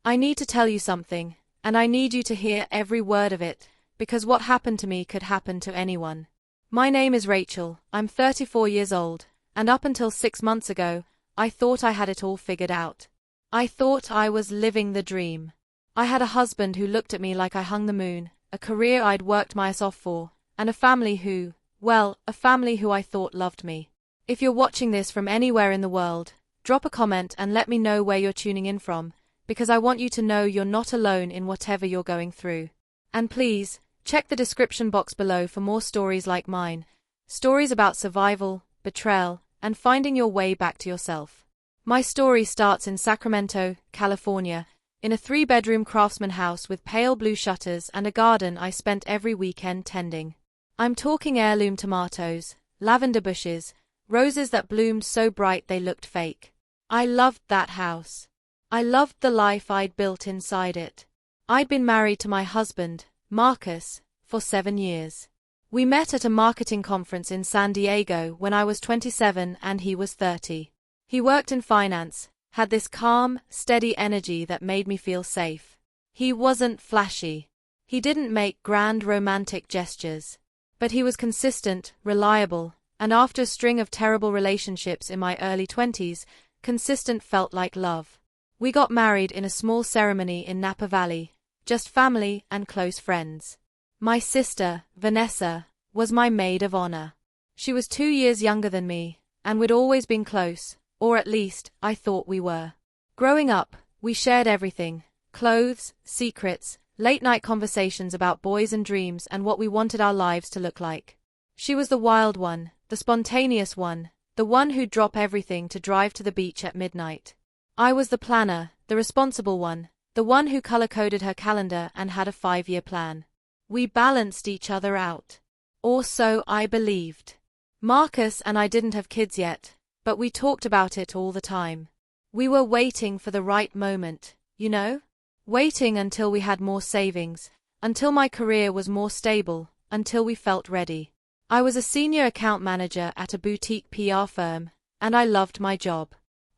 I need to tell you something, and I need you to hear every word of it, because what happened to me could happen to anyone. My name is Rachel, I'm 34 years old, and up until 6 months ago, I thought I had it all figured out. I thought I was living the dream. I had a husband who looked at me like I hung the moon, a career I'd worked my ass off for, and a family who I thought loved me. If you're watching this from anywhere in the world, drop a comment and let me know where you're tuning in from, because I want you to know you're not alone in whatever you're going through. And please, check the description box below for more stories like mine, stories about survival, betrayal, and finding your way back to yourself. My story starts in Sacramento, California, in a 3-bedroom craftsman house with pale blue shutters and a garden I spent every weekend tending. I'm talking heirloom tomatoes, lavender bushes, roses that bloomed so bright they looked fake. I loved that house. I loved the life I'd built inside it. I'd been married to my husband, Marcus, for 7 years. We met at a marketing conference in San Diego when I was 27 and he was 30. He worked in finance, had this calm, steady energy that made me feel safe. He wasn't flashy. He didn't make grand romantic gestures. But he was consistent, reliable, and after a string of terrible relationships in my early 20s, consistent felt like love. We got married in a small ceremony in Napa Valley, just family and close friends. My sister, Vanessa, was my maid of honor. She was 2 years younger than me, and we'd always been close, or at least, I thought we were. Growing up, we shared everything: clothes, secrets, late-night conversations about boys and dreams and what we wanted our lives to look like. She was the wild one, the spontaneous one, the one who'd drop everything to drive to the beach at midnight. I was the planner, the responsible one, the one who color-coded her calendar and had a 5-year plan. We balanced each other out. Or so I believed. Marcus and I didn't have kids yet, but we talked about it all the time. We were waiting for the right moment, you know? Waiting until we had more savings, until my career was more stable, until we felt ready. I was a senior account manager at a boutique PR firm, and I loved my job.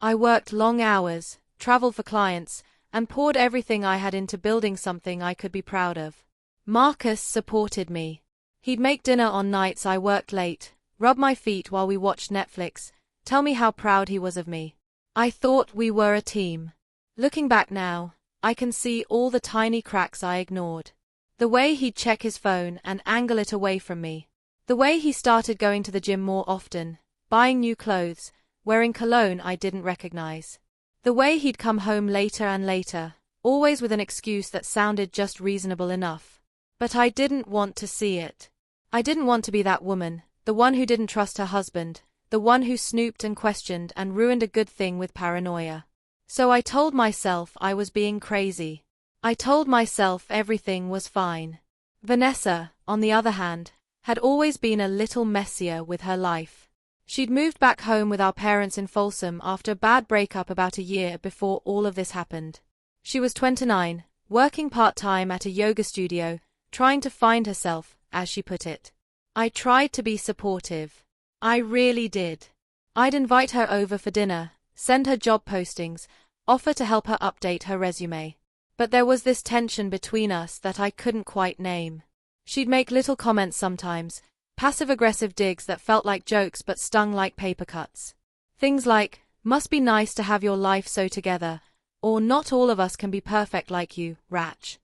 I worked long hours, traveled for clients, and poured everything I had into building something I could be proud of. Marcus supported me. He'd make dinner on nights I worked late, rub my feet while we watched Netflix, tell me how proud he was of me. I thought we were a team. Looking back now, I can see all the tiny cracks I ignored. The way he'd check his phone and angle it away from me. The way he started going to the gym more often, buying new clothes, wearing cologne I didn't recognize. The way he'd come home later and later, always with an excuse that sounded just reasonable enough. But I didn't want to see it. I didn't want to be that woman, the one who didn't trust her husband, the one who snooped and questioned and ruined a good thing with paranoia. So I told myself I was being crazy. I told myself everything was fine. Vanessa, on the other hand, had always been a little messier with her life. She'd moved back home with our parents in Folsom after a bad breakup about a year before all of this happened. She was 29, working part-time at a yoga studio, trying to find herself, as she put it. I tried to be supportive. I really did. I'd invite her over for dinner, send her job postings, offer to help her update her resume. But there was this tension between us that I couldn't quite name. She'd make little comments sometimes, passive-aggressive digs that felt like jokes but stung like paper cuts. Things like, must be nice to have your life so together, or not all of us can be perfect like you, Ratch.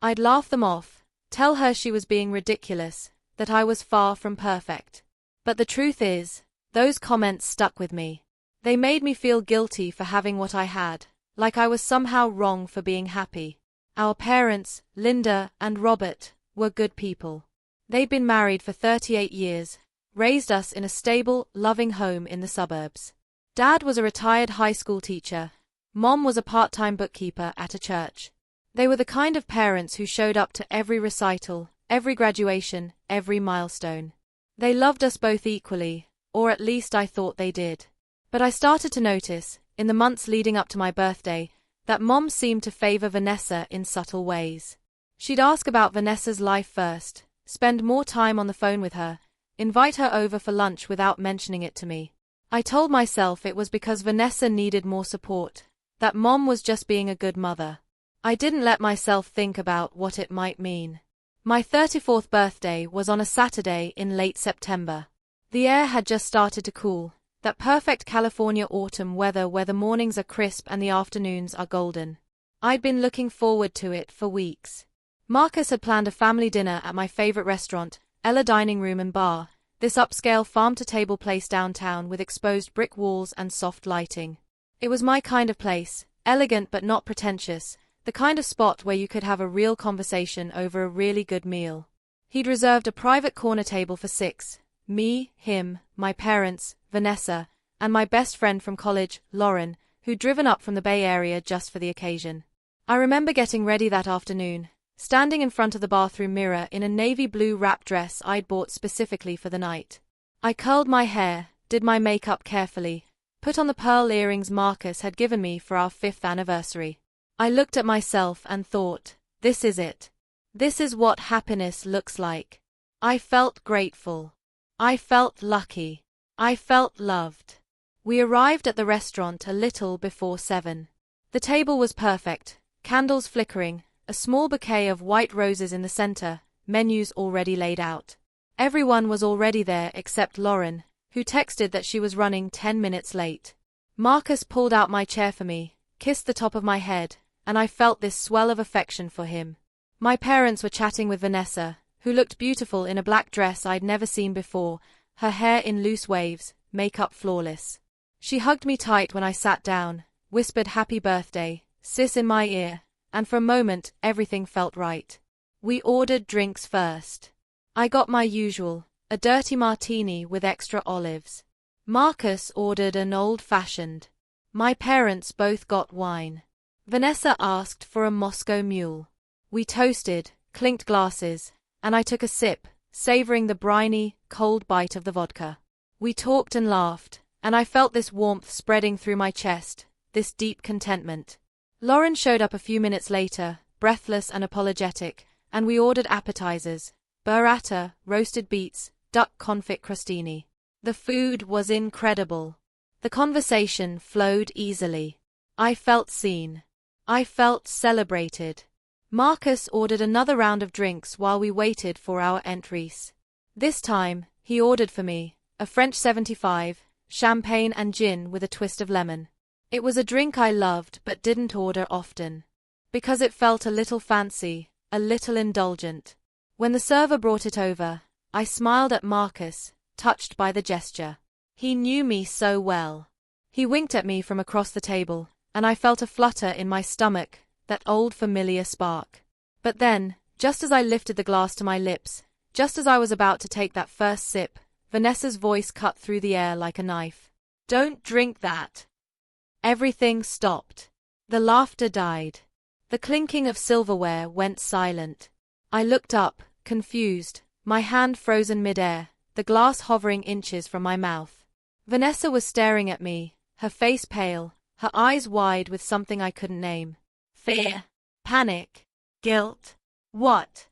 I'd laugh them off, tell her she was being ridiculous, that I was far from perfect. But the truth is, those comments stuck with me. They made me feel guilty for having what I had, like I was somehow wrong for being happy. Our parents, Linda and Robert, were good people. They'd been married for 38 years, raised us in a stable, loving home in the suburbs. Dad was a retired high school teacher. Mom was a part-time bookkeeper at a church. They were the kind of parents who showed up to every recital, every graduation, every milestone. They loved us both equally, or at least I thought they did. But I started to notice, in the months leading up to my birthday, that Mom seemed to favor Vanessa in subtle ways. She'd ask about Vanessa's life first, spend more time on the phone with her, invite her over for lunch without mentioning it to me. I told myself it was because Vanessa needed more support, that Mom was just being a good mother. I didn't let myself think about what it might mean. My 34th birthday was on a Saturday in late September. The air had just started to cool, that perfect California autumn weather where the mornings are crisp and the afternoons are golden. I'd been looking forward to it for weeks. Marcus had planned a family dinner at my favorite restaurant, Ella Dining Room and Bar, this upscale farm-to-table place downtown with exposed brick walls and soft lighting. It was my kind of place, elegant but not pretentious, the kind of spot where you could have a real conversation over a really good meal. He'd reserved a private corner table for 6, me, him, my parents, Vanessa, and my best friend from college, Lauren, who'd driven up from the Bay Area just for the occasion. I remember getting ready that afternoon, standing in front of the bathroom mirror in a navy blue wrap dress I'd bought specifically for the night. I curled my hair, did my makeup carefully, put on the pearl earrings Marcus had given me for our 5th anniversary. I looked at myself and thought, this is it. This is what happiness looks like. I felt grateful. I felt lucky. I felt loved. We arrived at the restaurant a little before 7. The table was perfect, candles flickering, a small bouquet of white roses in the center, menus already laid out. Everyone was already there except Lauren, who texted that she was running 10 minutes late. Marcus pulled out my chair for me, kissed the top of my head, and I felt this swell of affection for him. My parents were chatting with Vanessa, who looked beautiful in a black dress I'd never seen before, her hair in loose waves, makeup flawless. She hugged me tight when I sat down, whispered happy birthday, sis in my ear, and for a moment everything felt right. We ordered drinks first. I got my usual, a dirty martini with extra olives. Marcus ordered an old-fashioned. My parents both got wine. Vanessa asked for a Moscow Mule. We toasted, clinked glasses, and I took a sip, savoring the briny, cold bite of the vodka. We talked and laughed, and I felt this warmth spreading through my chest, this deep contentment. Lauren showed up a few minutes later, breathless and apologetic, and we ordered appetizers, burrata, roasted beets, duck confit crostini. The food was incredible. The conversation flowed easily. I felt seen. I felt celebrated. Marcus ordered another round of drinks while we waited for our entries. This time, he ordered for me, a French 75, champagne and gin with a twist of lemon. It was a drink I loved but didn't order often. Because it felt a little fancy, a little indulgent. When the server brought it over, I smiled at Marcus, touched by the gesture. He knew me so well. He winked at me from across the table, and I felt a flutter in my stomach, that old familiar spark. But then, just as I lifted the glass to my lips, just as I was about to take that first sip, Vanessa's voice cut through the air like a knife. Don't drink that. Everything stopped. The laughter died. The clinking of silverware went silent. I looked up, confused, my hand frozen midair, the glass hovering inches from my mouth. Vanessa was staring at me, her face pale, her eyes wide with something I couldn't name. Fear, panic, guilt. What?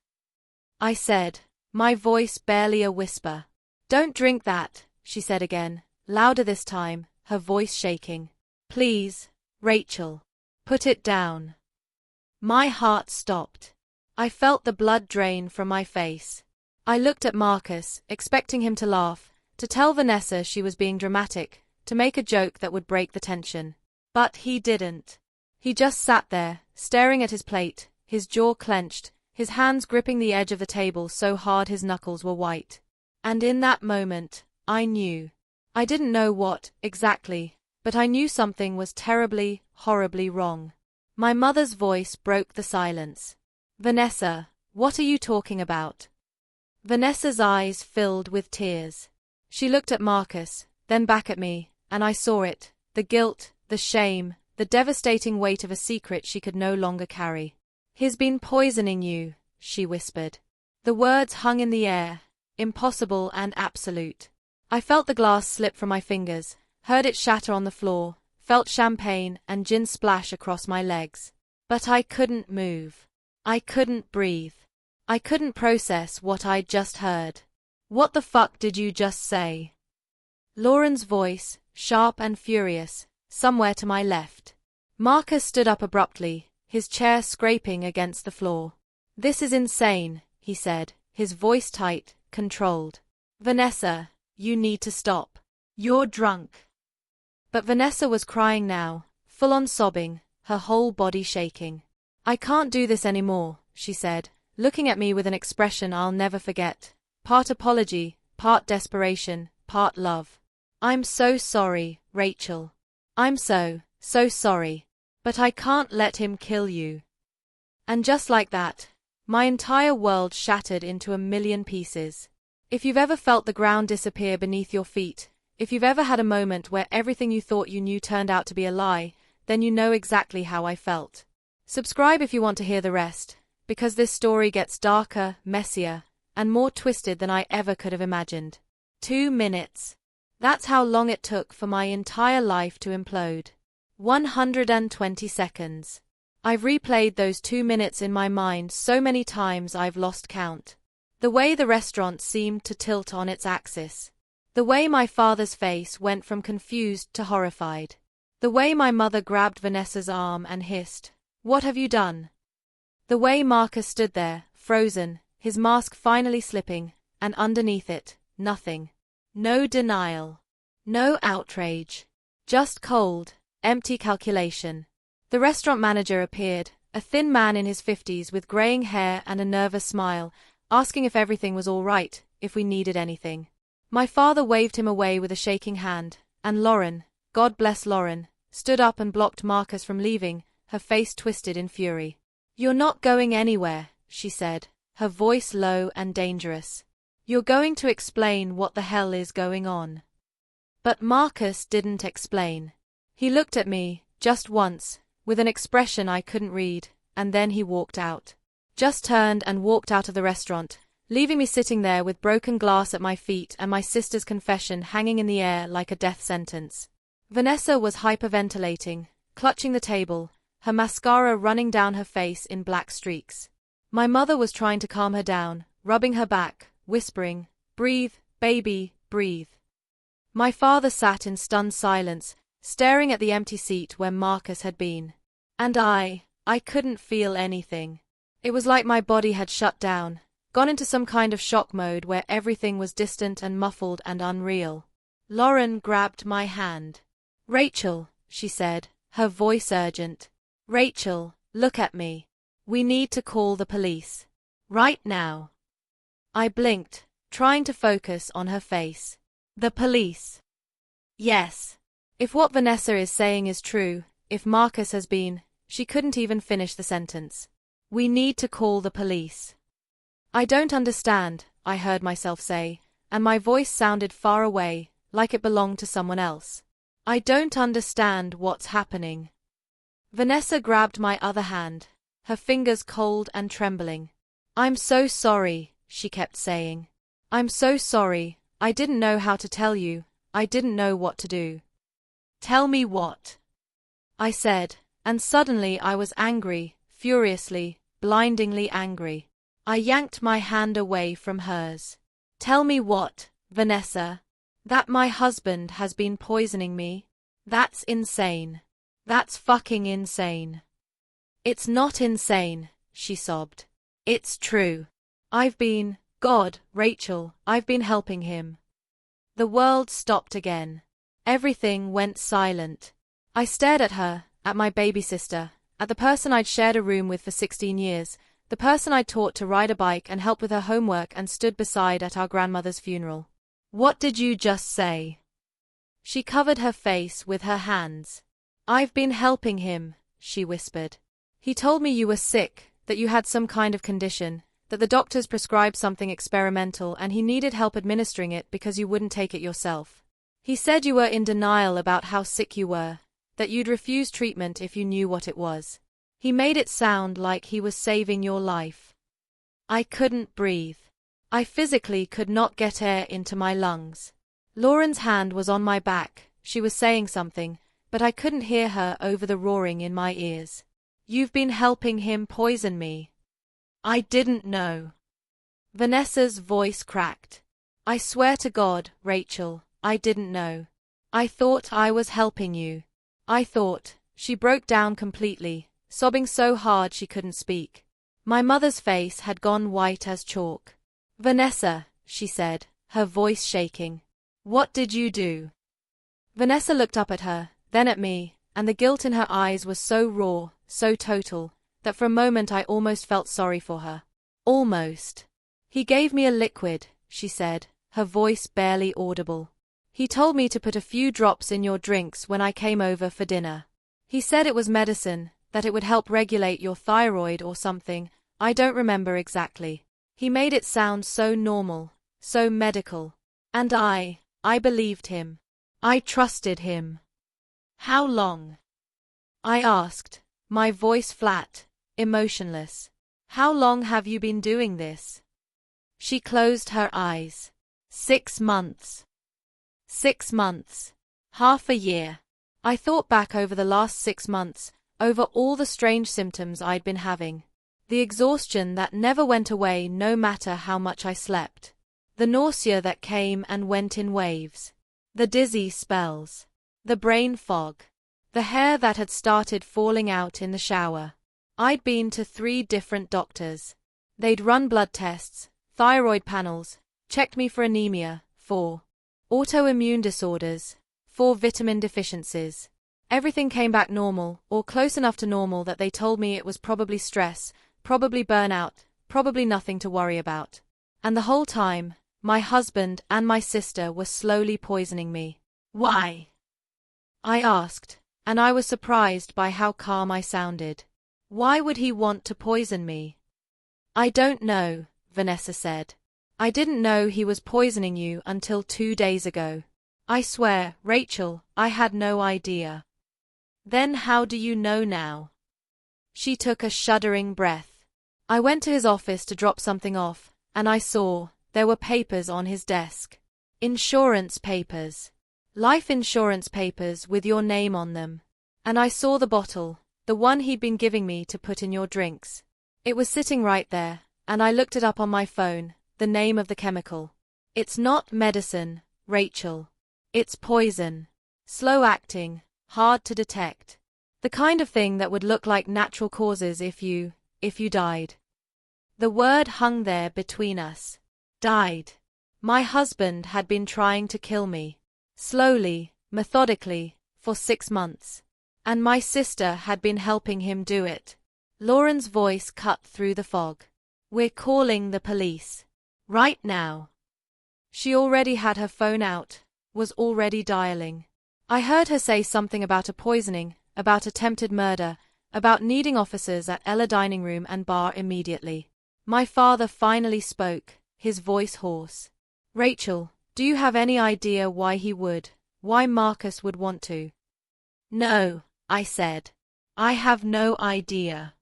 I said, my voice barely a whisper. Don't drink that, she said again, louder this time, her voice shaking. Please, Rachel. Put it down. My heart stopped. I felt the blood drain from my face. I looked at Marcus, expecting him to laugh, to tell Vanessa she was being dramatic, to make a joke that would break the tension. But he didn't. He just sat there, staring at his plate, his jaw clenched, his hands gripping the edge of the table so hard his knuckles were white. And in that moment, I knew. I didn't know what, exactly, but I knew something was terribly, horribly wrong. My mother's voice broke the silence. Vanessa, what are you talking about? Vanessa's eyes filled with tears. She looked at Marcus, then back at me, and I saw it, the guilt, the shame, the devastating weight of a secret she could no longer carry. He's been poisoning you, she whispered. The words hung in the air, impossible and absolute. I felt the glass slip from my fingers, heard it shatter on the floor, felt champagne and gin splash across my legs. But I couldn't move. I couldn't breathe. I couldn't process what I'd just heard. What the fuck did you just say? Lauren's voice, sharp and furious, somewhere to my left. Marcus stood up abruptly, his chair scraping against the floor. "This is insane," he said, his voice tight, controlled. "Vanessa, you need to stop. You're drunk." But Vanessa was crying now, full-on sobbing, her whole body shaking. "I can't do this anymore," she said, looking at me with an expression I'll never forget. Part apology, part desperation, part love. "I'm so sorry, Rachel. I'm so sorry. But I can't let him kill you." And just like that, my entire world shattered into a million pieces. If you've ever felt the ground disappear beneath your feet, if you've ever had a moment where everything you thought you knew turned out to be a lie, then you know exactly how I felt. Subscribe if you want to hear the rest, because this story gets darker, messier, and more twisted than I ever could have imagined. 2 minutes. That's how long it took for my entire life to implode. 120 seconds. I've replayed those 2 minutes in my mind so many times I've lost count. The way the restaurant seemed to tilt on its axis. The way my father's face went from confused to horrified. The way my mother grabbed Vanessa's arm and hissed, "What have you done?" The way Marcus stood there, frozen, his mask finally slipping, and underneath it, nothing. No denial. No outrage. Just cold, empty calculation. The restaurant manager appeared, a thin man in his 50s with graying hair and a nervous smile, asking if everything was all right, if we needed anything. My father waved him away with a shaking hand, and Lauren, God bless Lauren, stood up and blocked Marcus from leaving, her face twisted in fury. "You're not going anywhere," she said, her voice low and dangerous. "You're going to explain what the hell is going on." But Marcus didn't explain. He looked at me, just once, with an expression I couldn't read, and then he walked out. Just turned and walked out of the restaurant, leaving me sitting there with broken glass at my feet and my sister's confession hanging in the air like a death sentence. Vanessa was hyperventilating, clutching the table, her mascara running down her face in black streaks. My mother was trying to calm her down, rubbing her back, whispering, "Breathe, baby, breathe." My father sat in stunned silence, staring at the empty seat where Marcus had been. And I couldn't feel anything. It was like my body had shut down, gone into some kind of shock mode where everything was distant and muffled and unreal. Lauren grabbed my hand. "Rachel," she said, her voice urgent. "Rachel, look at me. We need to call the police. Right now." I blinked, trying to focus on her face. "The police?" "Yes. If what Vanessa is saying is true, if Marcus has been..." She couldn't even finish the sentence. "We need to call the police." "I don't understand," I heard myself say, and my voice sounded far away, like it belonged to someone else. "I don't understand what's happening." Vanessa grabbed my other hand, her fingers cold and trembling. "I'm so sorry," she kept saying. "I'm so sorry, I didn't know how to tell you, I didn't know what to do." "Tell me what?" I said, and suddenly I was angry, furiously, blindingly angry. I yanked my hand away from hers. "Tell me what, Vanessa? That my husband has been poisoning me? That's insane. That's fucking insane." "It's not insane," she sobbed. "It's true. God, Rachel, I've been helping him." The world stopped again. Everything went silent. I stared at her, at my baby sister, at the person I'd shared a room with for 16 years, the person I'd taught to ride a bike and help with her homework and stood beside at our grandmother's funeral. "What did you just say?" She covered her face with her hands. "I've been helping him," she whispered. "He told me you were sick, that you had some kind of condition, that the doctors prescribed something experimental and he needed help administering it because you wouldn't take it yourself. He said you were in denial about how sick you were, that you'd refuse treatment if you knew what it was. He made it sound like he was saving your life." I couldn't breathe. I physically could not get air into my lungs. Lauren's hand was on my back, she was saying something, but I couldn't hear her over the roaring in my ears. "You've been helping him poison me." "I didn't know." Vanessa's voice cracked. "I swear to God, Rachel, I didn't know. I thought I was helping you. I thought..." She broke down completely, sobbing so hard she couldn't speak. My mother's face had gone white as chalk. "Vanessa," she said, her voice shaking. "What did you do?" Vanessa looked up at her, then at me, and the guilt in her eyes was so raw, so total, that for a moment I almost felt sorry for her. Almost. "He gave me a liquid," she said, her voice barely audible. "He told me to put a few drops in your drinks when I came over for dinner. He said it was medicine, that it would help regulate your thyroid or something, I don't remember exactly. He made it sound so normal, so medical. And I believed him. I trusted him." "How long?" I asked, my voice flat, emotionless. "How long have you been doing this?" She closed her eyes. 6 months. 6 months. Half a year. I thought back over the last 6 months, over all the strange symptoms I'd been having. The exhaustion that never went away no matter how much I slept. The nausea that came and went in waves. The dizzy spells. The brain fog. The hair that had started falling out in the shower. I'd been to 3 different doctors. They'd run blood tests, thyroid panels, checked me for anemia, for autoimmune disorders, for vitamin deficiencies. Everything came back normal, or close enough to normal that they told me it was probably stress, probably burnout, probably nothing to worry about. And the whole time, my husband and my sister were slowly poisoning me. "Why?" I asked, and I was surprised by how calm I sounded. "Why would he want to poison me?" "I don't know," Vanessa said. "I didn't know he was poisoning you until 2 days ago. I swear, Rachel, I had no idea." "Then how do you know now?" She took a shuddering breath. "I went to his office to drop something off, and I saw there were papers on his desk. Insurance papers. Life insurance papers with your name on them. And I saw the bottle, the one he'd been giving me to put in your drinks. It was sitting right there, and I looked it up on my phone, the name of the chemical. It's not medicine, Rachel. It's poison. Slow acting, hard to detect. The kind of thing that would look like natural causes if you died." The word hung there between us. Died. My husband had been trying to kill me. Slowly, methodically, for 6 months. And my sister had been helping him do it. Lauren's voice cut through the fog. "We're calling the police. Right now." She already had her phone out, was already dialing. I heard her say something about a poisoning, about attempted murder, about needing officers at Ella dining room and bar immediately. My father finally spoke, his voice hoarse. "Rachel, do you have any idea why Marcus would want to?" "No," I said. "I have no idea."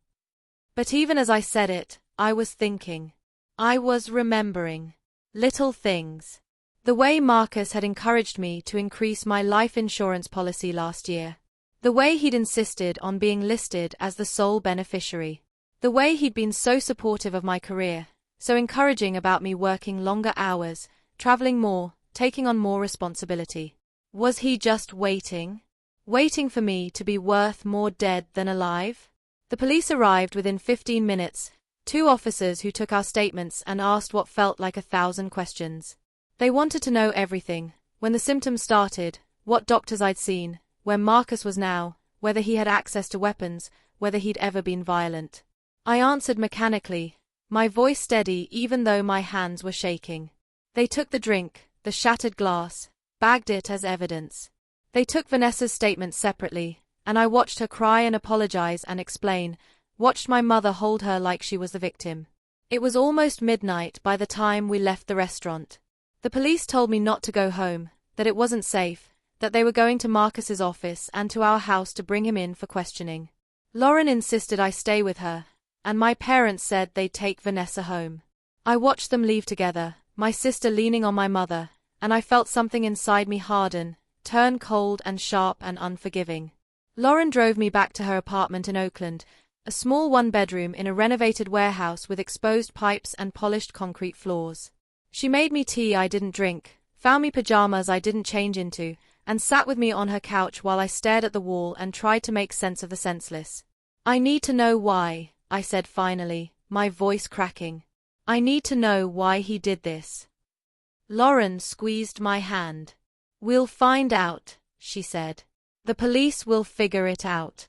But even as I said it, I was thinking. I was remembering. Little things. The way Marcus had encouraged me to increase my life insurance policy last year. The way he'd insisted on being listed as the sole beneficiary. The way he'd been so supportive of my career, so encouraging about me working longer hours, traveling more, taking on more responsibility. Was he just waiting? Waiting for me to be worth more dead than alive? The police arrived within 15 minutes, 2 officers who took our statements and asked what felt like 1,000 questions. They wanted to know everything, when the symptoms started, what doctors I'd seen, where Marcus was now, whether he had access to weapons, whether he'd ever been violent. I answered mechanically, my voice steady even though my hands were shaking. They took the drink, the shattered glass, bagged it as evidence. They took Vanessa's statement separately, and I watched her cry and apologize and explain, watched my mother hold her like she was the victim. It was almost midnight by the time we left the restaurant. The police told me not to go home, that it wasn't safe, that they were going to Marcus's office and to our house to bring him in for questioning. Lauren insisted I stay with her, and my parents said they'd take Vanessa home. I watched them leave together, my sister leaning on my mother, and I felt something inside me harden, turn cold and sharp and unforgiving. Lauren drove me back to her apartment in Oakland, a small 1-bedroom in a renovated warehouse with exposed pipes and polished concrete floors. She made me tea I didn't drink, found me pajamas I didn't change into, and sat with me on her couch while I stared at the wall and tried to make sense of the senseless. I need to know why, I said finally, my voice cracking. I need to know why he did this. Lauren squeezed my hand. We'll find out, she said. The police will figure it out.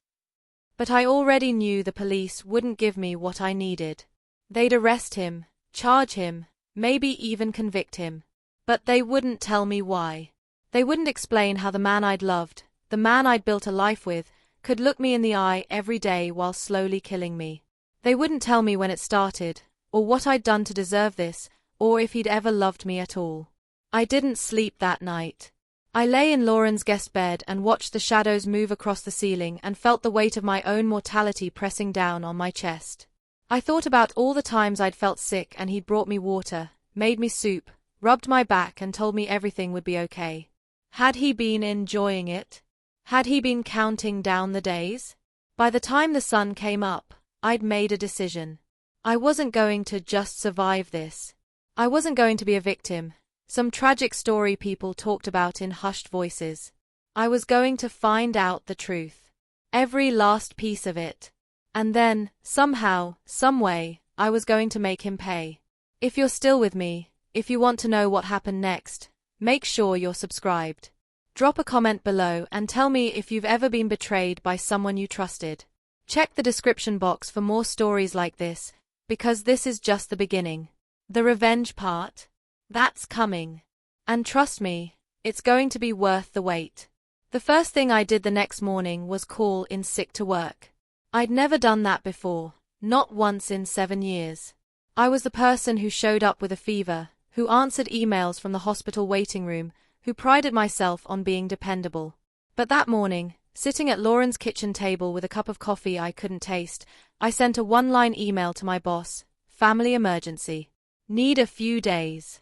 But I already knew the police wouldn't give me what I needed. They'd arrest him, charge him, maybe even convict him. But they wouldn't tell me why. They wouldn't explain how the man I'd loved, the man I'd built a life with, could look me in the eye every day while slowly killing me. They wouldn't tell me when it started, or what I'd done to deserve this, or if he'd ever loved me at all. I didn't sleep that night. I lay in Lauren's guest bed and watched the shadows move across the ceiling and felt the weight of my own mortality pressing down on my chest. I thought about all the times I'd felt sick and he'd brought me water, made me soup, rubbed my back and told me everything would be okay. Had he been enjoying it? Had he been counting down the days? By the time the sun came up, I'd made a decision. I wasn't going to just survive this. I wasn't going to be a victim, some tragic story people talked about in hushed voices. I was going to find out the truth. Every last piece of it. And then, somehow, someway, I was going to make him pay. If you're still with me, if you want to know what happened next, make sure you're subscribed. Drop a comment below and tell me if you've ever been betrayed by someone you trusted. Check the description box for more stories like this, because this is just the beginning. The revenge part? That's coming. And trust me, it's going to be worth the wait. The first thing I did the next morning was call in sick to work. I'd never done that before, not once in 7 years. I was the person who showed up with a fever, who answered emails from the hospital waiting room, who prided myself on being dependable. But that morning, sitting at Lauren's kitchen table with a cup of coffee I couldn't taste, I sent a one-line email to my boss, family emergency. Need a few days.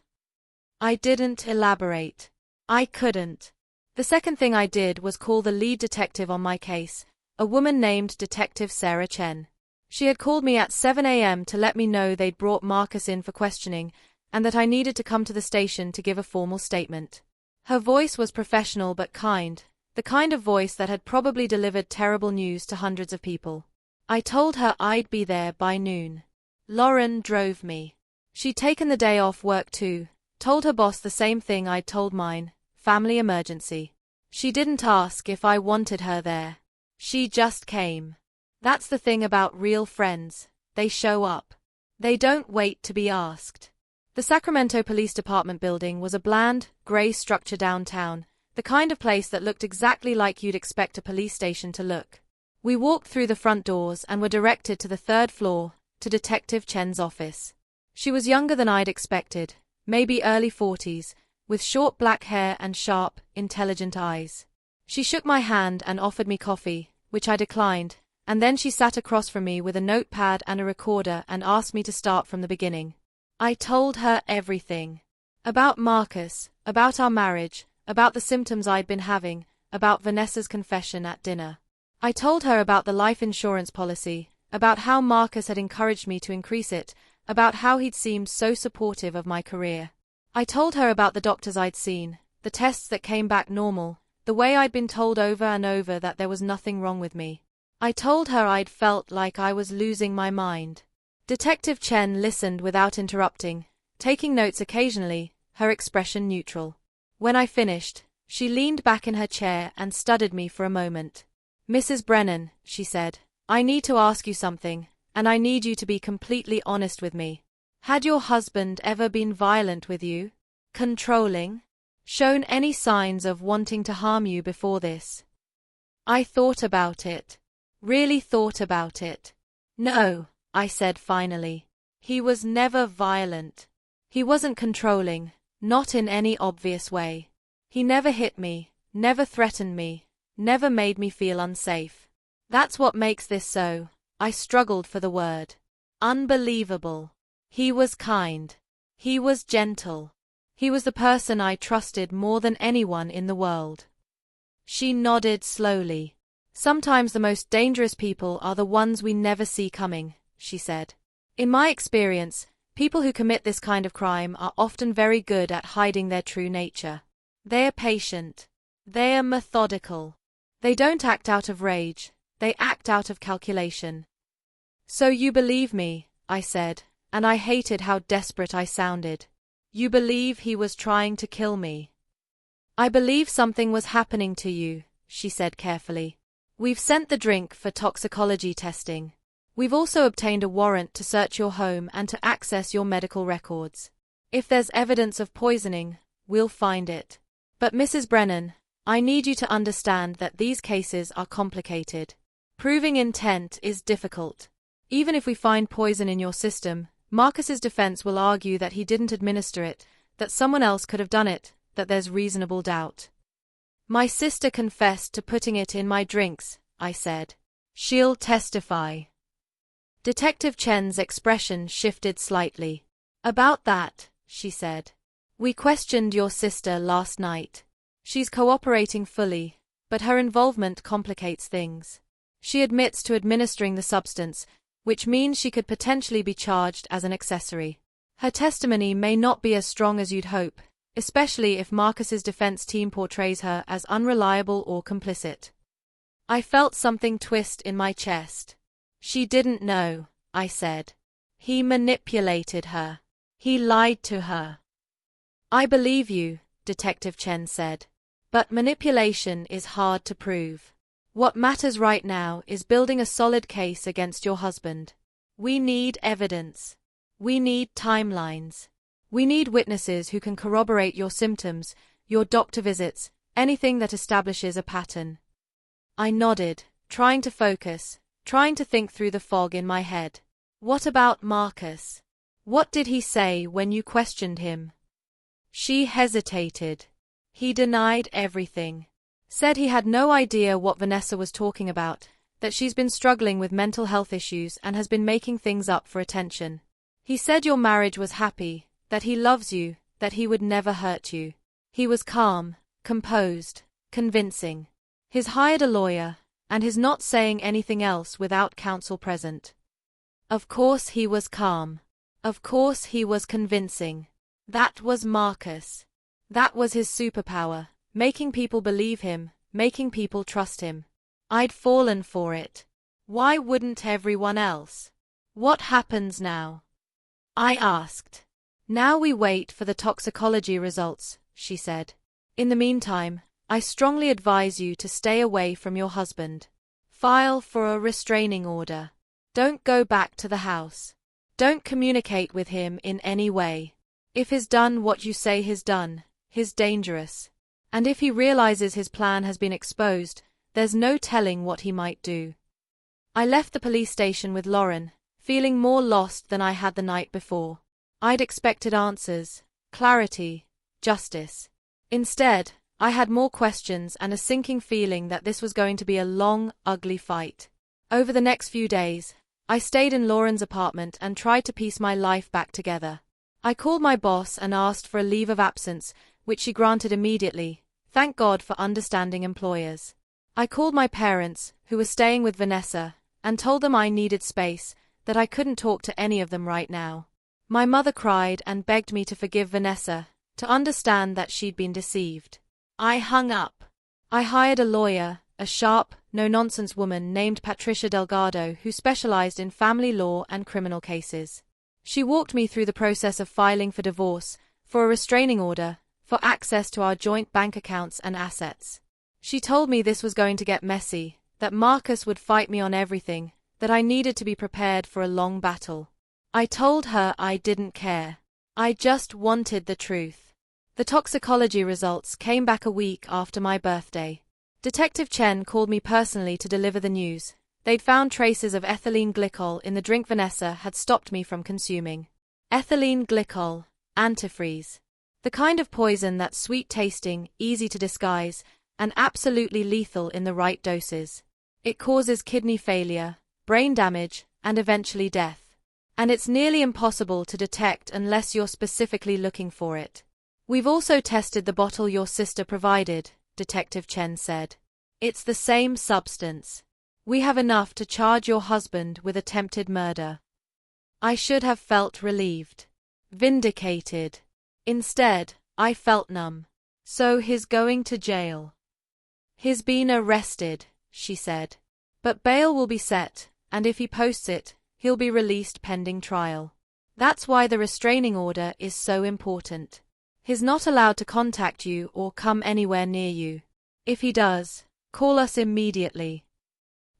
I didn't elaborate. I couldn't. The second thing I did was call the lead detective on my case, a woman named Detective Sarah Chen. She had called me at 7 a.m. to let me know they'd brought Marcus in for questioning, and that I needed to come to the station to give a formal statement. Her voice was professional but kind, the kind of voice that had probably delivered terrible news to hundreds of people. I told her I'd be there by noon. Lauren drove me. She'd taken the day off work too, told her boss the same thing I'd told mine, family emergency. She didn't ask if I wanted her there. She just came. That's the thing about real friends, they show up. They don't wait to be asked. The Sacramento Police Department building was a bland, gray structure downtown, the kind of place that looked exactly like you'd expect a police station to look. We walked through the front doors and were directed to the third floor, to Detective Chen's office. She was younger than I'd expected, maybe early 40s, with short black hair and sharp, intelligent eyes. She shook my hand and offered me coffee, which I declined, and then she sat across from me with a notepad and a recorder and asked me to start from the beginning. I told her everything. About Marcus, about our marriage, about the symptoms I'd been having, about Vanessa's confession at dinner. I told her about the life insurance policy, about how Marcus had encouraged me to increase it, about how he'd seemed so supportive of my career. I told her about the doctors I'd seen, the tests that came back normal, the way I'd been told over and over that there was nothing wrong with me. I told her I'd felt like I was losing my mind. Detective Chen listened without interrupting, taking notes occasionally, her expression neutral. When I finished, she leaned back in her chair and studied me for a moment. Mrs. Brennan, she said, I need to ask you something, and I need you to be completely honest with me. Had your husband ever been violent with you? Controlling? Shown any signs of wanting to harm you before this? I thought about it. Really thought about it. No, I said finally. He was never violent. He wasn't controlling, not in any obvious way. He never hit me, never threatened me, never made me feel unsafe. That's what makes this so, I struggled for the word, unbelievable. He was kind. He was gentle. He was the person I trusted more than anyone in the world. She nodded slowly. Sometimes the most dangerous people are the ones we never see coming, she said. In my experience, people who commit this kind of crime are often very good at hiding their true nature. They're patient. They're methodical. They don't act out of rage. They act out of calculation. So you believe me, I said, and I hated how desperate I sounded. You believe he was trying to kill me? I believe something was happening to you, she said carefully. We've sent the drink for toxicology testing. We've also obtained a warrant to search your home and to access your medical records. If there's evidence of poisoning, we'll find it. But Mrs. Brennan, I need you to understand that these cases are complicated. Proving intent is difficult. Even if we find poison in your system, Marcus's defense will argue that he didn't administer it, that someone else could have done it, that there's reasonable doubt. My sister confessed to putting it in my drinks, I said. She'll testify. Detective Chen's expression shifted slightly. About that, she said. We questioned your sister last night. She's cooperating fully, but her involvement complicates things. She admits to administering the substance, which means she could potentially be charged as an accessory. Her testimony may not be as strong as you'd hope, especially if Marcus's defense team portrays her as unreliable or complicit. I felt something twist in my chest. She didn't know, I said. He manipulated her. He lied to her. I believe you, Detective Chen said. But manipulation is hard to prove. What matters right now is building a solid case against your husband. We need evidence. We need timelines. We need witnesses who can corroborate your symptoms, your doctor visits, anything that establishes a pattern. I nodded, trying to focus, trying to think through the fog in my head. What about Marcus? What did he say when you questioned him? She hesitated. He denied everything. Said he had no idea what Vanessa was talking about, that she's been struggling with mental health issues and has been making things up for attention. He said your marriage was happy, that he loves you, that he would never hurt you. He was calm, composed, convincing. He's hired a lawyer, and he's not saying anything else without counsel present. Of course he was calm. Of course he was convincing. That was Marcus. That was his superpower, making people believe him, making people trust him. I'd fallen for it. Why wouldn't everyone else? What happens now? I asked. Now we wait for the toxicology results, she said. In the meantime, I strongly advise you to stay away from your husband. File for a restraining order. Don't go back to the house. Don't communicate with him in any way. If he's done what you say he's done, he's dangerous. And if he realizes his plan has been exposed, there's no telling what he might do. I left the police station with Lauren, feeling more lost than I had the night before. I'd expected answers, clarity, justice. Instead, I had more questions and a sinking feeling that this was going to be a long, ugly fight. Over the next few days, I stayed in Lauren's apartment and tried to piece my life back together. I called my boss and asked for a leave of absence, which she granted immediately. Thank God for understanding employers. I called my parents, who were staying with Vanessa, and told them I needed space, that I couldn't talk to any of them right now. My mother cried and begged me to forgive Vanessa, to understand that she'd been deceived. I hung up. I hired a lawyer, a sharp, no-nonsense woman named Patricia Delgado who specialized in family law and criminal cases. She walked me through the process of filing for divorce, for a restraining order, for access to our joint bank accounts and assets. She told me this was going to get messy, that Marcus would fight me on everything, that I needed to be prepared for a long battle. I told her I didn't care. I just wanted the truth. The toxicology results came back a week after my birthday. Detective Chen called me personally to deliver the news. They'd found traces of ethylene glycol in the drink Vanessa had stopped me from consuming. Ethylene glycol, antifreeze. The kind of poison that's sweet-tasting, easy to disguise, and absolutely lethal in the right doses. It causes kidney failure, brain damage, and eventually death. And it's nearly impossible to detect unless you're specifically looking for it. We've also tested the bottle your sister provided, Detective Chen said. It's the same substance. We have enough to charge your husband with attempted murder. I should have felt relieved. Vindicated. Instead, I felt numb. So he's going to jail. He's been arrested, she said. But bail will be set, and if he posts it, he'll be released pending trial. That's why the restraining order is so important. He's not allowed to contact you or come anywhere near you. If he does, call us immediately.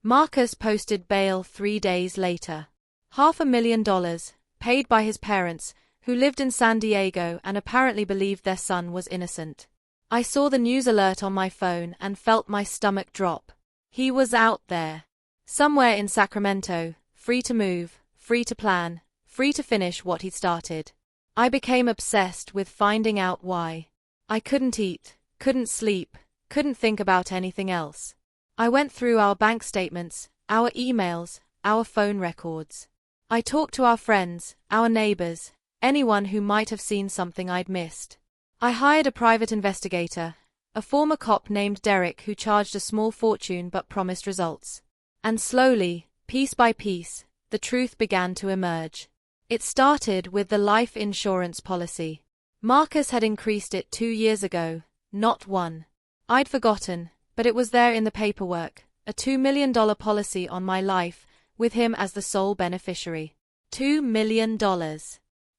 Marcus posted bail 3 days later. $500,000, paid by his parents, who lived in San Diego and apparently believed their son was innocent. I saw the news alert on my phone and felt my stomach drop. He was out there. Somewhere in Sacramento, free to move, free to plan, free to finish what he'd started. I became obsessed with finding out why. I couldn't eat, couldn't sleep, couldn't think about anything else. I went through our bank statements, our emails, our phone records. I talked to our friends, our neighbors, anyone who might have seen something I'd missed. I hired a private investigator, a former cop named Derek who charged a small fortune but promised results. And slowly, piece by piece, the truth began to emerge. It started with the life insurance policy. Marcus had increased it 2 years ago, not 1. I'd forgotten, but it was there in the paperwork, a $2 million policy on my life, with him as the sole beneficiary. $2 million.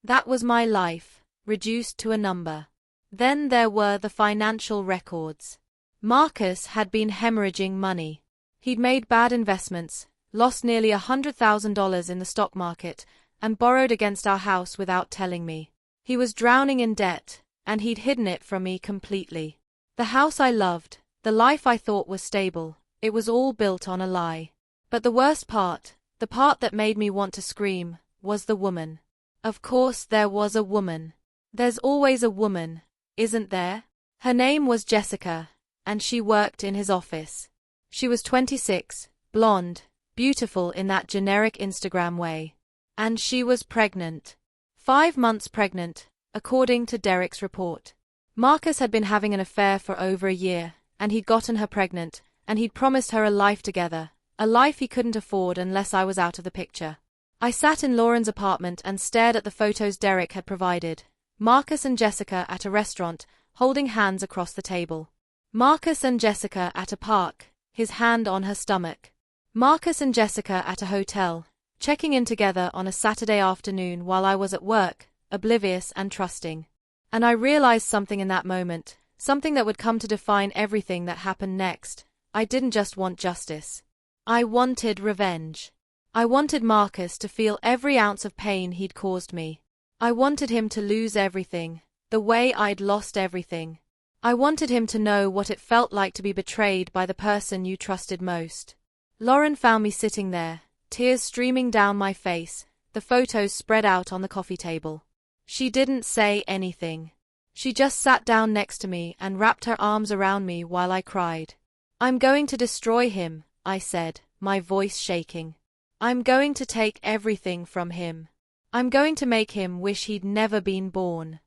That was my life, reduced to a number. Then there were the financial records. Marcus had been hemorrhaging money. He'd made bad investments, lost nearly $100,000 in the stock market, and borrowed against our house without telling me. He was drowning in debt, and he'd hidden it from me completely. The house I loved, the life I thought was stable, it was all built on a lie. But the worst part, the part that made me want to scream, was the woman. Of course there was a woman. There's always a woman, isn't there? Her name was Jessica, and she worked in his office. She was 26, blonde, beautiful in that generic Instagram way. And she was pregnant. 5 months pregnant, according to Derek's report. Marcus had been having an affair for over a year, and he'd gotten her pregnant, and he'd promised her a life together, a life he couldn't afford unless I was out of the picture. I sat in Lauren's apartment and stared at the photos Derek had provided. Marcus and Jessica at a restaurant, holding hands across the table. Marcus and Jessica at a park, his hand on her stomach. Marcus and Jessica at a hotel, checking in together on a Saturday afternoon while I was at work, oblivious and trusting. And I realized something in that moment, something that would come to define everything that happened next. I didn't just want justice. I wanted revenge. I wanted Marcus to feel every ounce of pain he'd caused me. I wanted him to lose everything, the way I'd lost everything. I wanted him to know what it felt like to be betrayed by the person you trusted most. Lauren found me sitting there, tears streaming down my face, the photos spread out on the coffee table. She didn't say anything. She just sat down next to me and wrapped her arms around me while I cried. "I'm going to destroy him," I said, my voice shaking. "I'm going to take everything from him. I'm going to make him wish he'd never been born."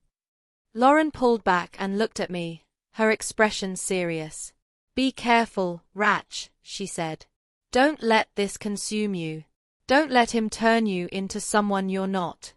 Lauren pulled back and looked at me, her expression serious. "Be careful, Ratch," she said. "Don't let this consume you. Don't let him turn you into someone you're not."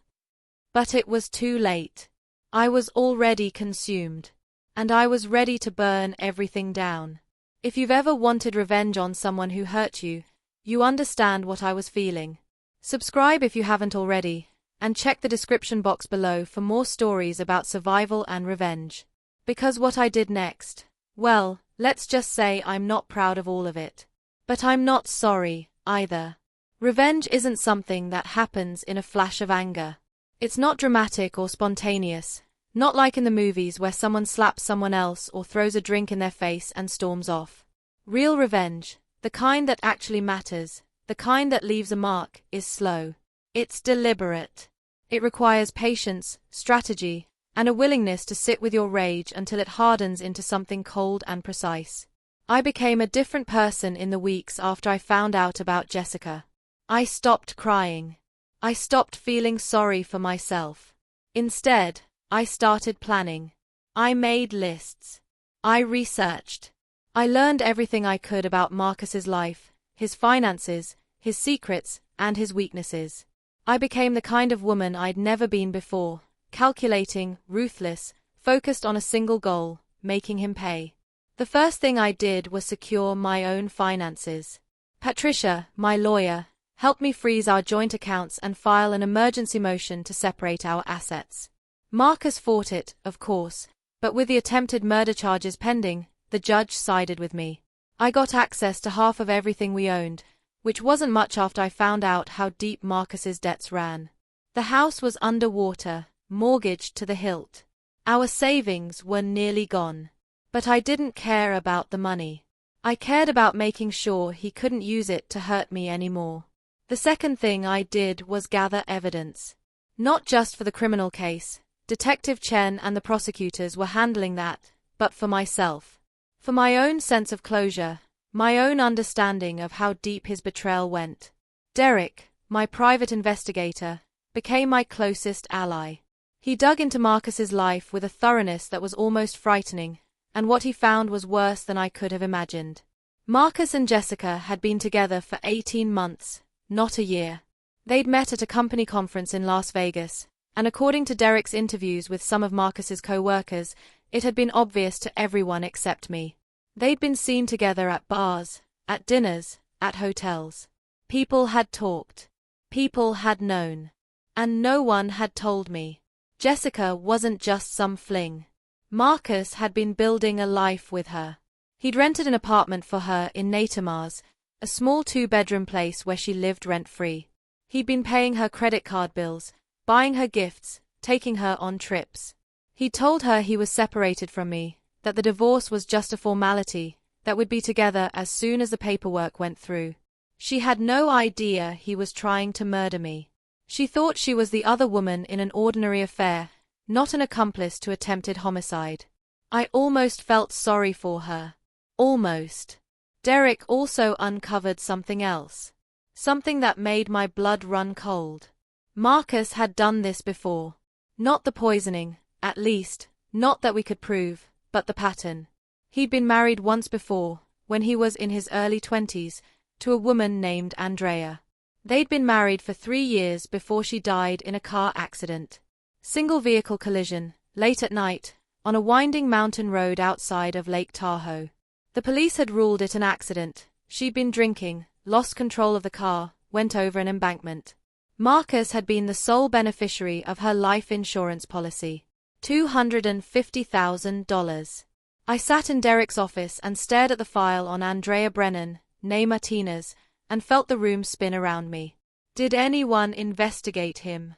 But it was too late. I was already consumed. And I was ready to burn everything down. If you've ever wanted revenge on someone who hurt you, you understand what I was feeling. Subscribe if you haven't already, and check the description box below for more stories about survival and revenge. Because what I did next, well, let's just say I'm not proud of all of it. But I'm not sorry, either. Revenge isn't something that happens in a flash of anger. It's not dramatic or spontaneous, not like in the movies where someone slaps someone else or throws a drink in their face and storms off. Real revenge, the kind that actually matters, the kind that leaves a mark, is slow. It's deliberate. It requires patience, strategy, and a willingness to sit with your rage until it hardens into something cold and precise. I became a different person in the weeks after I found out about Jessica. I stopped crying. I stopped feeling sorry for myself. Instead, I started planning. I made lists. I researched. I learned everything I could about Marcus's life, his finances, his secrets, and his weaknesses. I became the kind of woman I'd never been before, calculating, ruthless, focused on a single goal, making him pay. The first thing I did was secure my own finances. Patricia, my lawyer, helped me freeze our joint accounts and file an emergency motion to separate our assets. Marcus fought it, of course, but with the attempted murder charges pending, the judge sided with me. I got access to half of everything we owned, which wasn't much after I found out how deep Marcus's debts ran. The house was underwater, mortgaged to the hilt. Our savings were nearly gone. But I didn't care about the money. I cared about making sure he couldn't use it to hurt me anymore. The second thing I did was gather evidence. Not just for the criminal case. Detective Chen and the prosecutors were handling that, but for myself. For my own sense of closure, my own understanding of how deep his betrayal went. Derek, my private investigator, became my closest ally. He dug into Marcus's life with a thoroughness that was almost frightening, and what he found was worse than I could have imagined. Marcus and Jessica had been together for 18 months, not a year. They'd met at a company conference in Las Vegas, and according to Derek's interviews with some of Marcus's co-workers, it had been obvious to everyone except me. They'd been seen together at bars, at dinners, at hotels. People had talked. People had known. And no one had told me. Jessica wasn't just some fling. Marcus had been building a life with her. He'd rented an apartment for her in Natimas, a small 2-bedroom place where she lived rent-free. He'd been paying her credit card bills, buying her gifts, taking her on trips. He told her he was separated from me, that the divorce was just a formality, that we'd be together as soon as the paperwork went through. She had no idea he was trying to murder me. She thought she was the other woman in an ordinary affair, not an accomplice to attempted homicide. I almost felt sorry for her. Almost. Derek also uncovered something else. Something that made my blood run cold. Marcus had done this before. Not the poisoning, at least, not that we could prove, but the pattern. He'd been married once before, when he was in his early 20s, to a woman named Andrea. They'd been married for 3 years before she died in a car accident. Single-vehicle collision, late at night, on a winding mountain road outside of Lake Tahoe. The police had ruled it an accident. She'd been drinking, lost control of the car, went over an embankment. Marcus had been the sole beneficiary of her life insurance policy. $250,000. I sat in Derek's office and stared at the file on Andrea Brennan, née Martinez, and felt the room spin around me. Did anyone investigate him?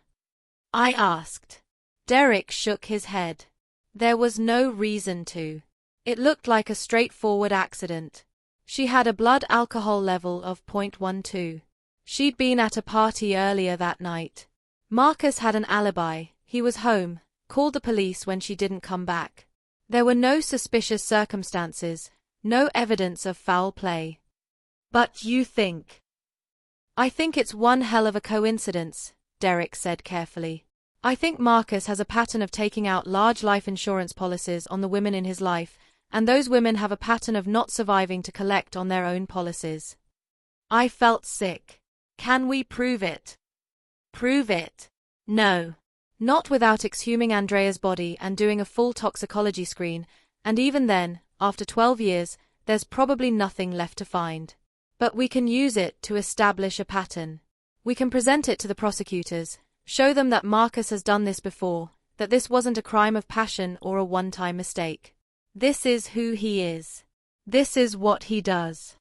I asked. Derek shook his head. There was no reason to. It looked like a straightforward accident. She had a blood alcohol level of 0.12. She'd been at a party earlier that night. Marcus had an alibi. He was home, called the police when she didn't come back. There were no suspicious circumstances, no evidence of foul play. But you think? I think it's one hell of a coincidence, Derek said carefully. I think Marcus has a pattern of taking out large life insurance policies on the women in his life, and those women have a pattern of not surviving to collect on their own policies. I felt sick. Can we prove it? Prove it? No. Not without exhuming Andrea's body and doing a full toxicology screen, and even then, after 12 years, there's probably nothing left to find. But we can use it to establish a pattern. We can present it to the prosecutors, show them that Marcus has done this before, that this wasn't a crime of passion or a one-time mistake. This is who he is. This is what he does.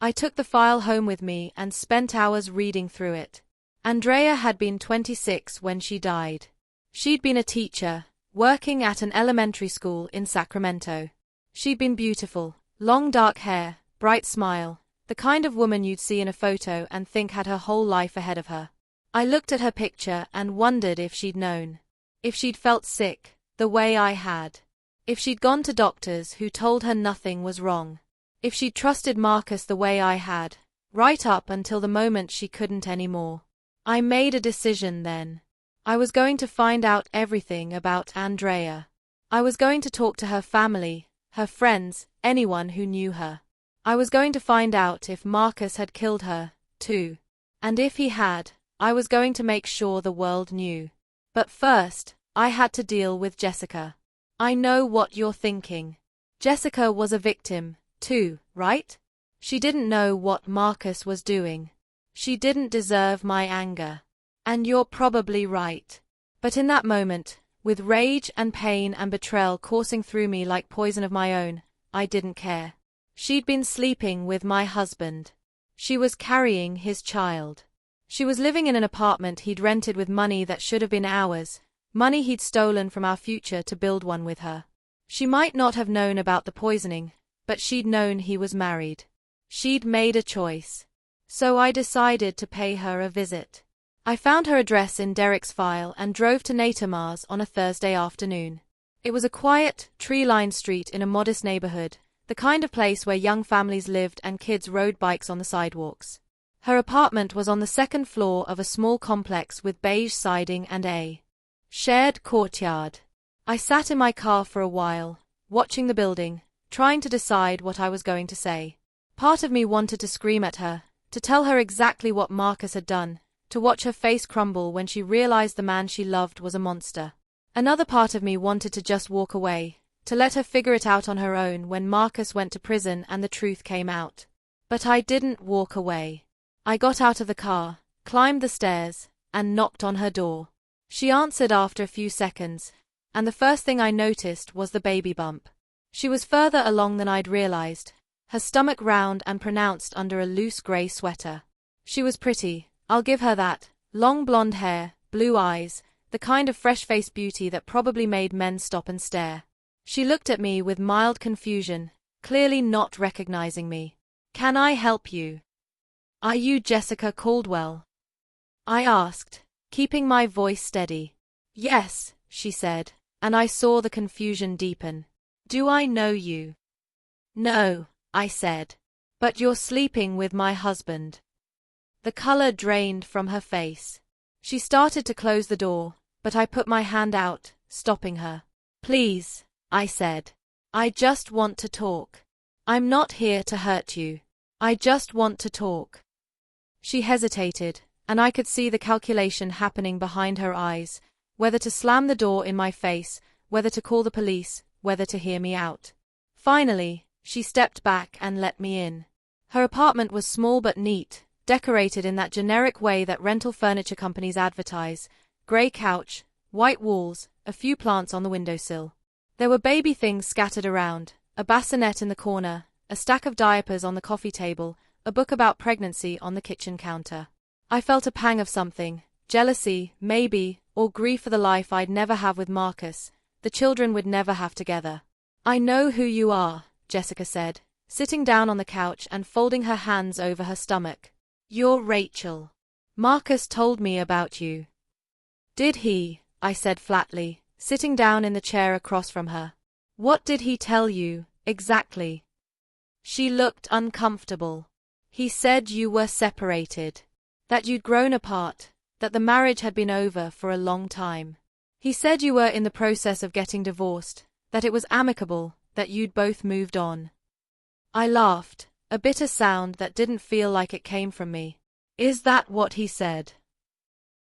I took the file home with me and spent hours reading through it. Andrea had been 26 when she died. She'd been a teacher, working at an elementary school in Sacramento. She'd been beautiful, long dark hair, bright smile, the kind of woman you'd see in a photo and think had her whole life ahead of her. I looked at her picture and wondered if she'd known. If she'd felt sick, the way I had. If she'd gone to doctors who told her nothing was wrong. If she'd trusted Marcus the way I had, right up until the moment she couldn't anymore. I made a decision then. I was going to find out everything about Andrea. I was going to talk to her family, her friends, anyone who knew her. I was going to find out if Marcus had killed her, too. And if he had, I was going to make sure the world knew. But first, I had to deal with Jessica. I know what you're thinking. Jessica was a victim, too, right? She didn't know what Marcus was doing. She didn't deserve my anger. And you're probably right. But in that moment, with rage and pain and betrayal coursing through me like poison of my own, I didn't care. She'd been sleeping with my husband. She was carrying his child. She was living in an apartment he'd rented with money that should have been ours, money he'd stolen from our future to build one with her. She might not have known about the poisoning, but she'd known he was married. She'd made a choice. So I decided to pay her a visit. I found her address in Derek's file and drove to Natamar's on a Thursday afternoon. It was a quiet, tree-lined street in a modest neighborhood, the kind of place where young families lived and kids rode bikes on the sidewalks. Her apartment was on the second floor of a small complex with beige siding and a shared courtyard. I sat in my car for a while, watching the building, trying to decide what I was going to say. Part of me wanted to scream at her, to tell her exactly what Marcus had done, to watch her face crumble when she realized the man she loved was a monster. Another part of me wanted to just walk away, to let her figure it out on her own when Marcus went to prison and the truth came out. But I didn't walk away. I got out of the car, climbed the stairs, and knocked on her door. She answered after a few seconds, and the first thing I noticed was the baby bump. She was further along than I'd realized, her stomach round and pronounced under a loose grey sweater. She was pretty, I'll give her that, long blonde hair, blue eyes, the kind of fresh-faced beauty that probably made men stop and stare. She looked at me with mild confusion, clearly not recognizing me. "Can I help you? Are you Jessica Caldwell?" I asked, keeping my voice steady. "Yes," she said, and I saw the confusion deepen. "Do I know you?" "No," I said. "But you're sleeping with my husband." The color drained from her face. She started to close the door, but I put my hand out, stopping her. "Please," I said. "I just want to talk. I'm not here to hurt you. I just want to talk." She hesitated, and I could see the calculation happening behind her eyes, whether to slam the door in my face, whether to call the police, whether to hear me out. Finally, she stepped back and let me in. Her apartment was small but neat, decorated in that generic way that rental furniture companies advertise: grey couch, white walls, a few plants on the windowsill. There were baby things scattered around, a bassinet in the corner, a stack of diapers on the coffee table, a book about pregnancy on the kitchen counter. I felt a pang of something, jealousy, maybe, or grief for the life I'd never have with Marcus, the children we'd never have together. "I know who you are," Jessica said, sitting down on the couch and folding her hands over her stomach. "You're Rachel. Marcus told me about you." "Did he?" I said flatly, sitting down in the chair across from her. "What did he tell you, exactly?" She looked uncomfortable. "He said you were separated. That you'd grown apart, that the marriage had been over for a long time. He said you were in the process of getting divorced, that it was amicable, that you'd both moved on." I laughed, a bitter sound that didn't feel like it came from me. "Is that what he said?"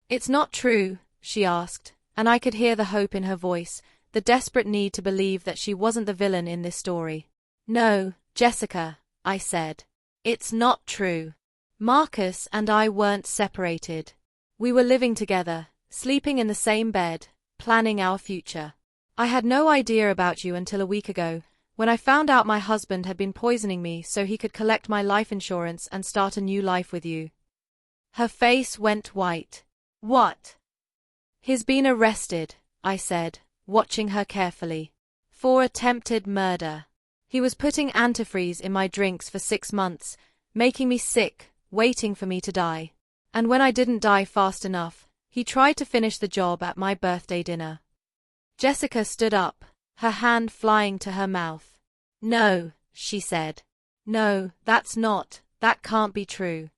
"It's not true," she asked, and I could hear the hope in her voice, the desperate need to believe that she wasn't the villain in this story. "No, Jessica," I said. "It's not true. Marcus and I weren't separated. We were living together, sleeping in the same bed, planning our future. I had no idea about you until a week ago, when I found out my husband had been poisoning me so he could collect my life insurance and start a new life with you." Her face went white. "What?" "He's been arrested," I said, watching her carefully. "For attempted murder. He was putting antifreeze in my drinks for 6 months, making me sick, waiting for me to die. And when I didn't die fast enough, he tried to finish the job at my birthday dinner." Jessica stood up, her hand flying to her mouth. "No," she said. "No, that can't be true."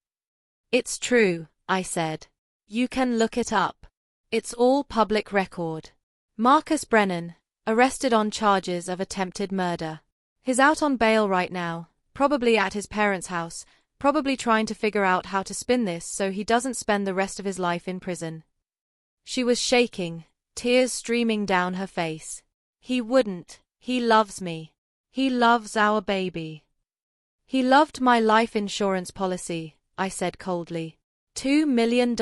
"It's true," I said. "You can look it up. It's all public record. Marcus Brennan, arrested on charges of attempted murder. He's out on bail right now, probably at his parents' house, probably trying to figure out how to spin this so he doesn't spend the rest of his life in prison." She was shaking, tears streaming down her face. "He wouldn't. He loves me. He loves our baby." He loved my life insurance policy, I said coldly. $2 million,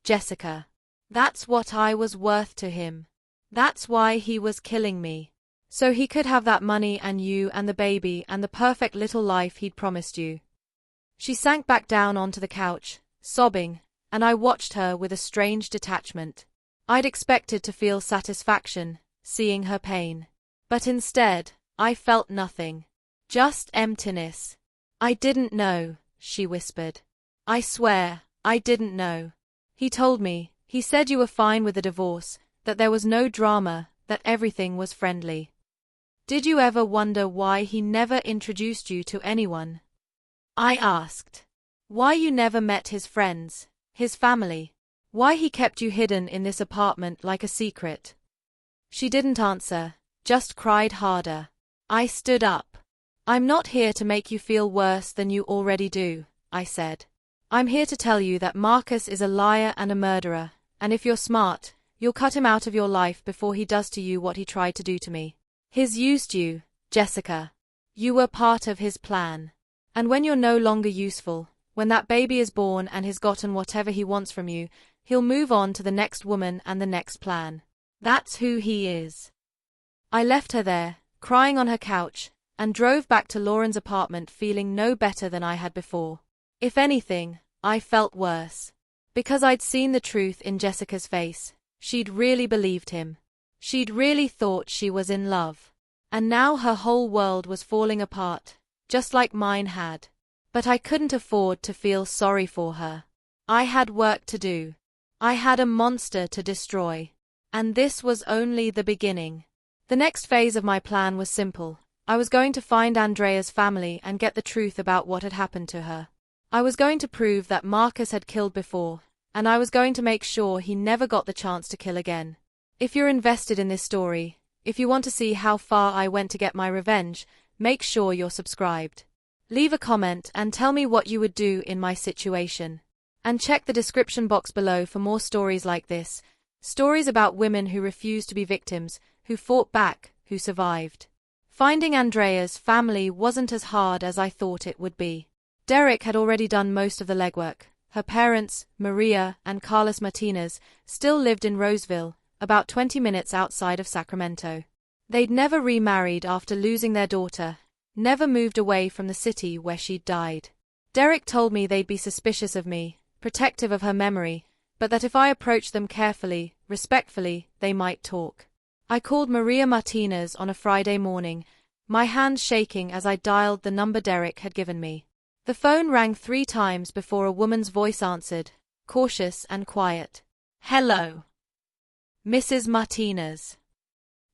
Jessica. That's what I was worth to him. That's why he was killing me. So he could have that money and you and the baby and the perfect little life he'd promised you. She sank back down onto the couch, sobbing, and I watched her with a strange detachment. I'd expected to feel satisfaction, seeing her pain. But instead, I felt nothing. Just emptiness. I didn't know, she whispered. I swear, I didn't know. He told me, he said you were fine with the divorce, that there was no drama, that everything was friendly. Did you ever wonder why he never introduced you to anyone? I asked. Why you never met his friends, his family? Why he kept you hidden in this apartment like a secret? She didn't answer, just cried harder. I stood up. I'm not here to make you feel worse than you already do, I said. I'm here to tell you that Marcus is a liar and a murderer, and if you're smart, you'll cut him out of your life before he does to you what he tried to do to me. He's used you, Jessica. You were part of his plan. And when you're no longer useful, when that baby is born and has gotten whatever he wants from you, he'll move on to the next woman and the next plan. That's who he is. I left her there, crying on her couch, and drove back to Lauren's apartment feeling no better than I had before. If anything, I felt worse. Because I'd seen the truth in Jessica's face. She'd really believed him. She'd really thought she was in love. And now her whole world was falling apart, just like mine had. But I couldn't afford to feel sorry for her. I had work to do. I had a monster to destroy. And this was only the beginning. The next phase of my plan was simple. I was going to find Andrea's family and get the truth about what had happened to her. I was going to prove that Marcus had killed before, and I was going to make sure he never got the chance to kill again. If you're invested in this story, if you want to see how far I went to get my revenge, make sure you're subscribed. Leave a comment and tell me what you would do in my situation. And check the description box below for more stories like this. Stories about women who refused to be victims, who fought back, who survived. Finding Andrea's family wasn't as hard as I thought it would be. Derek had already done most of the legwork. Her parents, Maria and Carlos Martinez, still lived in Roseville, about 20 minutes outside of Sacramento. They'd never remarried after losing their daughter, never moved away from the city where she'd died. Derek told me they'd be suspicious of me, protective of her memory, but that if I approached them carefully, respectfully, they might talk. I called Maria Martinez on a Friday morning, my hands shaking as I dialed the number Derek had given me. The phone rang 3 times before a woman's voice answered, cautious and quiet. Hello. Mrs. Martinez.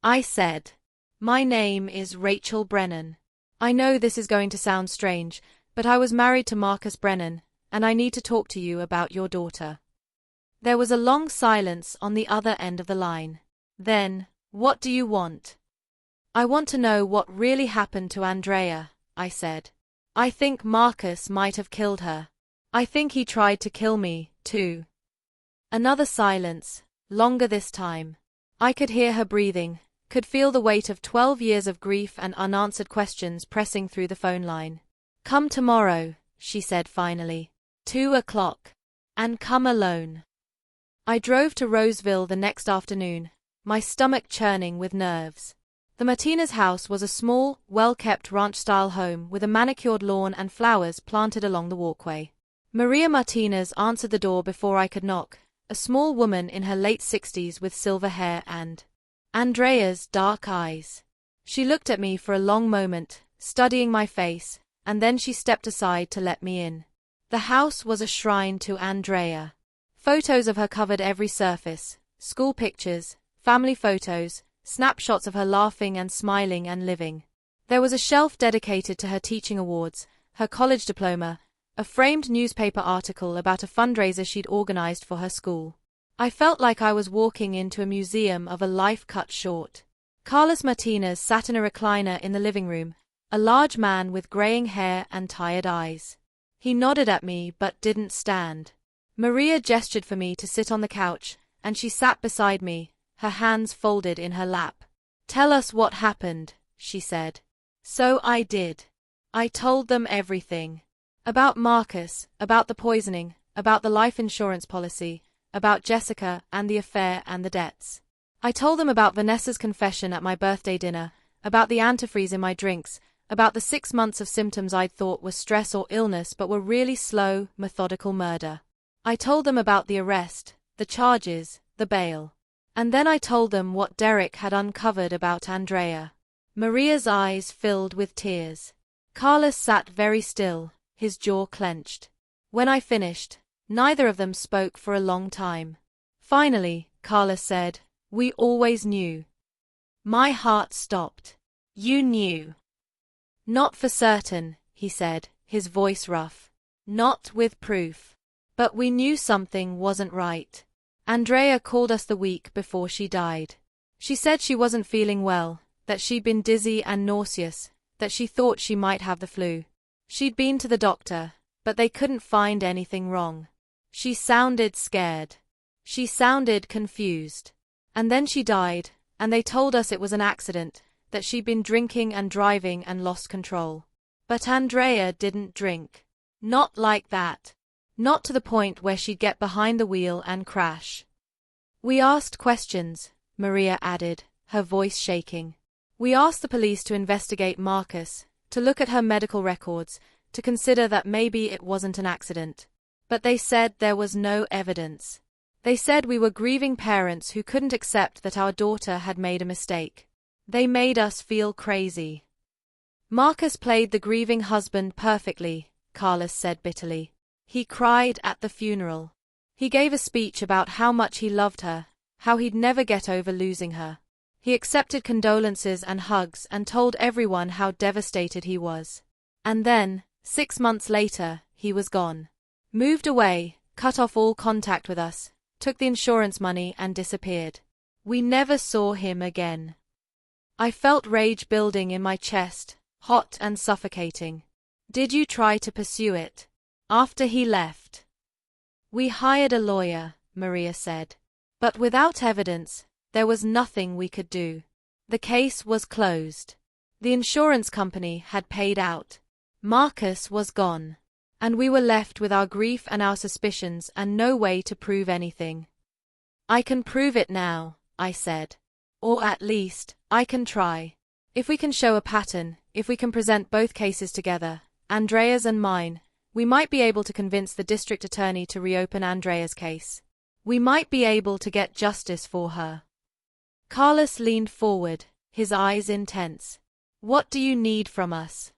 I said. My name is Rachel Brennan. I know this is going to sound strange, but I was married to Marcus Brennan, and I need to talk to you about your daughter. There was a long silence on the other end of the line. Then, what do you want? I want to know what really happened to Andrea, I said. I think Marcus might have killed her. I think he tried to kill me, too. Another silence, longer this time. I could hear her breathing, could feel the weight of 12 years of grief and unanswered questions pressing through the phone line. Come tomorrow, she said finally. 2 o'clock. And come alone. I drove to Roseville the next afternoon, my stomach churning with nerves. The Martinez house was a small, well-kept ranch-style home with a manicured lawn and flowers planted along the walkway. Maria Martinez answered the door before I could knock, a small woman in her late 60s with silver hair and Andrea's dark eyes. She looked at me for a long moment, studying my face, and then she stepped aside to let me in. The house was a shrine to Andrea. Photos of her covered every surface, school pictures, family photos, snapshots of her laughing and smiling and living. There was a shelf dedicated to her teaching awards, her college diploma, a framed newspaper article about a fundraiser she'd organized for her school. I felt like I was walking into a museum of a life cut short. Carlos Martinez sat in a recliner in the living room, a large man with graying hair and tired eyes. He nodded at me but didn't stand. Maria gestured for me to sit on the couch, and she sat beside me, her hands folded in her lap. Tell us what happened, she said. So I did. I told them everything. About Marcus, about the poisoning, about the life insurance policy, about Jessica and the affair and the debts. I told them about Vanessa's confession at my birthday dinner, about the antifreeze in my drinks, about the 6 months of symptoms I'd thought were stress or illness but were really slow, methodical murder. I told them about the arrest, the charges, the bail. And then I told them what Derek had uncovered about Andrea. Maria's eyes filled with tears. Carlos sat very still, his jaw clenched. When I finished, neither of them spoke for a long time. Finally, Carlos said, "We always knew." My heart stopped. "You knew?" "Not for certain," he said, his voice rough. "Not with proof. But we knew something wasn't right. Andrea called us the week before she died. She said she wasn't feeling well, that she'd been dizzy and nauseous, that she thought she might have the flu. She'd been to the doctor, but they couldn't find anything wrong. She sounded scared. She sounded confused. And then she died, and they told us it was an accident, that she'd been drinking and driving and lost control. But Andrea didn't drink. Not like that. Not to the point where she'd get behind the wheel and crash." "We asked questions," Maria added, her voice shaking. "We asked the police to investigate Marcus, to look at her medical records, to consider that maybe it wasn't an accident. But they said there was no evidence. They said we were grieving parents who couldn't accept that our daughter had made a mistake. They made us feel crazy." "Marcus played the grieving husband perfectly," Carlos said bitterly. "He cried at the funeral. He gave a speech about how much he loved her, how he'd never get over losing her. He accepted condolences and hugs and told everyone how devastated he was. And then, 6 months later, he was gone. Moved away, cut off all contact with us, took the insurance money and disappeared. We never saw him again." I felt rage building in my chest, hot and suffocating. "Did you try to pursue it? After he left?" "We hired a lawyer," Maria said. "But without evidence, there was nothing we could do. The case was closed. The insurance company had paid out. Marcus was gone. And we were left with our grief and our suspicions and no way to prove anything." "I can prove it now," I said. "Or at least, I can try. If we can show a pattern, if we can present both cases together, Andrea's and mine, we might be able to convince the district attorney to reopen Andrea's case. We might be able to get justice for her." Carlos leaned forward, his eyes intense. "What do you need from us?"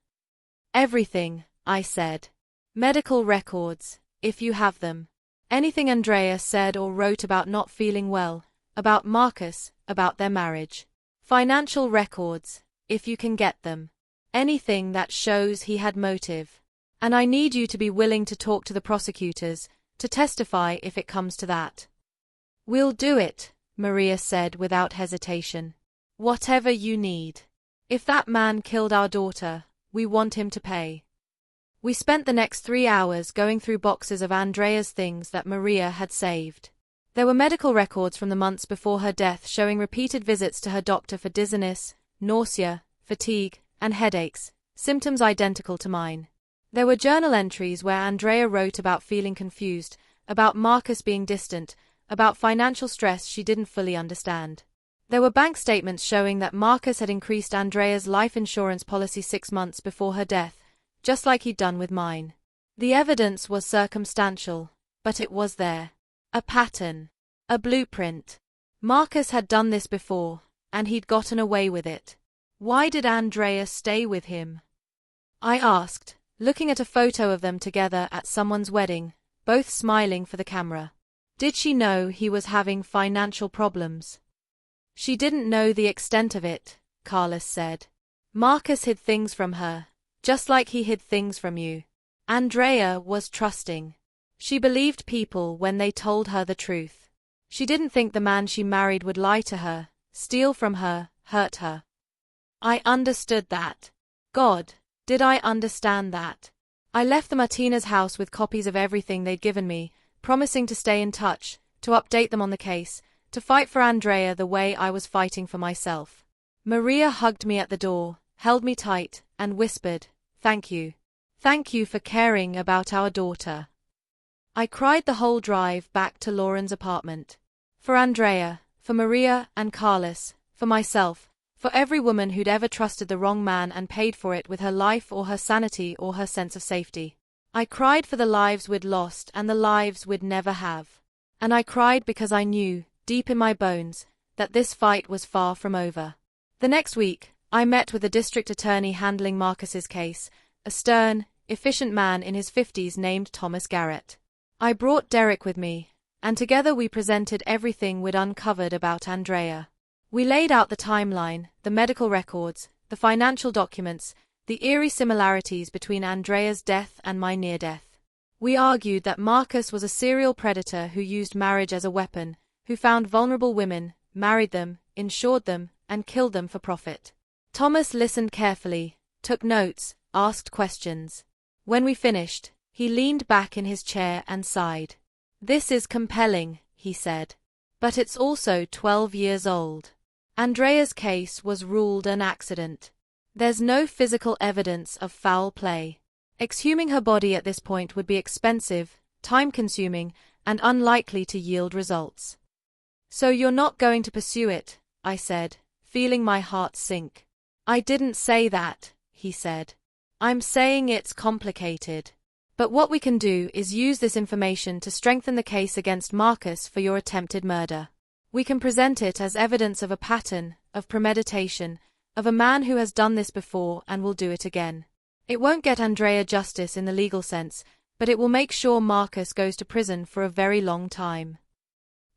"Everything," I said. "Medical records, if you have them. Anything Andrea said or wrote about not feeling well, about Marcus, about their marriage. Financial records, if you can get them. Anything that shows he had motive. And I need you to be willing to talk to the prosecutors, to testify if it comes to that." "We'll do it," Maria said without hesitation. "Whatever you need. If that man killed our daughter, we want him to pay." We spent the next 3 hours going through boxes of Andrea's things that Maria had saved. There were medical records from the months before her death showing repeated visits to her doctor for dizziness, nausea, fatigue, and headaches, symptoms identical to mine. There were journal entries where Andrea wrote about feeling confused, about Marcus being distant, about financial stress she didn't fully understand. There were bank statements showing that Marcus had increased Andrea's life insurance policy 6 months before her death, just like he'd done with mine. The evidence was circumstantial, but it was there. A pattern. A blueprint. Marcus had done this before, and he'd gotten away with it. Why did Andrea stay with him? I asked, looking at a photo of them together at someone's wedding, both smiling for the camera. Did she know he was having financial problems? She didn't know the extent of it, Carlos said. Marcus hid things from her, just like he hid things from you. Andrea was trusting. She believed people when they told her the truth. She didn't think the man she married would lie to her, steal from her, hurt her. I understood that. God, did I understand that? I left the Martinez house with copies of everything they'd given me, promising to stay in touch, to update them on the case, to fight for Andrea the way I was fighting for myself. Maria hugged me at the door, held me tight, and whispered, Thank you. Thank you for caring about our daughter." I cried the whole drive back to Lauren's apartment. For Andrea, for Maria and Carlos, for myself, for every woman who'd ever trusted the wrong man and paid for it with her life or her sanity or her sense of safety. I cried for the lives we'd lost and the lives we'd never have. And I cried because I knew, deep in my bones, that this fight was far from over. The next week, I met with the district attorney handling Marcus's case, a stern, efficient man in his 50s named Thomas Garrett. I brought Derek with me, and together we presented everything we'd uncovered about Andrea. We laid out the timeline, the medical records, the financial documents, the eerie similarities between Andrea's death and my near-death. We argued that Marcus was a serial predator who used marriage as a weapon, who found vulnerable women, married them, insured them, and killed them for profit. Thomas listened carefully, took notes, asked questions. When we finished, he leaned back in his chair and sighed. "This is compelling," he said. "But it's also 12 years old. Andrea's case was ruled an accident. There's no physical evidence of foul play. Exhuming her body at this point would be expensive, time-consuming, and unlikely to yield results." "So you're not going to pursue it," I said, feeling my heart sink. "I didn't say that," he said. "I'm saying it's complicated. But what we can do is use this information to strengthen the case against Marcus for your attempted murder. We can present it as evidence of a pattern, of premeditation, of a man who has done this before and will do it again. It won't get Andrea justice in the legal sense, but it will make sure Marcus goes to prison for a very long time."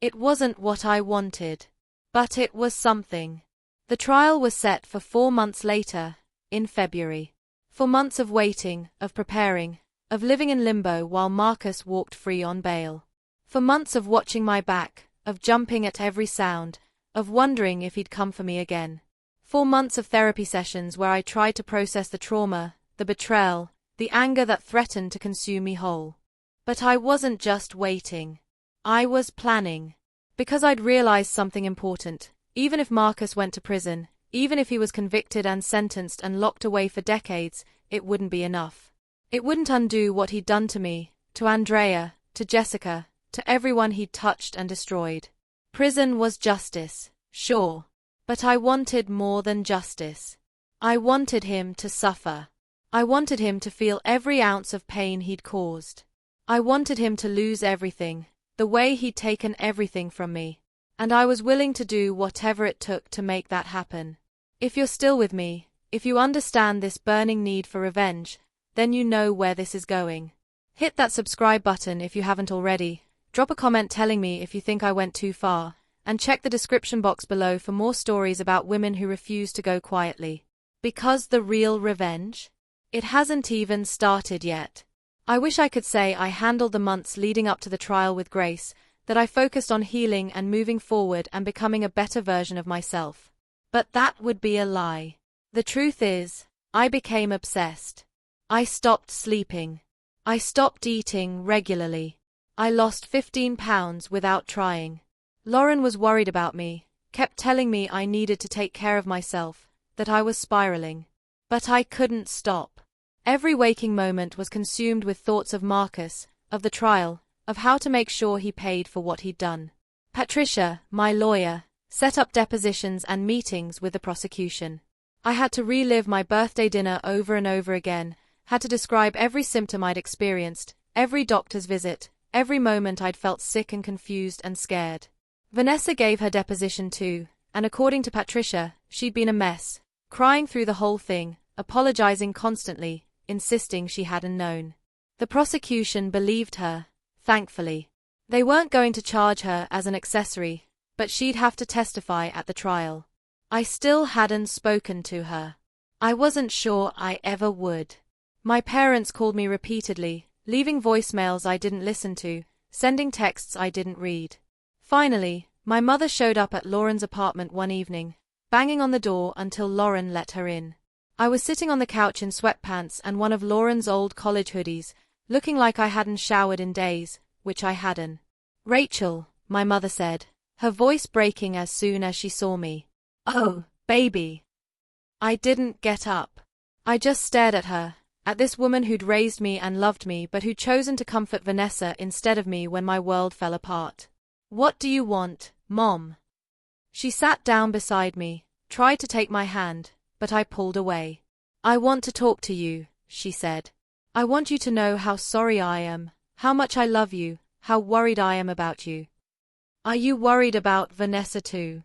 It wasn't what I wanted. But it was something. The trial was set for 4 months later, in February. 4 months of waiting, of preparing, of living in limbo while Marcus walked free on bail. 4 months of watching my back, of jumping at every sound, of wondering if he'd come for me again. 4 months of therapy sessions where I tried to process the trauma, the betrayal, the anger that threatened to consume me whole. But I wasn't just waiting. I was planning. Because I'd realized something important. Even if Marcus went to prison, even if he was convicted and sentenced and locked away for decades, it wouldn't be enough. It wouldn't undo what he'd done to me, to Andrea, to Jessica, to everyone he'd touched and destroyed. Prison was justice, sure. But I wanted more than justice. I wanted him to suffer. I wanted him to feel every ounce of pain he'd caused. I wanted him to lose everything, the way he'd taken everything from me. And I was willing to do whatever it took to make that happen. If you're still with me, if you understand this burning need for revenge, then you know where this is going. Hit that subscribe button if you haven't already, drop a comment telling me if you think I went too far, and check the description box below for more stories about women who refuse to go quietly. Because the real revenge? It hasn't even started yet. I wish I could say I handled the months leading up to the trial with grace, that I focused on healing and moving forward and becoming a better version of myself. But that would be a lie. The truth is, I became obsessed. I stopped sleeping. I stopped eating regularly. I lost 15 pounds without trying. Lauren was worried about me, kept telling me I needed to take care of myself, that I was spiraling. But I couldn't stop. Every waking moment was consumed with thoughts of Marcus, of the trial, of how to make sure he paid for what he'd done. Patricia, my lawyer, set up depositions and meetings with the prosecution. I had to relive my birthday dinner over and over again, had to describe every symptom I'd experienced, every doctor's visit, every moment I'd felt sick and confused and scared. Vanessa gave her deposition too, and according to Patricia, she'd been a mess, crying through the whole thing, apologizing constantly, insisting she hadn't known. The prosecution believed her, thankfully. They weren't going to charge her as an accessory, but she'd have to testify at the trial. I still hadn't spoken to her. I wasn't sure I ever would. My parents called me repeatedly, leaving voicemails I didn't listen to, sending texts I didn't read. Finally, my mother showed up at Lauren's apartment one evening, banging on the door until Lauren let her in. I was sitting on the couch in sweatpants and one of Lauren's old college hoodies, looking like I hadn't showered in days, which I hadn't. "Rachel," my mother said, her voice breaking as soon as she saw me. "Oh, baby." I didn't get up. I just stared at her, At this woman who'd raised me and loved me but who'd chosen to comfort Vanessa instead of me when my world fell apart. "What do you want, Mom?" She sat down beside me, tried to take my hand, but I pulled away. "I want to talk to you," she said. "I want you to know how sorry I am, how much I love you, how worried I am about you." "Are you worried about Vanessa too?"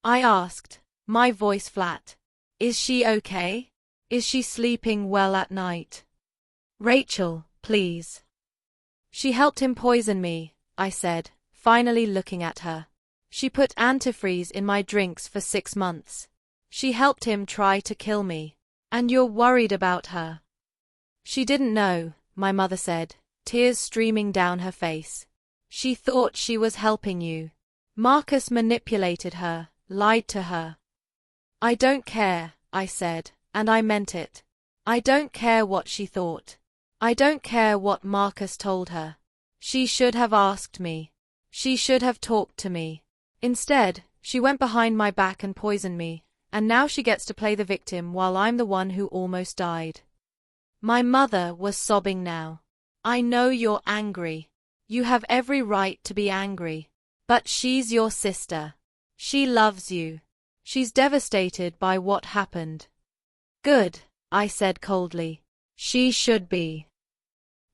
I asked, my voice flat. "Is she okay? Is she sleeping well at night?" "Rachel, please." "She helped him poison me," I said, finally looking at her. "She put antifreeze in my drinks for 6 months. She helped him try to kill me. And you're worried about her?" "She didn't know," my mother said, tears streaming down her face. "She thought she was helping you. Marcus manipulated her, lied to her." "I don't care," I said, and I meant it. "I don't care what she thought. I don't care what Marcus told her. She should have asked me. She should have talked to me. Instead, she went behind my back and poisoned me, and now she gets to play the victim while I'm the one who almost died." My mother was sobbing now. "I know you're angry. You have every right to be angry. But she's your sister. She loves you. She's devastated by what happened." "Good," I said coldly. "She should be."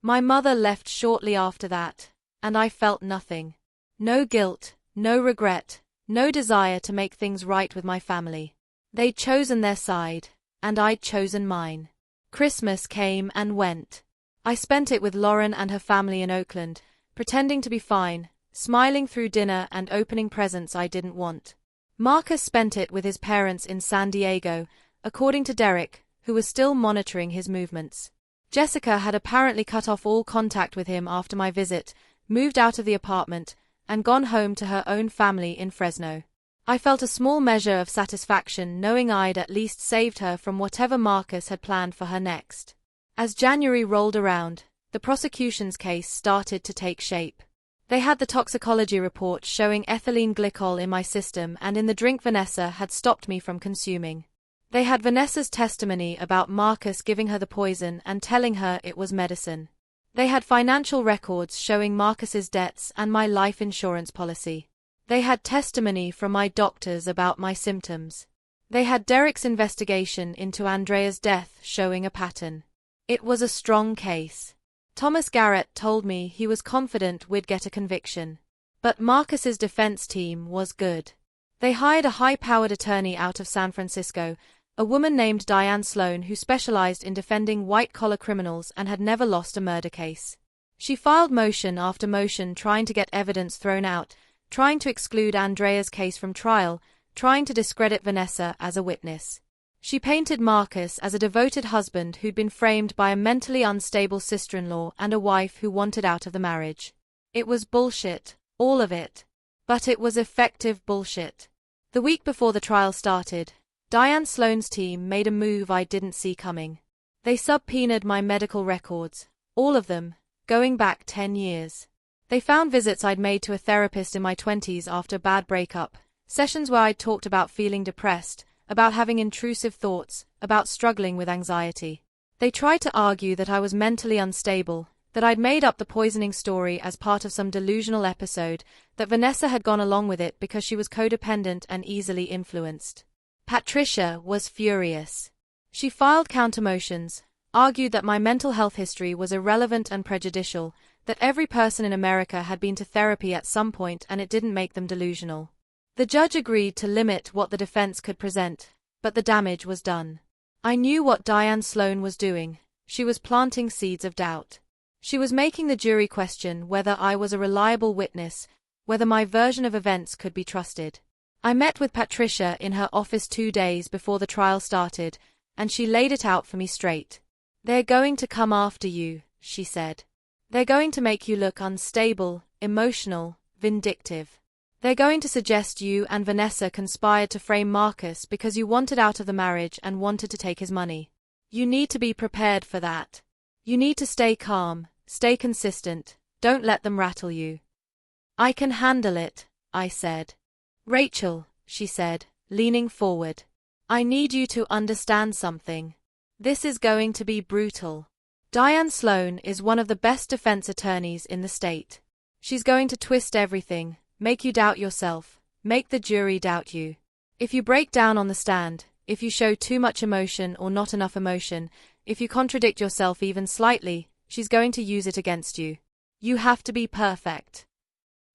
My mother left shortly after that, and I felt nothing. No guilt, no regret, no desire to make things right with my family. They'd chosen their side, and I'd chosen mine. Christmas came and went. I spent it with Lauren and her family in Oakland, pretending to be fine, smiling through dinner and opening presents I didn't want. Marcus spent it with his parents in San Diego, according to Derek, who was still monitoring his movements. Jessica had apparently cut off all contact with him after my visit, moved out of the apartment, and gone home to her own family in Fresno. I felt a small measure of satisfaction knowing I'd at least saved her from whatever Marcus had planned for her next. As January rolled around, the prosecution's case started to take shape. They had the toxicology report showing ethylene glycol in my system and in the drink Vanessa had stopped me from consuming. They had Vanessa's testimony about Marcus giving her the poison and telling her it was medicine. They had financial records showing Marcus's debts and my life insurance policy. They had testimony from my doctors about my symptoms. They had Derek's investigation into Andrea's death showing a pattern. It was a strong case. Thomas Garrett told me he was confident we'd get a conviction. But Marcus's defense team was good. They hired a high-powered attorney out of San Francisco, a woman named Diane Sloan who specialized in defending white-collar criminals and had never lost a murder case. She filed motion after motion trying to get evidence thrown out, trying to exclude Andrea's case from trial, trying to discredit Vanessa as a witness. She painted Marcus as a devoted husband who'd been framed by a mentally unstable sister-in-law and a wife who wanted out of the marriage. It was bullshit, all of it. But it was effective bullshit. The week before the trial started, Diane Sloan's team made a move I didn't see coming. They subpoenaed my medical records, all of them, going back 10 years. They found visits I'd made to a therapist in my 20s after a bad breakup, sessions where I'd talked about feeling depressed, about having intrusive thoughts, about struggling with anxiety. They tried to argue that I was mentally unstable, that I'd made up the poisoning story as part of some delusional episode, that Vanessa had gone along with it because she was codependent and easily influenced. Patricia was furious. She filed countermotions, argued that my mental health history was irrelevant and prejudicial, that every person in America had been to therapy at some point and it didn't make them delusional. The judge agreed to limit what the defense could present, but the damage was done. I knew what Diane Sloan was doing. She was planting seeds of doubt. She was making the jury question whether I was a reliable witness, whether my version of events could be trusted. I met with Patricia in her office 2 days before the trial started, and she laid it out for me straight. "They're going to come after you," she said. "They're going to make you look unstable, emotional, vindictive. They're going to suggest you and Vanessa conspired to frame Marcus because you wanted out of the marriage and wanted to take his money. You need to be prepared for that. You need to stay calm, stay consistent, don't let them rattle you." "I can handle it," I said. "Rachel," she said, leaning forward. "I need you to understand something. This is going to be brutal. Diane Sloan is one of the best defense attorneys in the state. She's going to twist everything, make you doubt yourself, make the jury doubt you. If you break down on the stand, if you show too much emotion or not enough emotion, if you contradict yourself even slightly, she's going to use it against you. You have to be perfect.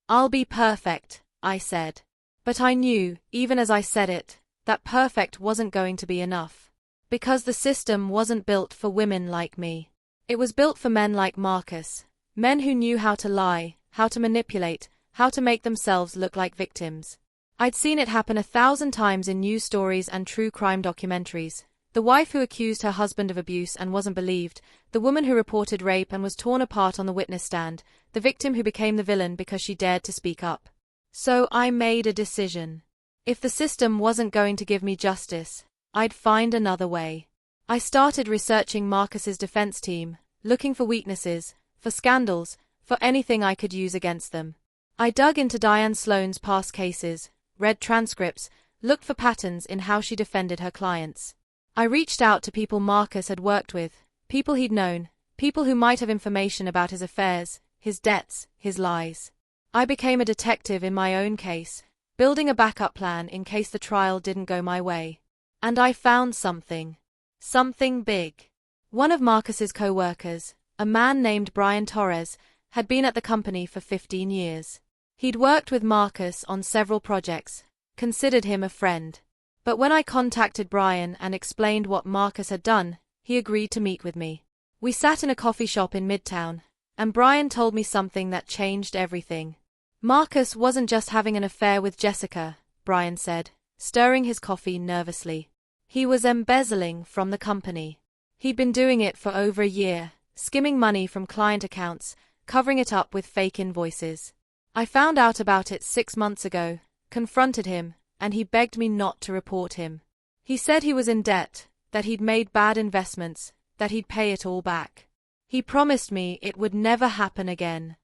I'll be perfect, I said. But I knew, even as I said it, that perfect wasn't going to be enough. Because the system wasn't built for women like me. It was built for men like Marcus, men who knew how to lie, how to manipulate, how to make themselves look like victims. I'd seen it happen 1,000 times in news stories and true crime documentaries. The wife who accused her husband of abuse and wasn't believed, the woman who reported rape and was torn apart on the witness stand, the victim who became the villain because she dared to speak up. So I made a decision. If the system wasn't going to give me justice, I'd find another way. I started researching Marcus's defense team, looking for weaknesses, for scandals, for anything I could use against them. I dug into Diane Sloan's past cases, read transcripts, looked for patterns in how she defended her clients. I reached out to people Marcus had worked with, people he'd known, people who might have information about his affairs, his debts, his lies. I became a detective in my own case, building a backup plan in case the trial didn't go my way. And I found something. Something big. One of Marcus's co-workers, a man named Brian Torres, had been at the company for 15 years. He'd worked with Marcus on several projects, considered him a friend. But when I contacted Brian and explained what Marcus had done, he agreed to meet with me. We sat in a coffee shop in Midtown, and Brian told me something that changed everything. Marcus wasn't just having an affair with Jessica, Brian said, stirring his coffee nervously. He was embezzling from the company. He'd been doing it for over a year, skimming money from client accounts, covering it up with fake invoices. I found out about it 6 months ago, confronted him, and he begged me not to report him. He said he was in debt, that he'd made bad investments, that he'd pay it all back. He promised me it would never happen again.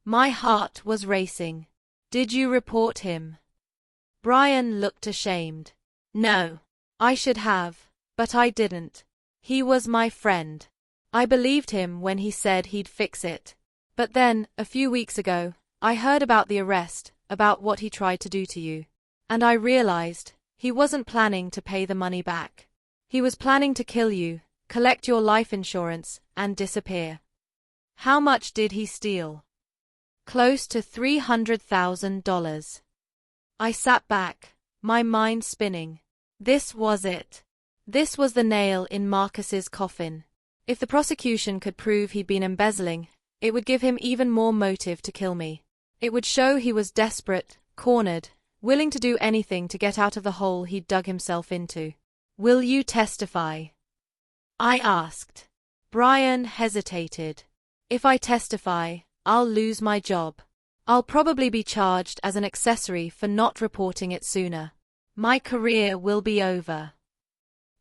My heart was racing. Did you report him? Brian looked ashamed. No. I should have, but I didn't. He was my friend. I believed him when he said he'd fix it. But then, a few weeks ago, I heard about the arrest, about what he tried to do to you. And I realized, he wasn't planning to pay the money back. He was planning to kill you, collect your life insurance, and disappear. How much did he steal? Close to $300,000. I sat back, my mind spinning. This was it. This was the nail in Marcus's coffin. If the prosecution could prove he'd been embezzling, it would give him even more motive to kill me. It would show he was desperate, cornered, willing to do anything to get out of the hole he'd dug himself into. Will you testify? I asked. Brian hesitated. If I testify, I'll lose my job. I'll probably be charged as an accessory for not reporting it sooner. My career will be over.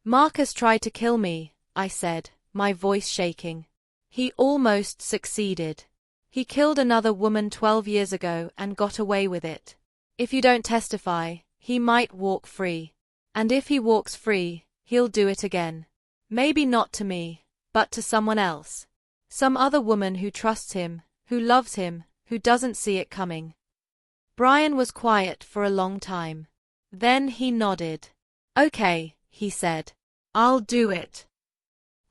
Marcus tried to kill me, I said, my voice shaking. He almost succeeded. He killed another woman 12 years ago and got away with it. If you don't testify, he might walk free. And if he walks free, he'll do it again. Maybe not to me, but to someone else. Some other woman who trusts him, who loves him, who doesn't see it coming. Brian was quiet for a long time. Then he nodded. Okay, he said. I'll do it.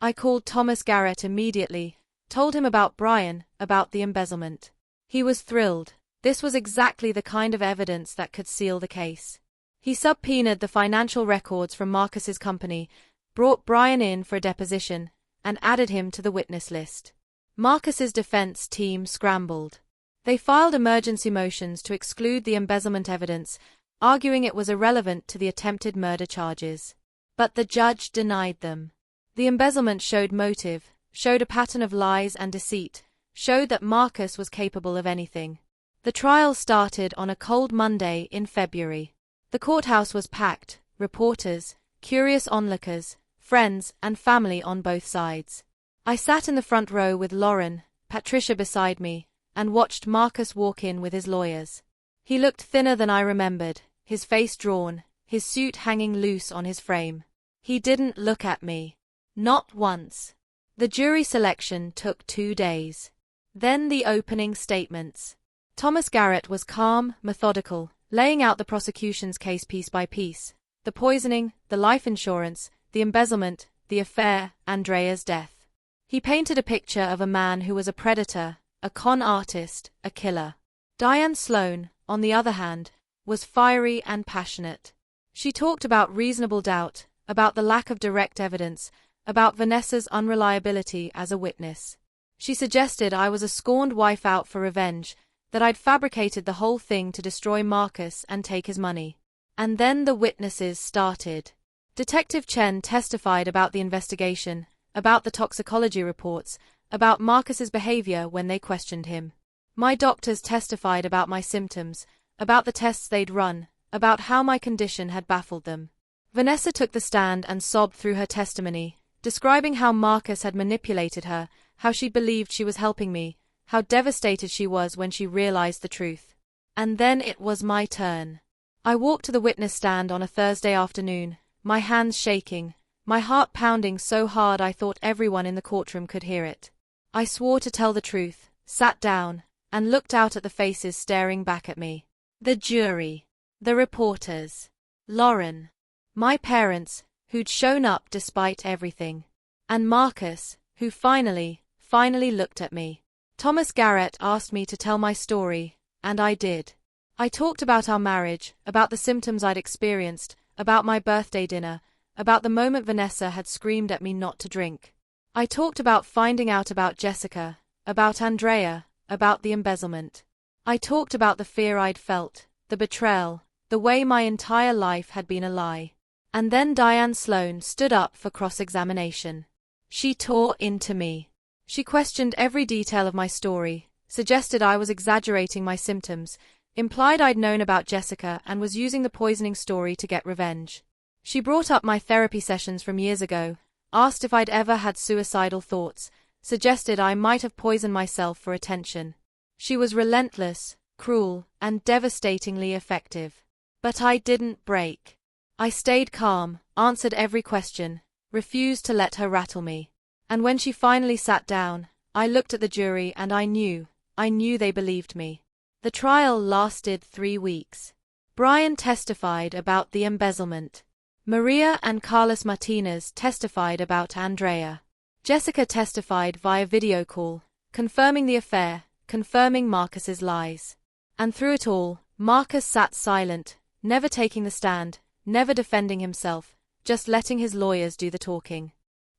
I called Thomas Garrett immediately, told him about Brian, about the embezzlement. He was thrilled. This was exactly the kind of evidence that could seal the case. He subpoenaed the financial records from Marcus's company, brought Brian in for a deposition, and added him to the witness list. Marcus's defense team scrambled. They filed emergency motions to exclude the embezzlement evidence, arguing it was irrelevant to the attempted murder charges. But the judge denied them. The embezzlement showed motive, showed a pattern of lies and deceit, showed that Marcus was capable of anything. The trial started on a cold Monday in February. The courthouse was packed, reporters, curious onlookers, friends, and family on both sides. I sat in the front row with Lauren, Patricia beside me, and watched Marcus walk in with his lawyers. He looked thinner than I remembered, his face drawn, his suit hanging loose on his frame. He didn't look at me. Not once. The jury selection took 2 days. Then the opening statements. Thomas Garrett was calm, methodical, laying out the prosecution's case piece by piece. The poisoning, the life insurance, the embezzlement, the affair, Andrea's death. He painted a picture of a man who was a predator, a con artist, a killer. Diane Sloane, on the other hand, was fiery and passionate. She talked about reasonable doubt, about the lack of direct evidence, about Vanessa's unreliability as a witness. She suggested I was a scorned wife out for revenge, that I'd fabricated the whole thing to destroy Marcus and take his money. And then the witnesses started. Detective Chen testified about the investigation, about the toxicology reports, about Marcus's behavior when they questioned him. My doctors testified about my symptoms, about the tests they'd run, about how my condition had baffled them. Vanessa took the stand and sobbed through her testimony, describing how Marcus had manipulated her, how she believed she was helping me, how devastated she was when she realized the truth. And then it was my turn. I walked to the witness stand on a Thursday afternoon, my hands shaking, my heart pounding so hard I thought everyone in the courtroom could hear it. I swore to tell the truth, sat down, and looked out at the faces staring back at me. The jury. The reporters. Lauren. My parents, who'd shown up despite everything. And Marcus, who finally looked at me. Thomas Garrett asked me to tell my story, and I did. I talked about our marriage, about the symptoms I'd experienced, about my birthday dinner, about the moment Vanessa had screamed at me not to drink. I talked about finding out about Jessica, about Andrea, about the embezzlement. I talked about the fear I'd felt, the betrayal, the way my entire life had been a lie. And then Diane Sloane stood up for cross-examination. She tore into me. She questioned every detail of my story, suggested I was exaggerating my symptoms, implied I'd known about Jessica and was using the poisoning story to get revenge. She brought up my therapy sessions from years ago, asked if I'd ever had suicidal thoughts, suggested I might have poisoned myself for attention. She was relentless, cruel, and devastatingly effective. But I didn't break. I stayed calm, answered every question, refused to let her rattle me. And when she finally sat down, I looked at the jury and I knew they believed me. The trial lasted 3 weeks. Brian testified about the embezzlement. Maria and Carlos Martinez testified about Andrea. Jessica testified via video call, confirming the affair, confirming Marcus's lies. And through it all, Marcus sat silent, never taking the stand, never defending himself, just letting his lawyers do the talking.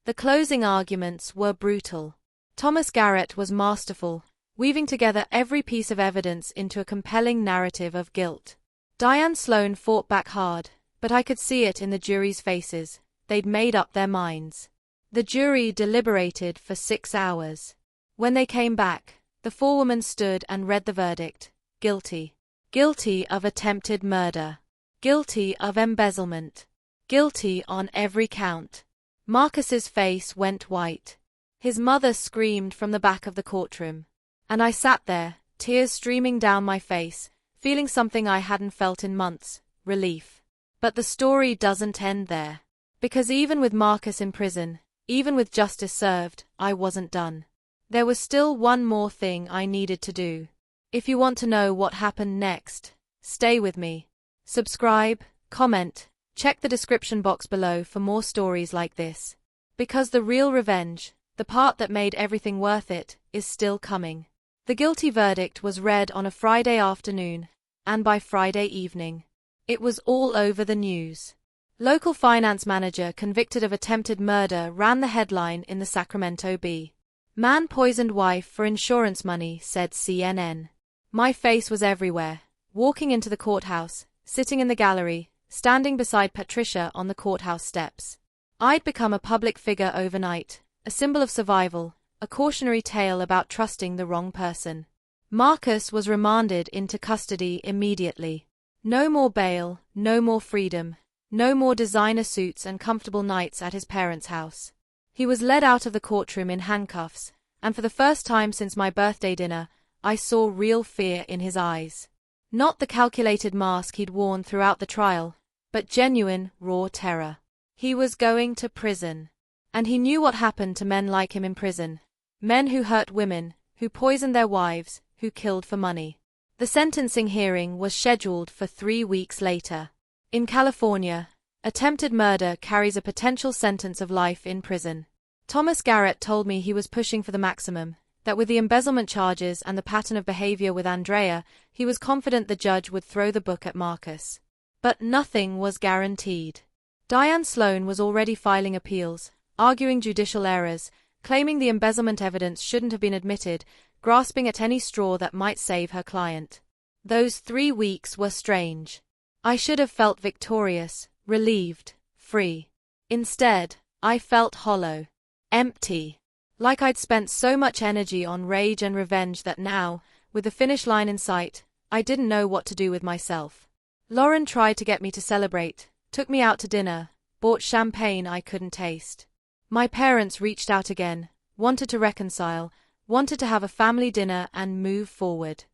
The closing arguments were brutal. Thomas Garrett was masterful, weaving together every piece of evidence into a compelling narrative of guilt. Diane Sloane fought back hard, but I could see it in the jury's faces. They'd made up their minds. The jury deliberated for 6 hours. When they came back, the forewoman stood and read the verdict. Guilty. Guilty of attempted murder. Guilty of embezzlement. Guilty on every count. Marcus's face went white. His mother screamed from the back of the courtroom. And I sat there, tears streaming down my face, feeling something I hadn't felt in months, relief. But the story doesn't end there. Because even with Marcus in prison, even with justice served, I wasn't done. There was still one more thing I needed to do. If you want to know what happened next, stay with me. Subscribe, comment, check the description box below for more stories like this. Because the real revenge, the part that made everything worth it, is still coming. The guilty verdict was read on a Friday afternoon, and by Friday evening, it was all over the news. Local finance manager convicted of attempted murder ran the headline in the Sacramento Bee. Man poisoned wife for insurance money, said CNN. My face was everywhere, walking into the courthouse, sitting in the gallery, standing beside Patricia on the courthouse steps. I'd become a public figure overnight, a symbol of survival, a cautionary tale about trusting the wrong person. Marcus was remanded into custody immediately. No more bail, no more freedom, no more designer suits and comfortable nights at his parents' house. He was led out of the courtroom in handcuffs, and for the first time since my birthday dinner, I saw real fear in his eyes. Not the calculated mask he'd worn throughout the trial, but genuine, raw terror. He was going to prison. And he knew what happened to men like him in prison. Men who hurt women, who poisoned their wives, who killed for money. The sentencing hearing was scheduled for 3 weeks later. In California, attempted murder carries a potential sentence of life in prison. Thomas Garrett told me he was pushing for the maximum, that with the embezzlement charges and the pattern of behavior with Andrea, he was confident the judge would throw the book at Marcus. But nothing was guaranteed. Diane Sloan was already filing appeals, arguing judicial errors, claiming the embezzlement evidence shouldn't have been admitted, grasping at any straw that might save her client. Those 3 weeks were strange. I should have felt victorious, relieved, free. Instead, I felt hollow. Empty. Like I'd spent so much energy on rage and revenge that now, with the finish line in sight, I didn't know what to do with myself. Lauren tried to get me to celebrate, took me out to dinner, bought champagne I couldn't taste. My parents reached out again, wanted to reconcile, wanted to have a family dinner and move forward.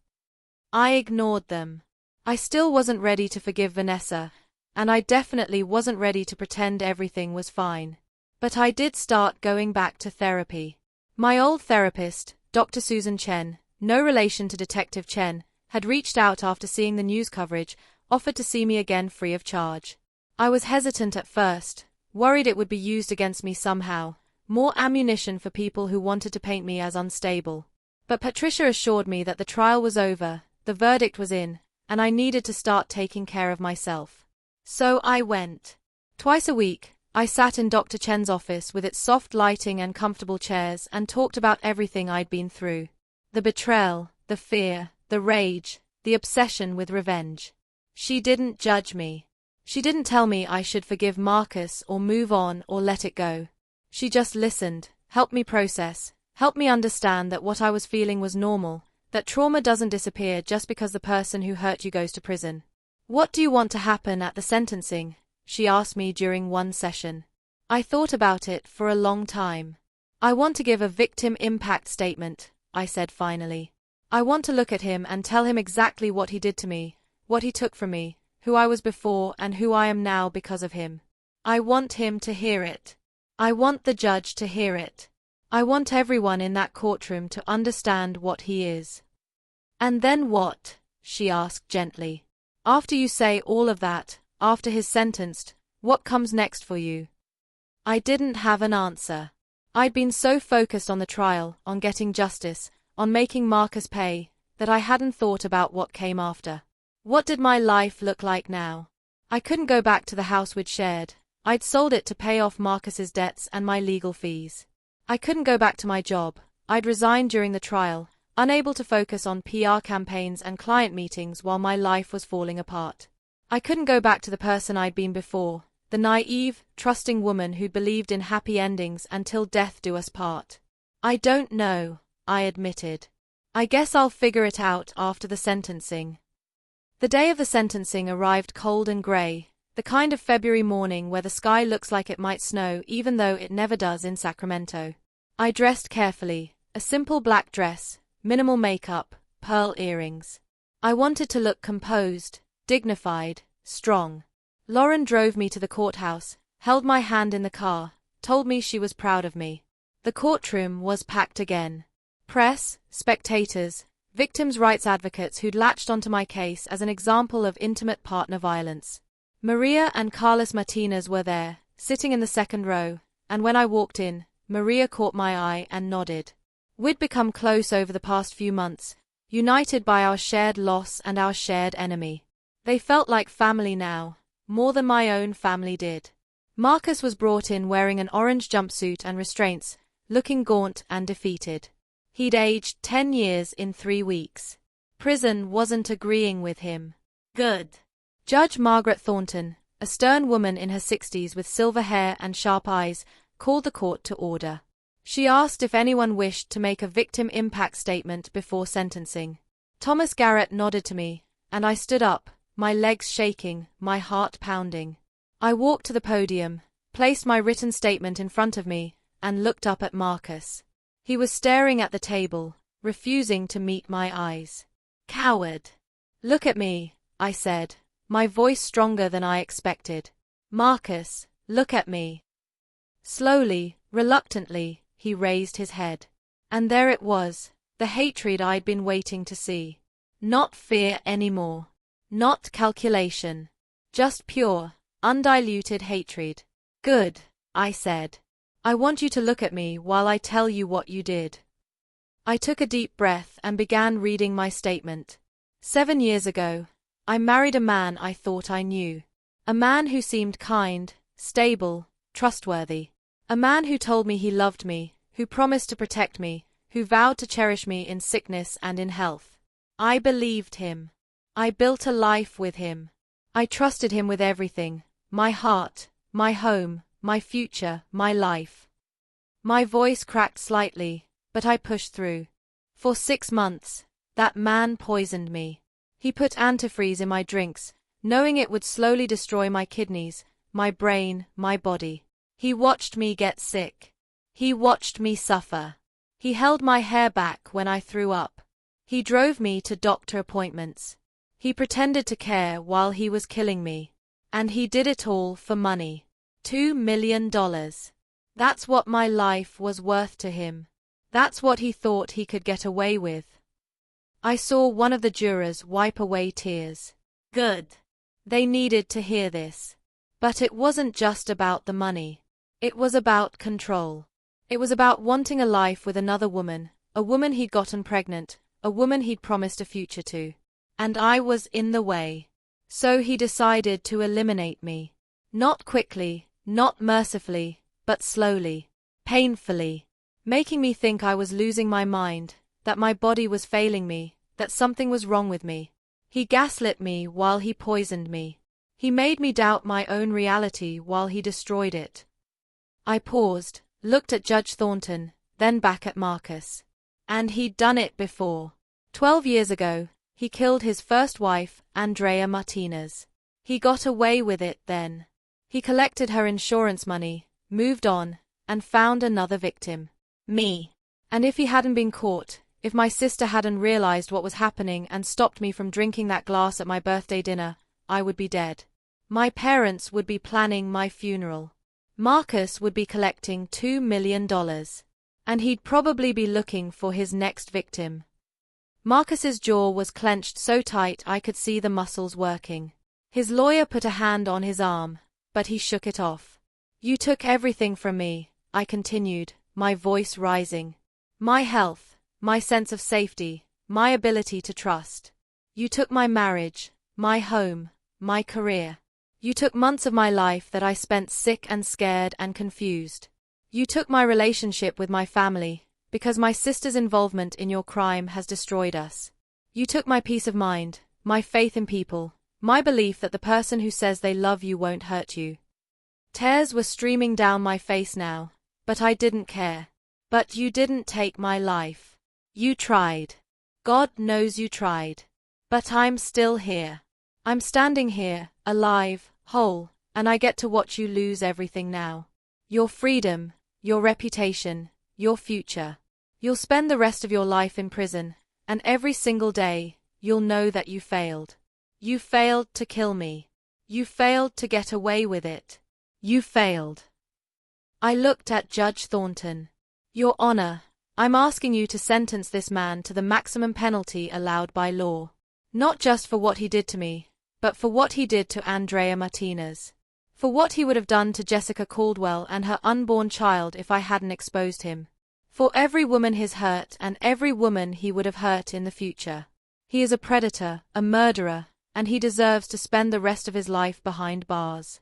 I ignored them. I still wasn't ready to forgive Vanessa, and I definitely wasn't ready to pretend everything was fine. But I did start going back to therapy. My old therapist, Dr. Susan Chen, no relation to Detective Chen, had reached out after seeing the news coverage, offered to see me again free of charge. I was hesitant at first, worried it would be used against me somehow, more ammunition for people who wanted to paint me as unstable. But Patricia assured me that the trial was over, the verdict was in, and I needed to start taking care of myself. So I went. Twice a week, I sat in Dr. Chen's office with its soft lighting and comfortable chairs and talked about everything I'd been through. The betrayal, the fear, the rage, the obsession with revenge. She didn't judge me. She didn't tell me I should forgive Marcus or move on or let it go. She just listened, helped me process, helped me understand that what I was feeling was normal, that trauma doesn't disappear just because the person who hurt you goes to prison. "What do you want to happen at the sentencing?" she asked me during one session. I thought about it for a long time. "I want to give a victim impact statement," I said finally. "I want to look at him and tell him exactly what he did to me, what he took from me, who I was before and who I am now because of him. I want him to hear it. I want the judge to hear it. I want everyone in that courtroom to understand what he is." "And then what?" she asked gently. "After you say all of that, after he's sentenced, what comes next for you?" I didn't have an answer. I'd been so focused on the trial, on getting justice, on making Marcus pay, that I hadn't thought about what came after. What did my life look like now? I couldn't go back to the house we'd shared. I'd sold it to pay off Marcus's debts and my legal fees. I couldn't go back to my job. I'd resigned during the trial, unable to focus on PR campaigns and client meetings while my life was falling apart. I couldn't go back to the person I'd been before, the naive, trusting woman who believed in happy endings until death do us part. "I don't know," I admitted. "I guess I'll figure it out after the sentencing." The day of the sentencing arrived cold and grey, the kind of February morning where the sky looks like it might snow even though it never does in Sacramento. I dressed carefully, a simple black dress, minimal makeup, pearl earrings. I wanted to look composed, dignified, strong. Lauren drove me to the courthouse, held my hand in the car, told me she was proud of me. The courtroom was packed again. Press, spectators, victims' rights advocates who'd latched onto my case as an example of intimate partner violence. Maria and Carlos Martinez were there, sitting in the second row, and when I walked in, Maria caught my eye and nodded. We'd become close over the past few months, united by our shared loss and our shared enemy. They felt like family now, more than my own family did. Marcus was brought in wearing an orange jumpsuit and restraints, looking gaunt and defeated. He'd aged 10 years in 3 weeks. Prison wasn't agreeing with him. Good. Judge Margaret Thornton, a stern woman in her 60s with silver hair and sharp eyes, called the court to order. She asked if anyone wished to make a victim impact statement before sentencing. Thomas Garrett nodded to me, and I stood up, my legs shaking, my heart pounding. I walked to the podium, placed my written statement in front of me, and looked up at Marcus. He was staring at the table, refusing to meet my eyes. "Coward." "Look at me," I said, my voice stronger than I expected. "Marcus, look at me." Slowly, Reluctantly, he raised his head. And there it was, the hatred I'd been waiting to see. Not fear anymore. Not calculation. Just pure, undiluted hatred. Good, I said. I want you to look at me while I tell you what you did. I took a deep breath and began reading my statement. 7 years ago, I married a man I thought I knew. A man who seemed kind, stable, trustworthy. A man who told me he loved me, who promised to protect me, who vowed to cherish me in sickness and in health. I believed him. I built a life with him. I trusted him with everything, my heart, my home, my future, my life. My voice cracked slightly, but I pushed through. For 6 months, that man poisoned me. He put antifreeze in my drinks, knowing it would slowly destroy my kidneys, my brain, my body. He watched me get sick. He watched me suffer. He held my hair back when I threw up. He drove me to doctor appointments. He pretended to care while he was killing me. And he did it all for money. $2 million. That's what my life was worth to him. That's what he thought he could get away with. I saw one of the jurors wipe away tears. Good. They needed to hear this. But it wasn't just about the money. It was about control. It was about wanting a life with another woman, a woman he'd gotten pregnant, a woman he'd promised a future to. And I was in the way. So he decided to eliminate me. Not quickly, not mercifully, but slowly, painfully, making me think I was losing my mind, that my body was failing me, that something was wrong with me. He gaslit me while he poisoned me. He made me doubt my own reality while he destroyed it. I paused, looked at Judge Thornton, then back at Marcus. And he'd done it before. 12 years ago, he killed his first wife, Andrea Martinez. He got away with it then. He collected her insurance money, moved on, and found another victim. Me. And if he hadn't been caught, if my sister hadn't realized what was happening and stopped me from drinking that glass at my birthday dinner, I would be dead. My parents would be planning my funeral. Marcus would be collecting $2 million. And he'd probably be looking for his next victim. Marcus's jaw was clenched so tight I could see the muscles working. His lawyer put a hand on his arm, but he shook it off. You took everything from me, I continued, my voice rising. My health, my sense of safety, my ability to trust. You took my marriage, my home, my career. You took months of my life that I spent sick and scared and confused. You took my relationship with my family, because my sister's involvement in your crime has destroyed us. You took my peace of mind, my faith in people, my belief that the person who says they love you won't hurt you. Tears were streaming down my face now, but I didn't care. But you didn't take my life. You tried. God knows you tried. But I'm still here. I'm standing here, alive, whole, and I get to watch you lose everything now. Your freedom, your reputation, your future. You'll spend the rest of your life in prison, and every single day, you'll know that you failed. You failed to kill me. You failed to get away with it. You failed. I looked at Judge Thornton. Your Honor, I'm asking you to sentence this man to the maximum penalty allowed by law. Not just for what he did to me, but for what he did to Andrea Martinez. For what he would have done to Jessica Caldwell and her unborn child if I hadn't exposed him. For every woman he's hurt and every woman he would have hurt in the future. He is a predator, a murderer, and he deserves to spend the rest of his life behind bars.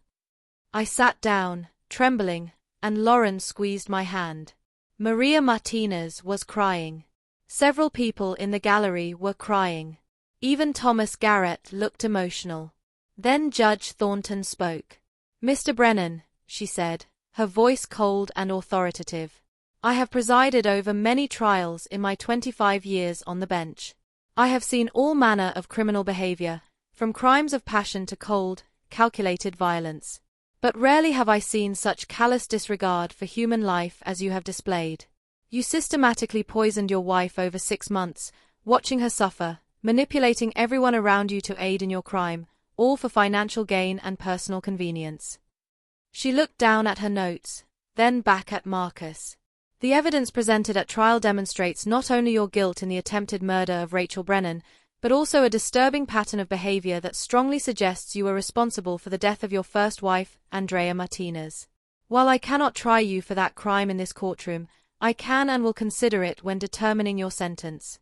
I sat down, trembling, and Lauren squeezed my hand. Maria Martinez was crying. Several people in the gallery were crying. Even Thomas Garrett looked emotional. Then Judge Thornton spoke. Mr. Brennan, she said, her voice cold and authoritative. I have presided over many trials in my 25 years on the bench. I have seen all manner of criminal behavior, from crimes of passion to cold, calculated violence. But rarely have I seen such callous disregard for human life as you have displayed. You systematically poisoned your wife over 6 months, watching her suffer, manipulating everyone around you to aid in your crime, all for financial gain and personal convenience. She looked down at her notes, then back at Marcus. The evidence presented at trial demonstrates not only your guilt in the attempted murder of Rachel Brennan, but also a disturbing pattern of behavior that strongly suggests you were responsible for the death of your first wife, Andrea Martinez. While I cannot try you for that crime in this courtroom, I can and will consider it when determining your sentence.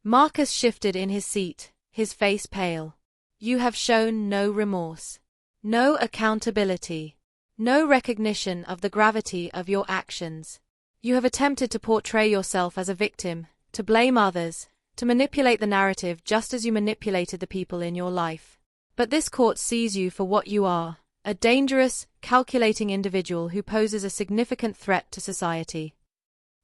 Marcus shifted in his seat, his face pale. You have shown no remorse, no accountability, no recognition of the gravity of your actions. You have attempted to portray yourself as a victim, to blame others, to manipulate the narrative just as you manipulated the people in your life. But this court sees you for what you are, a dangerous, calculating individual who poses a significant threat to society.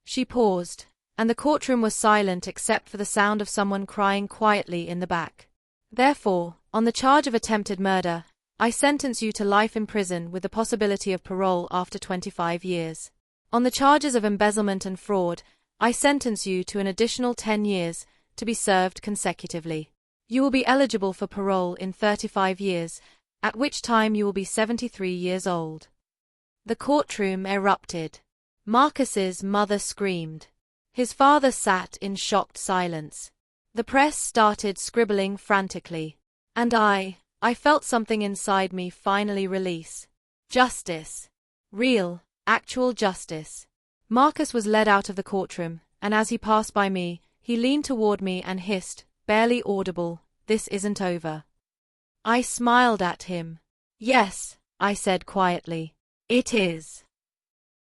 She paused, and the courtroom was silent except for the sound of someone crying quietly in the back. Therefore, on the charge of attempted murder, I sentence you to life in prison with the possibility of parole after 25 years. On the charges of embezzlement and fraud, I sentence you to an additional 10 years, to be served consecutively. You will be eligible for parole in 35 years, at which time you will be 73 years old. The courtroom erupted. Marcus's mother screamed. His father sat in shocked silence. The press started scribbling frantically. And I felt something inside me finally release. Justice. Real, actual justice. Marcus was led out of the courtroom, and as he passed by me, he leaned toward me and hissed, barely audible, "This isn't over." I smiled at him. "Yes," I said quietly, "it is."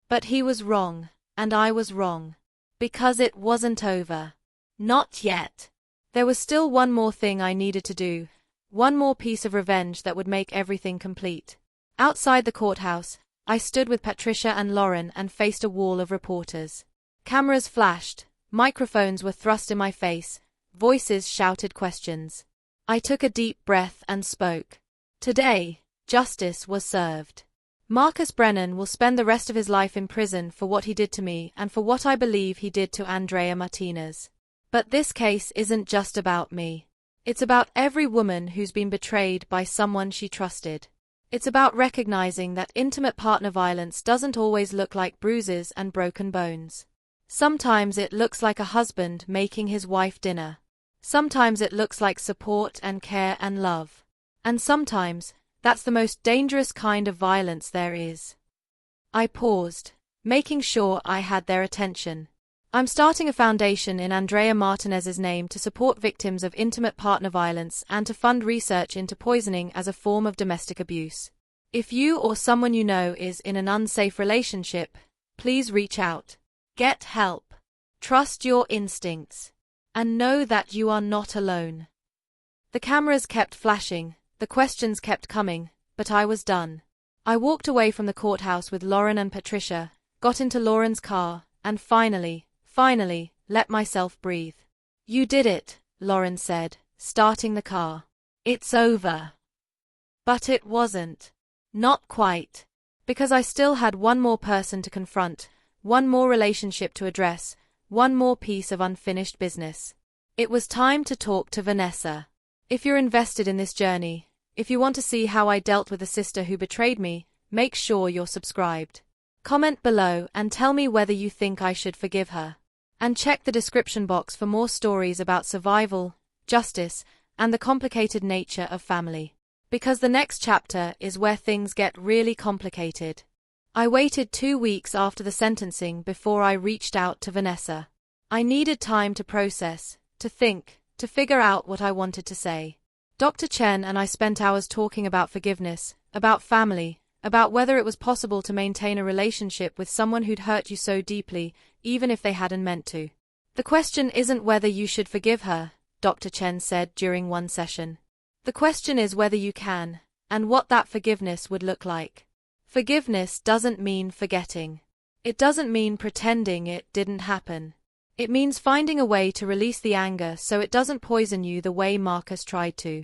But he was wrong, and I was wrong. Because it wasn't over. Not yet. There was still one more thing I needed to do, one more piece of revenge that would make everything complete. Outside the courthouse, I stood with Patricia and Lauren and faced a wall of reporters. Cameras flashed, microphones were thrust in my face, voices shouted questions. I took a deep breath and spoke. Today, justice was served. Marcus Brennan will spend the rest of his life in prison for what he did to me and for what I believe he did to Andrea Martinez. But this case isn't just about me. It's about every woman who's been betrayed by someone she trusted. It's about recognizing that intimate partner violence doesn't always look like bruises and broken bones. Sometimes it looks like a husband making his wife dinner. Sometimes it looks like support and care and love. And sometimes, that's the most dangerous kind of violence there is. I paused, making sure I had their attention. I'm starting a foundation in Andrea Martinez's name to support victims of intimate partner violence and to fund research into poisoning as a form of domestic abuse. If you or someone you know is in an unsafe relationship, please reach out. Get help. Trust your instincts. And know that you are not alone. The cameras kept flashing, the questions kept coming, but I was done. I walked away from the courthouse with Lauren and Patricia, got into Lauren's car, and finally, let myself breathe. "You did it," Lauren said, starting the car. "It's over." But it wasn't. Not quite. Because I still had one more person to confront, one more relationship to address, one more piece of unfinished business. It was time to talk to Vanessa. If you're invested in this journey, if you want to see how I dealt with a sister who betrayed me, make sure you're subscribed. Comment below and tell me whether you think I should forgive her. And check the description box for more stories about survival, justice, and the complicated nature of family. Because the next chapter is where things get really complicated. I waited 2 weeks after the sentencing before I reached out to Vanessa. I needed time to process, to think, to figure out what I wanted to say. Dr. Chen and I spent hours talking about forgiveness, about family, about whether it was possible to maintain a relationship with someone who'd hurt you so deeply, even if they hadn't meant to. "The question isn't whether you should forgive her," Dr. Chen said during one session. "The question is whether you can, and what that forgiveness would look like." Forgiveness doesn't mean forgetting. It doesn't mean pretending it didn't happen. It means finding a way to release the anger so it doesn't poison you the way Marcus tried to.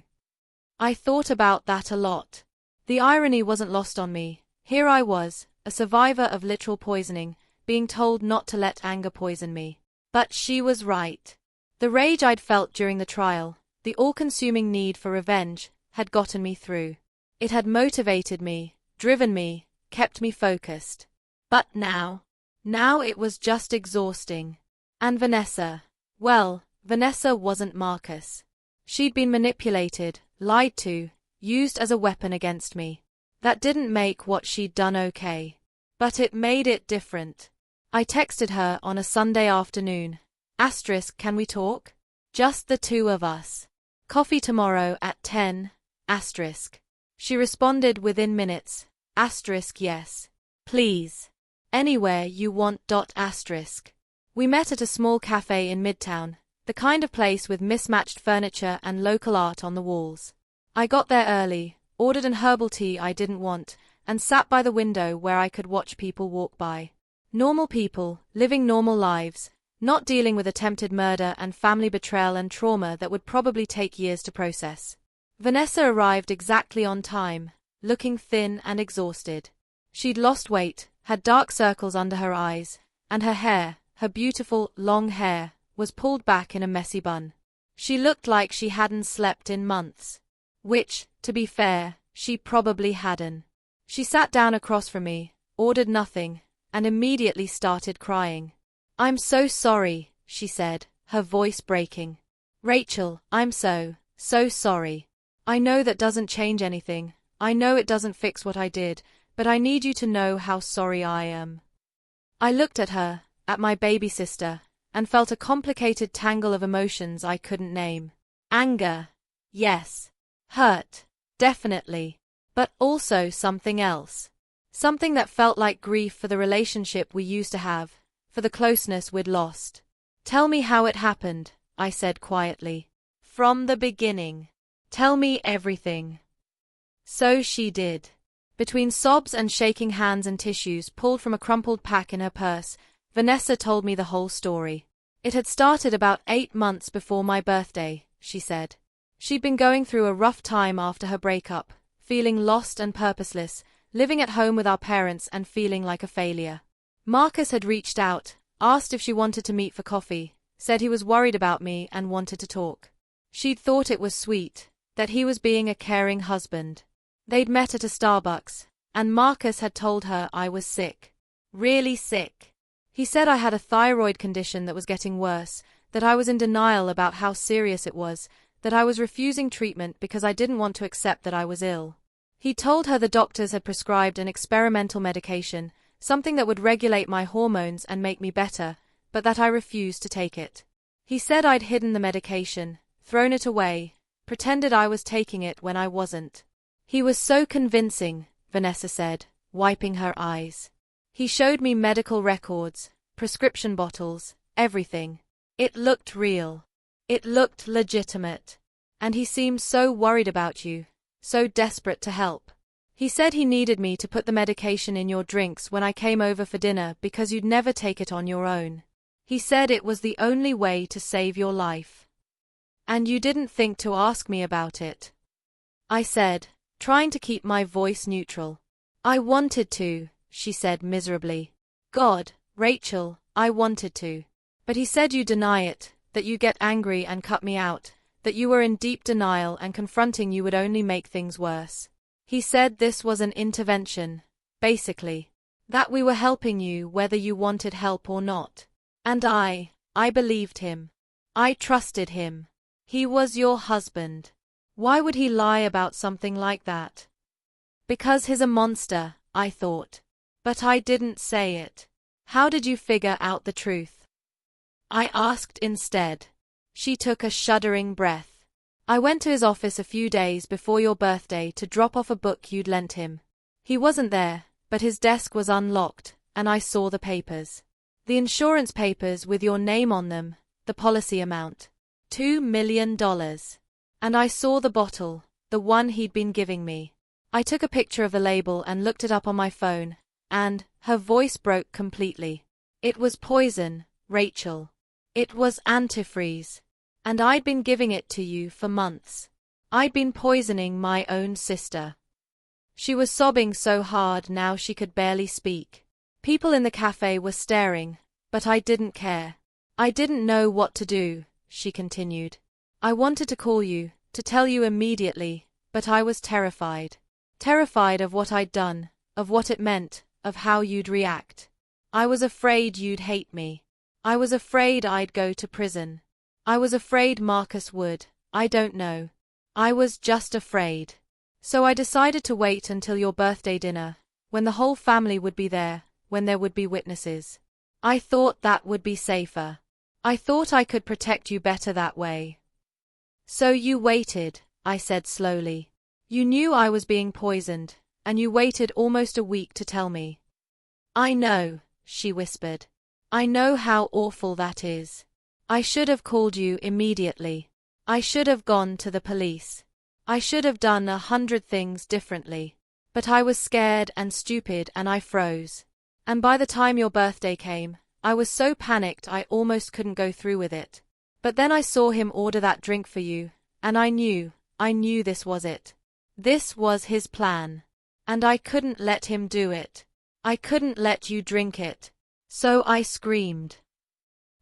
I thought about that a lot. The irony wasn't lost on me. Here I was, a survivor of literal poisoning, being told not to let anger poison me. But she was right. The rage I'd felt during the trial, the all-consuming need for revenge, had gotten me through. It had motivated me, driven me, kept me focused. But now it was just exhausting. And Vanessa. Well, Vanessa wasn't Marcus. She'd been manipulated, lied to, used as a weapon against me. That didn't make what she'd done okay. But it made it different. I texted her on a Sunday afternoon. Asterisk, can we talk? Just the two of us. Coffee tomorrow at 10. Asterisk. She responded within minutes. Asterisk, yes. Please. Anywhere you want. Asterisk. We met at a small cafe in Midtown, the kind of place with mismatched furniture and local art on the walls. I got there early, ordered an herbal tea I didn't want, and sat by the window where I could watch people walk by. Normal people, living normal lives, not dealing with attempted murder and family betrayal and trauma that would probably take years to process. Vanessa arrived exactly on time, looking thin and exhausted. She'd lost weight, had dark circles under her eyes, and her hair, her beautiful, long hair, was pulled back in a messy bun. She looked like she hadn't slept in months. Which, to be fair, she probably hadn't. She sat down across from me, ordered nothing, and immediately started crying. I'm so sorry, she said, her voice breaking. Rachel, I'm so sorry. I know that doesn't change anything. I know it doesn't fix what I did, but I need you to know how sorry I am. I looked at her, at my baby sister, and felt a complicated tangle of emotions I couldn't name. Anger. Yes. Hurt. Definitely. But also something else. Something that felt like grief for the relationship we used to have, for the closeness we'd lost. Tell me how it happened, I said quietly. From the beginning. Tell me everything. So she did. Between sobs and shaking hands and tissues pulled from a crumpled pack in her purse, Vanessa told me the whole story. It had started about 8 months before my birthday, she said. She'd been going through a rough time after her breakup, feeling lost and purposeless, living at home with our parents and feeling like a failure. Marcus had reached out, asked if she wanted to meet for coffee, said he was worried about me and wanted to talk. She'd thought it was sweet, that he was being a caring husband. They'd met at a Starbucks, and Marcus had told her I was sick. Really sick. He said I had a thyroid condition that was getting worse, that I was in denial about how serious it was, that I was refusing treatment because I didn't want to accept that I was ill. He told her the doctors had prescribed an experimental medication, something that would regulate my hormones and make me better, but that I refused to take it. He said I'd hidden the medication, thrown it away, pretended I was taking it when I wasn't. He was so convincing, Vanessa said, wiping her eyes. He showed me medical records, prescription bottles, everything. It looked real. It looked legitimate. And he seemed so worried about you, so desperate to help. He said he needed me to put the medication in your drinks when I came over for dinner because you'd never take it on your own. He said it was the only way to save your life. And you didn't think to ask me about it. I said, trying to keep my voice neutral. I wanted to, she said miserably. God, Rachel, I wanted to. But he said you deny it, that you get angry and cut me out, that you were in deep denial and confronting you would only make things worse. He said this was an intervention, basically. That we were helping you whether you wanted help or not. And I believed him. I trusted him. He was your husband. Why would he lie about something like that? Because he's a monster, I thought. But I didn't say it. How did you figure out the truth? I asked instead. She took a shuddering breath. I went to his office a few days before your birthday to drop off a book you'd lent him. He wasn't there, but his desk was unlocked, and I saw the papers. The insurance papers with your name on them, the policy amount. $2 million. And I saw the bottle, the one he'd been giving me. I took a picture of the label and looked it up on my phone, and her voice broke completely. It was poison, Rachel. It was antifreeze. And I'd been giving it to you for months. I'd been poisoning my own sister. She was sobbing so hard now she could barely speak. People in the cafe were staring, but I didn't care. I didn't know what to do, she continued. I wanted to call you, to tell you immediately, but I was terrified. Terrified of what I'd done, of what it meant, of how you'd react. I was afraid you'd hate me. I was afraid I'd go to prison. I was afraid Marcus would. I don't know. I was just afraid. So I decided to wait until your birthday dinner, when the whole family would be there, when there would be witnesses. I thought that would be safer. I thought I could protect you better that way. So you waited, I said slowly. You knew I was being poisoned, and you waited almost a week to tell me. I know, she whispered. I know how awful that is. I should have called you immediately. I should have gone to the police. I should have done 100 things differently. But I was scared and stupid and I froze. And by the time your birthday came, I was so panicked I almost couldn't go through with it. But then I saw him order that drink for you, and I knew this was it. This was his plan. And I couldn't let him do it. I couldn't let you drink it. So I screamed.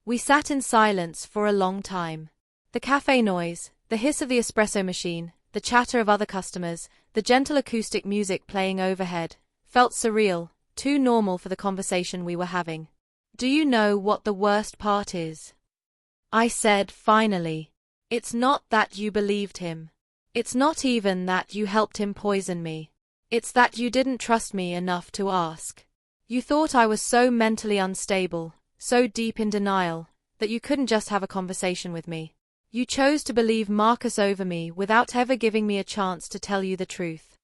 We sat in silence for a long time. The cafe noise, the hiss of the espresso machine, the chatter of other customers, the gentle acoustic music playing overhead, felt surreal, too normal for the conversation we were having. Do you know what the worst part is? I said finally. It's not that you believed him. It's not even that you helped him poison me. It's that you didn't trust me enough to ask. You thought I was so mentally unstable, so deep in denial, that you couldn't just have a conversation with me. You chose to believe Marcus over me without ever giving me a chance to tell you the truth.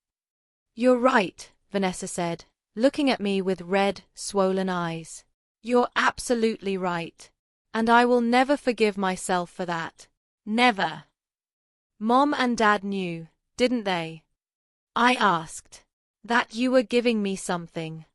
You're right, Vanessa said, looking at me with red, swollen eyes. You're absolutely right. And I will never forgive myself for that. Never. Mom and Dad knew, didn't they? I asked. That you were giving me something.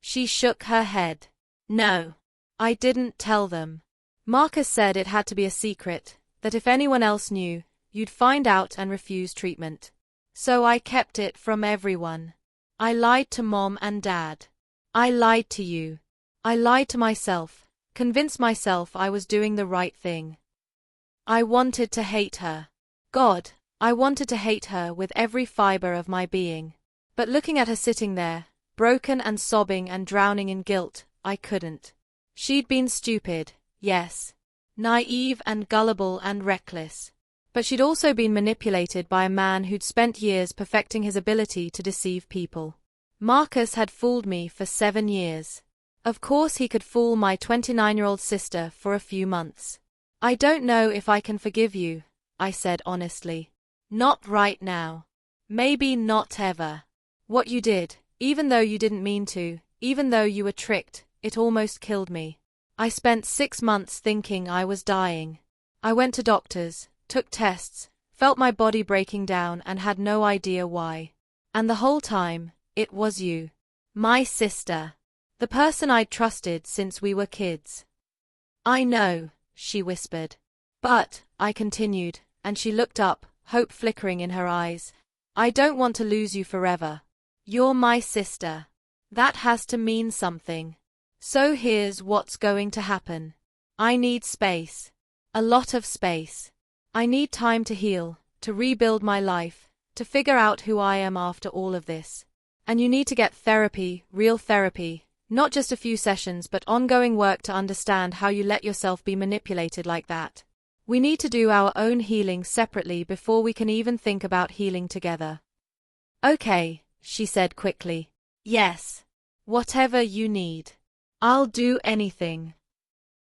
She shook her head. No. I didn't tell them. Marcus said it had to be a secret, that if anyone else knew, you'd find out and refuse treatment. So I kept it from everyone. I lied to Mom and Dad. I lied to you. I lied to myself, convinced myself I was doing the right thing. I wanted to hate her. God, I wanted to hate her with every fiber of my being. But looking at her sitting there, broken and sobbing and drowning in guilt, I couldn't. She'd been stupid, yes. Naive and gullible and reckless. But she'd also been manipulated by a man who'd spent years perfecting his ability to deceive people. Marcus had fooled me for 7 years. Of course he could fool my 29-year-old sister for a few months. I don't know if I can forgive you, I said honestly. Not right now. Maybe not ever. What you did, even though you didn't mean to, even though you were tricked, it almost killed me. I spent 6 months thinking I was dying. I went to doctors, took tests, felt my body breaking down and had no idea why. And the whole time, it was you. My sister. The person I'd trusted since we were kids. I know, she whispered. But, I continued, and she looked up, hope flickering in her eyes. I don't want to lose you forever. You're my sister. That has to mean something. So here's what's going to happen. I need space. A lot of space. I need time to heal, to rebuild my life, to figure out who I am after all of this. And you need to get therapy, real therapy, not just a few sessions but ongoing work to understand how you let yourself be manipulated like that. We need to do our own healing separately before we can even think about healing together. Okay, she said quickly. Yes. Whatever you need. I'll do anything.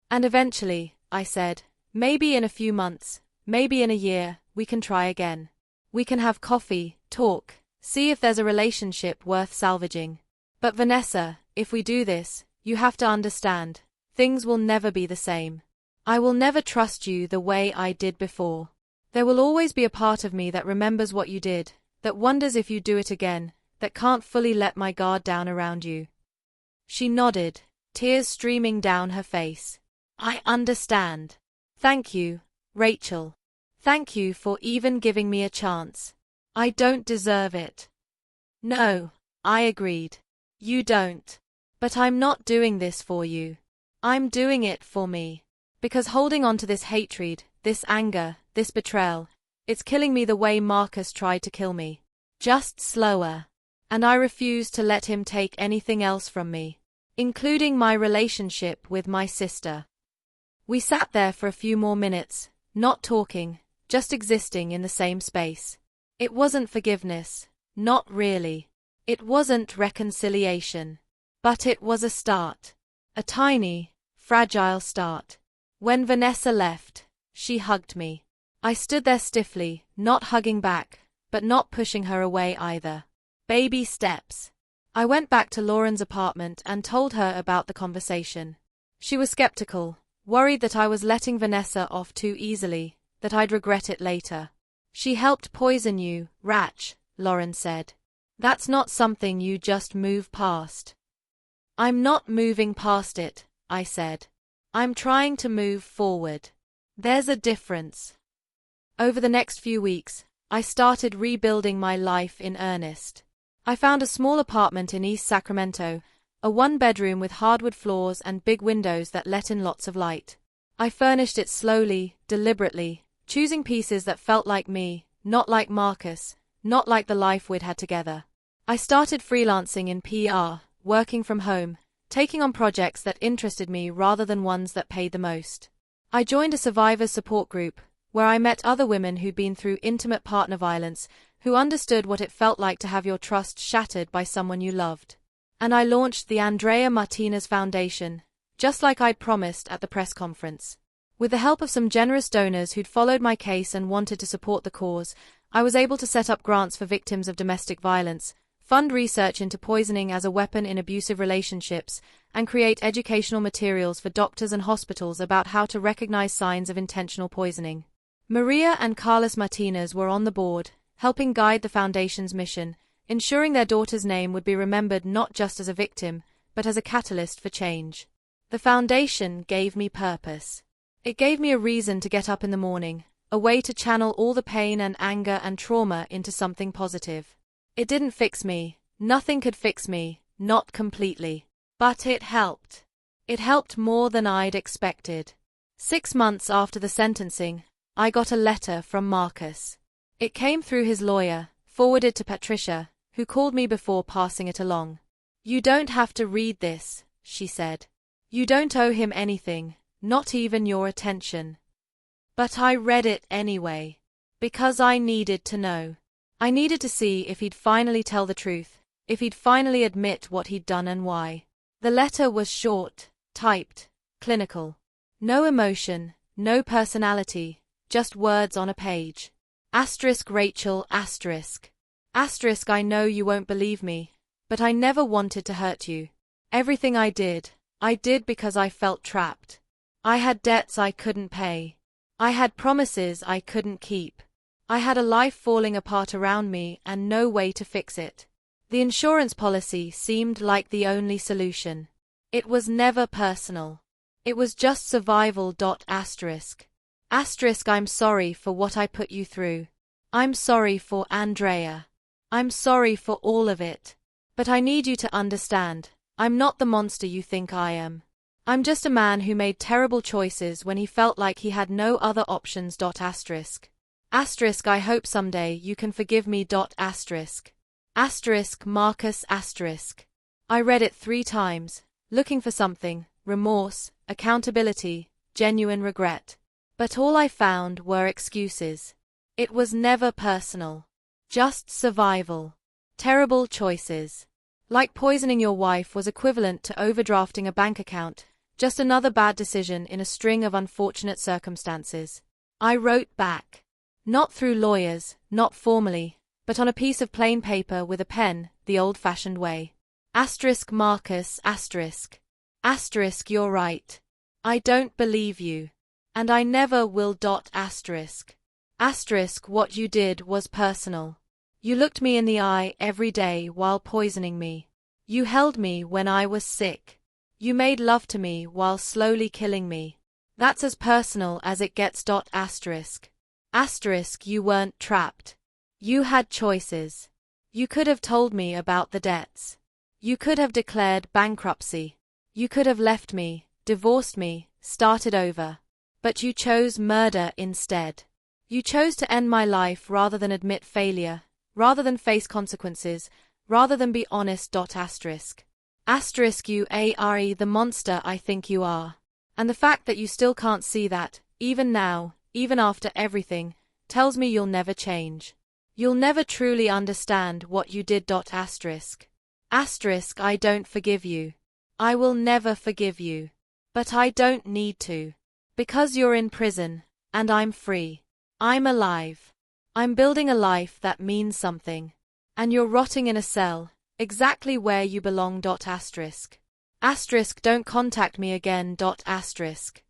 And eventually, I said, maybe in a few months, maybe in a year, we can try again. We can have coffee, talk, see if there's a relationship worth salvaging. But Vanessa, if we do this, you have to understand, things will never be the same. I will never trust you the way I did before. There will always be a part of me that remembers what you did, that wonders if you'd do it again, that can't fully let my guard down around you. She nodded, tears streaming down her face. I understand. Thank you, Rachel. Thank you for even giving me a chance. I don't deserve it. No, I agreed. You don't. But I'm not doing this for you. I'm doing it for me. Because holding on to this hatred, this anger, this betrayal, it's killing me the way Marcus tried to kill me. Just slower. and I refused to let him take anything else from me, including my relationship with my sister. We sat there for a few more minutes, not talking, just existing in the same space. It wasn't forgiveness, not really. It wasn't reconciliation. But it was a start. A tiny, fragile start. When Vanessa left, she hugged me. I stood there stiffly, not hugging back, but not pushing her away either. Baby steps. I went back to Lauren's apartment and told her about the conversation. She was skeptical, worried that I was letting Vanessa off too easily, that I'd regret it later. She helped poison you, Rach, Lauren said. That's not something you just move past. I'm not moving past it, I said. I'm trying to move forward. There's a difference. Over the next few weeks, I started rebuilding my life in earnest. I found a small apartment in East Sacramento, a one-bedroom with hardwood floors and big windows that let in lots of light. I furnished it slowly, deliberately, choosing pieces that felt like me, not like Marcus, not like the life we'd had together. I started freelancing in PR, working from home, taking on projects that interested me rather than ones that paid the most. I joined a survivors support group, where I met other women who'd been through intimate partner violence, who understood what it felt like to have your trust shattered by someone you loved. And I launched the Andrea Martinez Foundation, just like I'd promised at the press conference. With the help of some generous donors who'd followed my case and wanted to support the cause, I was able to set up grants for victims of domestic violence, fund research into poisoning as a weapon in abusive relationships, and create educational materials for doctors and hospitals about how to recognize signs of intentional poisoning. Maria and Carlos Martinez were on the board, helping guide the foundation's mission, ensuring their daughter's name would be remembered not just as a victim, but as a catalyst for change. The foundation gave me purpose. It gave me a reason to get up in the morning, a way to channel all the pain and anger and trauma into something positive. It didn't fix me. Nothing could fix me, not completely. But it helped. It helped more than I'd expected. 6 months after the sentencing, I got a letter from Marcus. It came through his lawyer, forwarded to Patricia, who called me before passing it along. "You don't have to read this," she said. "You don't owe him anything, not even your attention." But I read it anyway. Because I needed to know. I needed to see if he'd finally tell the truth, if he'd finally admit what he'd done and why. The letter was short, typed, clinical. No emotion, no personality, just words on a page. Asterisk Rachel asterisk. Asterisk I know you won't believe me, but I never wanted to hurt you. Everything I did because I felt trapped. I had debts I couldn't pay. I had promises I couldn't keep. I had a life falling apart around me and no way to fix it. The insurance policy seemed like the only solution. It was never personal. It was just survival. Asterisk. Asterisk I'm sorry for what I put you through. I'm sorry for Andrea. I'm sorry for all of it. But I need you to understand, I'm not the monster you think I am. I'm just a man who made terrible choices when he felt like he had no other options. Asterisk. Asterisk I hope someday you can forgive me. Asterisk. Asterisk Marcus asterisk. I read it 3 times, looking for something, remorse, accountability, genuine regret. But all I found were excuses. It was never personal. Just survival. Terrible choices. Like poisoning your wife was equivalent to overdrafting a bank account, just another bad decision in a string of unfortunate circumstances. I wrote back. Not through lawyers, not formally, but on a piece of plain paper with a pen, the old-fashioned way. Asterisk Marcus asterisk. Asterisk you're right. I don't believe you. And I never will. Asterisk. Asterisk what you did was personal. You looked me in the eye every day while poisoning me. You held me when I was sick. You made love to me while slowly killing me. That's as personal as it gets. Asterisk. Asterisk you weren't trapped. You had choices. You could have told me about the debts. You could have declared bankruptcy. You could have left me, divorced me, started over. But you chose murder instead. You chose to end my life rather than admit failure, rather than face consequences, rather than be honest. Asterisk you are the monster I think you are. And the fact that you still can't see that, even now, even after everything, tells me you'll never change. You'll never truly understand what you did. Asterisk I don't forgive you. I will never forgive you. But I don't need to. Because you're in prison, and I'm free. I'm alive. I'm building a life that means something. And you're rotting in a cell, exactly where you belong. Asterisk don't contact me again. Asterisk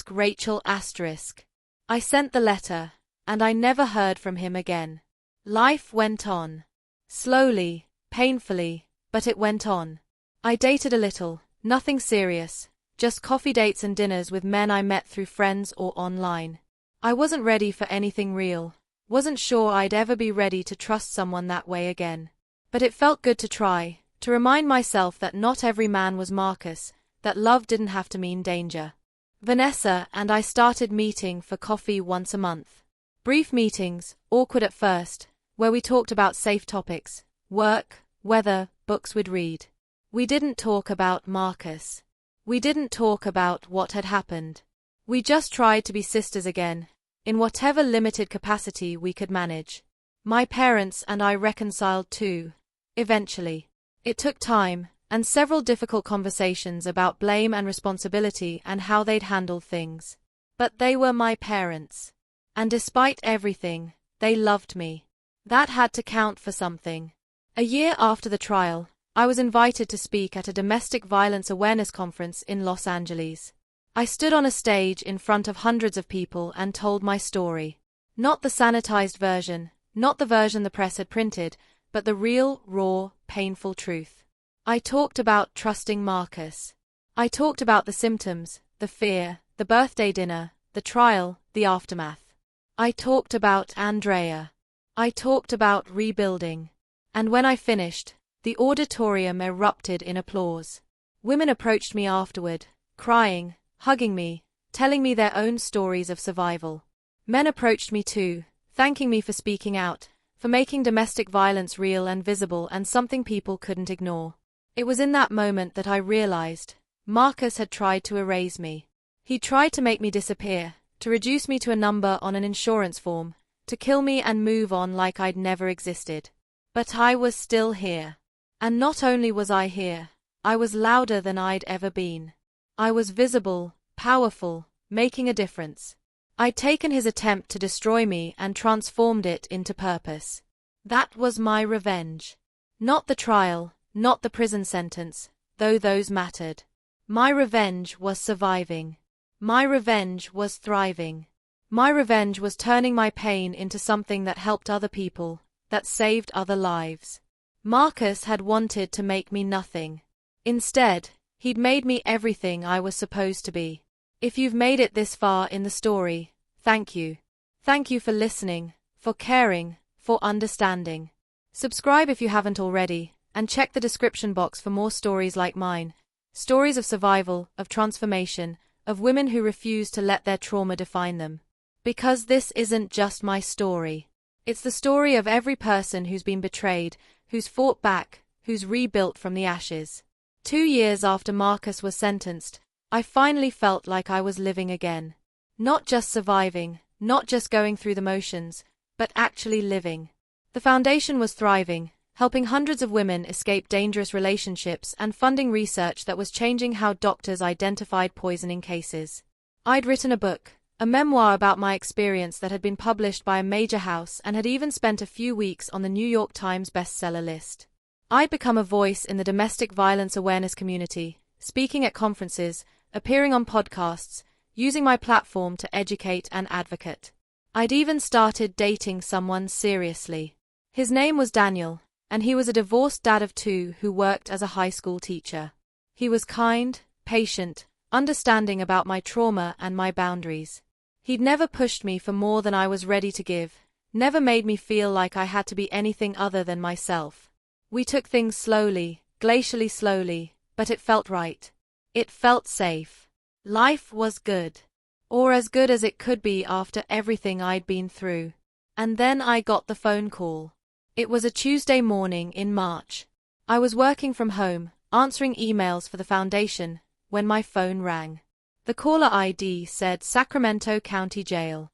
Rachel asterisk. I sent the letter, and I never heard from him again. Life went on. Slowly, painfully, but it went on. I dated a little, nothing serious, just coffee dates and dinners with men I met through friends or online. I wasn't ready for anything real, wasn't sure I'd ever be ready to trust someone that way again. But it felt good to try, to remind myself that not every man was Marcus, that love didn't have to mean danger. Vanessa and I started meeting for coffee once a month. Brief meetings, awkward at first, where we talked about safe topics, work, weather, books we'd read. We didn't talk about Marcus. We didn't talk about what had happened. We just tried to be sisters again, in whatever limited capacity we could manage. My parents and I reconciled too. Eventually. It took time, and several difficult conversations about blame and responsibility and how they'd handle things. But they were my parents. And despite everything, they loved me. That had to count for something. A year after the trial, I was invited to speak at a domestic violence awareness conference in Los Angeles. I stood on a stage in front of hundreds of people and told my story. Not the sanitized version, not the version the press had printed, but the real, raw, painful truth. I talked about trusting Marcus. I talked about the symptoms, the fear, the birthday dinner, the trial, the aftermath. I talked about Andrea. I talked about rebuilding. And when I finished, the auditorium erupted in applause. Women approached me afterward, crying, hugging me, telling me their own stories of survival. Men approached me too, thanking me for speaking out, for making domestic violence real and visible and something people couldn't ignore. It was in that moment that I realized Marcus had tried to erase me. He tried to make me disappear, to reduce me to a number on an insurance form, to kill me and move on like I'd never existed. But I was still here. And not only was I here, I was louder than I'd ever been. I was visible, powerful, making a difference. I'd taken his attempt to destroy me and transformed it into purpose. That was my revenge. Not the trial, not the prison sentence, though those mattered. My revenge was surviving. My revenge was thriving. My revenge was turning my pain into something that helped other people, that saved other lives. Marcus had wanted to make me nothing. Instead, he'd made me everything I was supposed to be. If you've made it this far in the story, thank you. Thank you for listening, for caring, for understanding. Subscribe if you haven't already, and check the description box for more stories like mine. Stories of survival, of transformation, of women who refuse to let their trauma define them. Because this isn't just my story. It's the story of every person who's been betrayed, who's fought back, who's rebuilt from the ashes. 2 years after Marcus was sentenced, I finally felt like I was living again. Not just surviving, not just going through the motions, but actually living. The foundation was thriving, helping hundreds of women escape dangerous relationships and funding research that was changing how doctors identified poisoning cases. I'd written a book, a memoir about my experience that had been published by a major house and had even spent a few weeks on the New York Times bestseller list. I'd become a voice in the domestic violence awareness community, speaking at conferences, appearing on podcasts, using my platform to educate and advocate. I'd even started dating someone seriously. His name was Daniel, and he was a divorced dad of 2 who worked as a high school teacher. He was kind, patient, understanding about my trauma and my boundaries. He'd never pushed me for more than I was ready to give, never made me feel like I had to be anything other than myself. We took things slowly, glacially slowly, but it felt right. It felt safe. Life was good. Or as good as it could be after everything I'd been through. And then I got the phone call. It was a Tuesday morning in March. I was working from home, answering emails for the foundation, when my phone rang. The caller ID said Sacramento County Jail.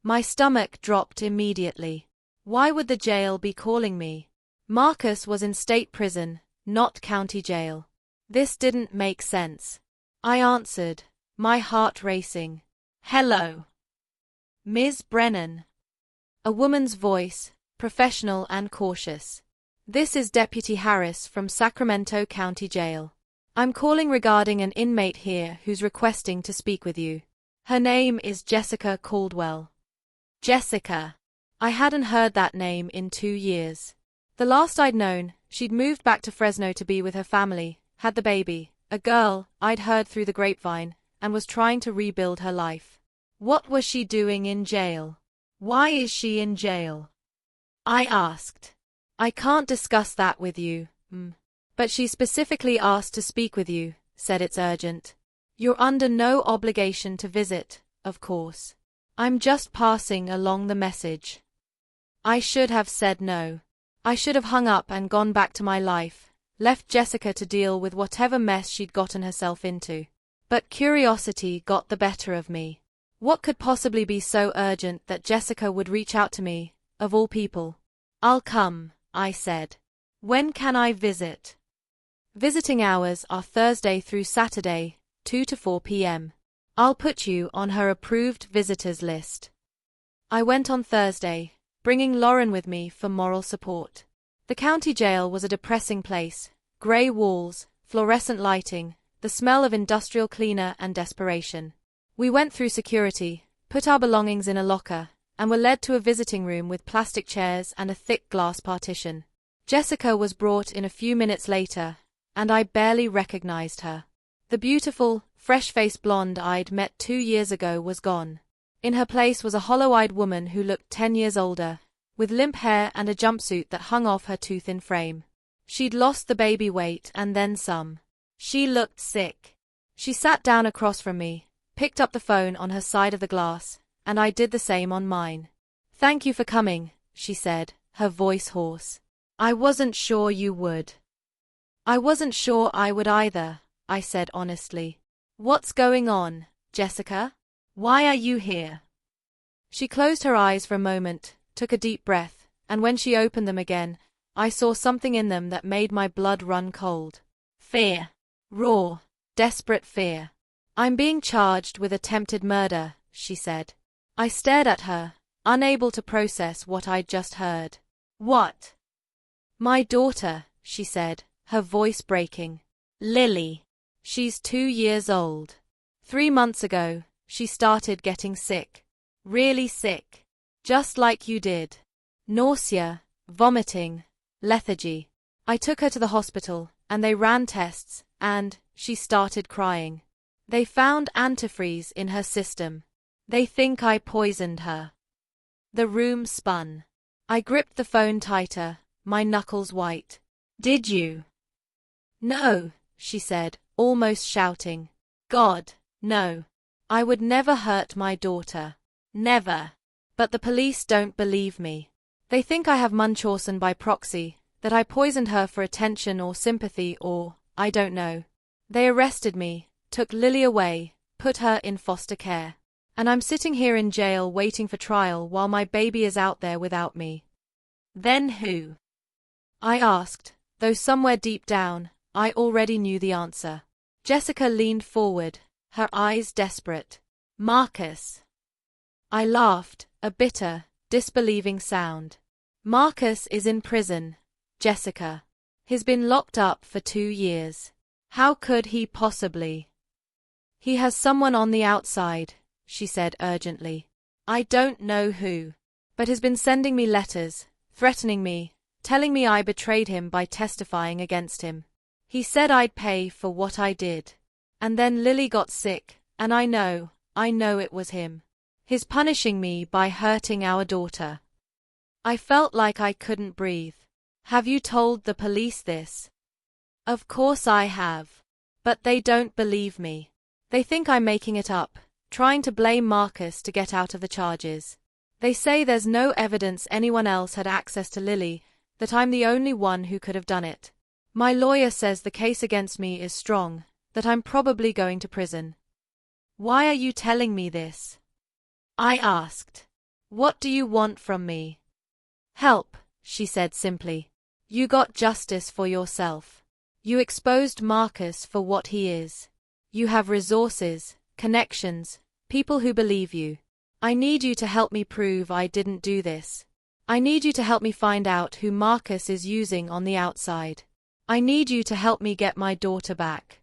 My stomach dropped immediately. Why would the jail be calling me? Marcus was in state prison, not county jail. This didn't make sense. I answered, my heart racing. Hello. Ms. Brennan. A woman's voice, professional and cautious. This is Deputy Harris from Sacramento County Jail. I'm calling regarding an inmate here who's requesting to speak with you. Her name is Jessica Caldwell. Jessica. I hadn't heard that name in 2 years. The last I'd known, she'd moved back to Fresno to be with her family, had the baby, a girl I'd heard through the grapevine, and was trying to rebuild her life. What was she doing in jail? Why is she in jail? I asked. I can't discuss that with you, But she specifically asked to speak with you, said it's urgent. You're under no obligation to visit, of course. I'm just passing along the message. I should have said no. I should have hung up and gone back to my life, left Jessica to deal with whatever mess she'd gotten herself into. But curiosity got the better of me. What could possibly be so urgent that Jessica would reach out to me, of all people? I'll come, I said. When can I visit? Visiting hours are Thursday through Saturday, 2 to 4 p.m. I'll put you on her approved visitors list. I went on Thursday, bringing Lauren with me for moral support. The county jail was a depressing place, grey walls, fluorescent lighting, the smell of industrial cleaner and desperation. We went through security, put our belongings in a locker, and were led to a visiting room with plastic chairs and a thick glass partition. Jessica was brought in a few minutes later, and I barely recognized her. The beautiful, fresh-faced blonde I'd met 2 years ago was gone. In her place was a hollow-eyed woman who looked 10 years older, with limp hair and a jumpsuit that hung off her too-thin frame. She'd lost the baby weight and then some. She looked sick. She sat down across from me, picked up the phone on her side of the glass, and I did the same on mine. "Thank you for coming," she said, her voice hoarse. "I wasn't sure you would." "I wasn't sure I would either," I said honestly. "What's going on, Jessica? Why are you here?" She closed her eyes for a moment, took a deep breath, and when she opened them again, I saw something in them that made my blood run cold. Fear. Raw, desperate fear. "I'm being charged with attempted murder," she said. I stared at her, unable to process what I'd just heard. "What?" "My daughter," she said, her voice breaking. "Lily. She's 2 years old. 3 months ago, she started getting sick. Really sick. Just like you did. Nausea, vomiting, lethargy. I took her to the hospital, and they ran tests, and she started crying. They found antifreeze in her system. They think I poisoned her." The room spun. I gripped the phone tighter, my knuckles white. "Did you?" "No," she said, almost shouting. "God, no. I would never hurt my daughter. Never. But the police don't believe me. They think I have Munchausen by proxy, that I poisoned her for attention or sympathy or, I don't know. They arrested me, took Lily away, put her in foster care. And I'm sitting here in jail waiting for trial while my baby is out there without me." "Then who?" I asked, though somewhere deep down, I already knew the answer. Jessica leaned forward, her eyes desperate. "Marcus." I laughed, a bitter, disbelieving sound. "Marcus is in prison, Jessica. He's been locked up for 2 years. How could he possibly?" "He has someone on the outside," she said urgently. "I don't know who. But has been sending me letters, threatening me, telling me I betrayed him by testifying against him. He said I'd pay for what I did. And then Lily got sick, and I know it was him. He's punishing me by hurting our daughter." I felt like I couldn't breathe. "Have you told the police this?" "Of course I have. But they don't believe me. They think I'm making it up, trying to blame Marcus to get out of the charges. They say there's no evidence anyone else had access to Lily, that I'm the only one who could have done it. My lawyer says the case against me is strong, that I'm probably going to prison. Why are you telling me this? I asked. What do you want from me? Help, she said simply. You got justice for yourself. You exposed Marcus for what he is. You have resources, connections, people who believe you. I need you to help me prove I didn't do this. I need you to help me find out who Marcus is using on the outside. I need you to help me get my daughter back.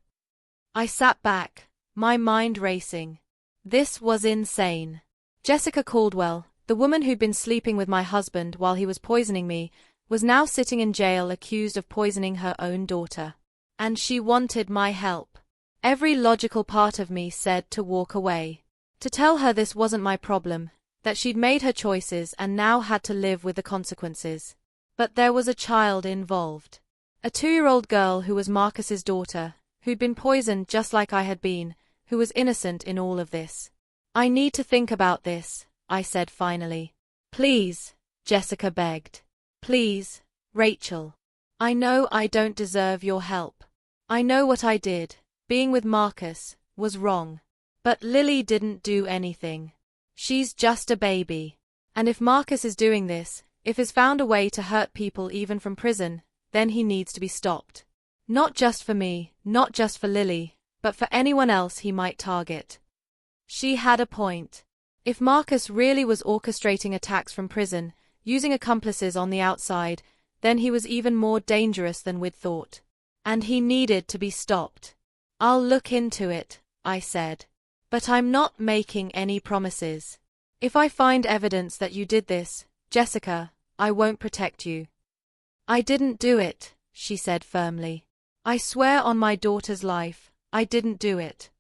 I sat back, my mind racing. This was insane. Jessica Caldwell, the woman who'd been sleeping with my husband while he was poisoning me, was now sitting in jail accused of poisoning her own daughter. And she wanted my help. Every logical part of me said to walk away. To tell her this wasn't my problem, that she'd made her choices and now had to live with the consequences. But there was a child involved. A 2-year-old girl who was Marcus's daughter, who'd been poisoned just like I had been, who was innocent in all of this. I need to think about this, I said finally. Please, Jessica begged. Please, Rachel. I know I don't deserve your help. I know what I did, being with Marcus, was wrong. But Lily didn't do anything. She's just a baby. And if Marcus is doing this, if he's found a way to hurt people even from prison, then he needs to be stopped. Not just for me, not just for Lily, but for anyone else he might target. She had a point. If Marcus really was orchestrating attacks from prison, using accomplices on the outside, then he was even more dangerous than we'd thought. And he needed to be stopped. I'll look into it, I said. But I'm not making any promises. If I find evidence that you did this, Jessica, I won't protect you. I didn't do it, she said firmly. I swear on my daughter's life, I didn't do it.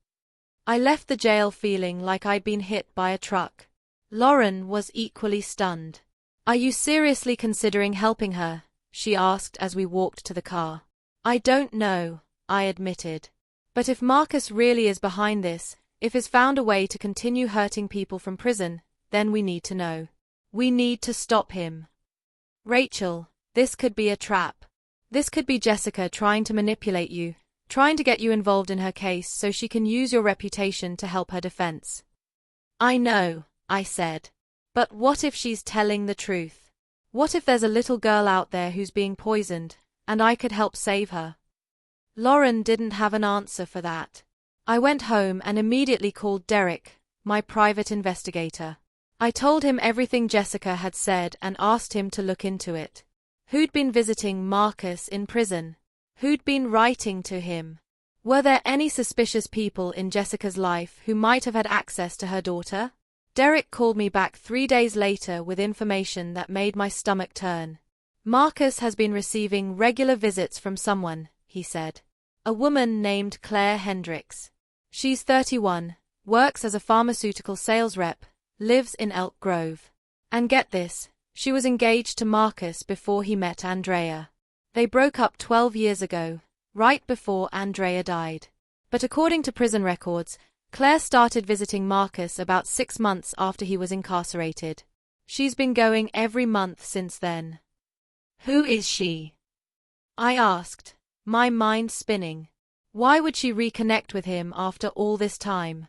I left the jail feeling like I'd been hit by a truck. Lauren was equally stunned. Are you seriously considering helping her? She asked as we walked to the car. I don't know, I admitted. But if Marcus really is behind this, if he's found a way to continue hurting people from prison, then we need to know. We need to stop him. Rachel, this could be a trap. This could be Jessica trying to manipulate you, trying to get you involved in her case so she can use your reputation to help her defense. I know, I said. But what if she's telling the truth? What if there's a little girl out there who's being poisoned, and I could help save her? Lauren didn't have an answer for that. I went home and immediately called Derek, my private investigator. I told him everything Jessica had said and asked him to look into it. Who'd been visiting Marcus in prison? Who'd been writing to him? Were there any suspicious people in Jessica's life who might have had access to her daughter? Derek called me back 3 days later with information that made my stomach turn. Marcus has been receiving regular visits from someone, he said. A woman named Claire Hendricks. She's 31, works as a pharmaceutical sales rep, lives in Elk Grove. And get this, she was engaged to Marcus before he met Andrea. They broke up 12 years ago, right before Andrea died. But according to prison records, Claire started visiting Marcus about 6 months after he was incarcerated. She's been going every month since then. Who is she? I asked, my mind spinning. Why would she reconnect with him after all this time?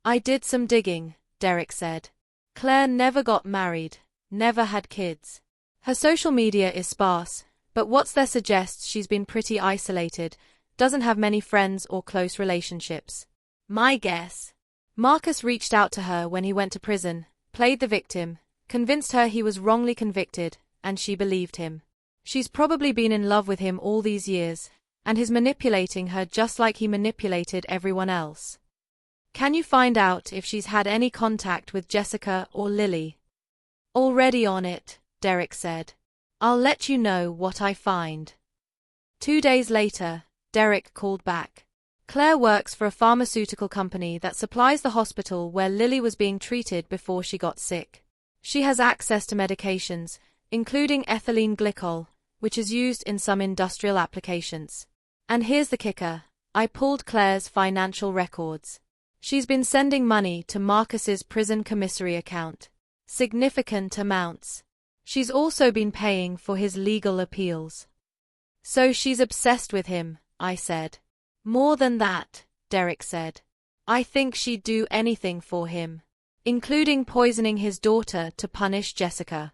I did some digging, Derek said. Claire never got married, never had kids. Her social media is sparse, but what's there suggests she's been pretty isolated, doesn't have many friends or close relationships. My guess. Marcus reached out to her when he went to prison, played the victim, convinced her he was wrongly convicted, and she believed him. She's probably been in love with him all these years, and he's manipulating her just like he manipulated everyone else. Can you find out if she's had any contact with Jessica or Lily? Already on it, Derek said. I'll let you know what I find. 2 days later, Derek called back. Claire works for a pharmaceutical company that supplies the hospital where Lily was being treated before she got sick. She has access to medications, including ethylene glycol, which is used in some industrial applications. And here's the kicker, I pulled Claire's financial records. She's been sending money to Marcus's prison commissary account. Significant amounts. She's also been paying for his legal appeals. So she's obsessed with him, I said. More than that, Derek said. I think she'd do anything for him, including poisoning his daughter to punish Jessica.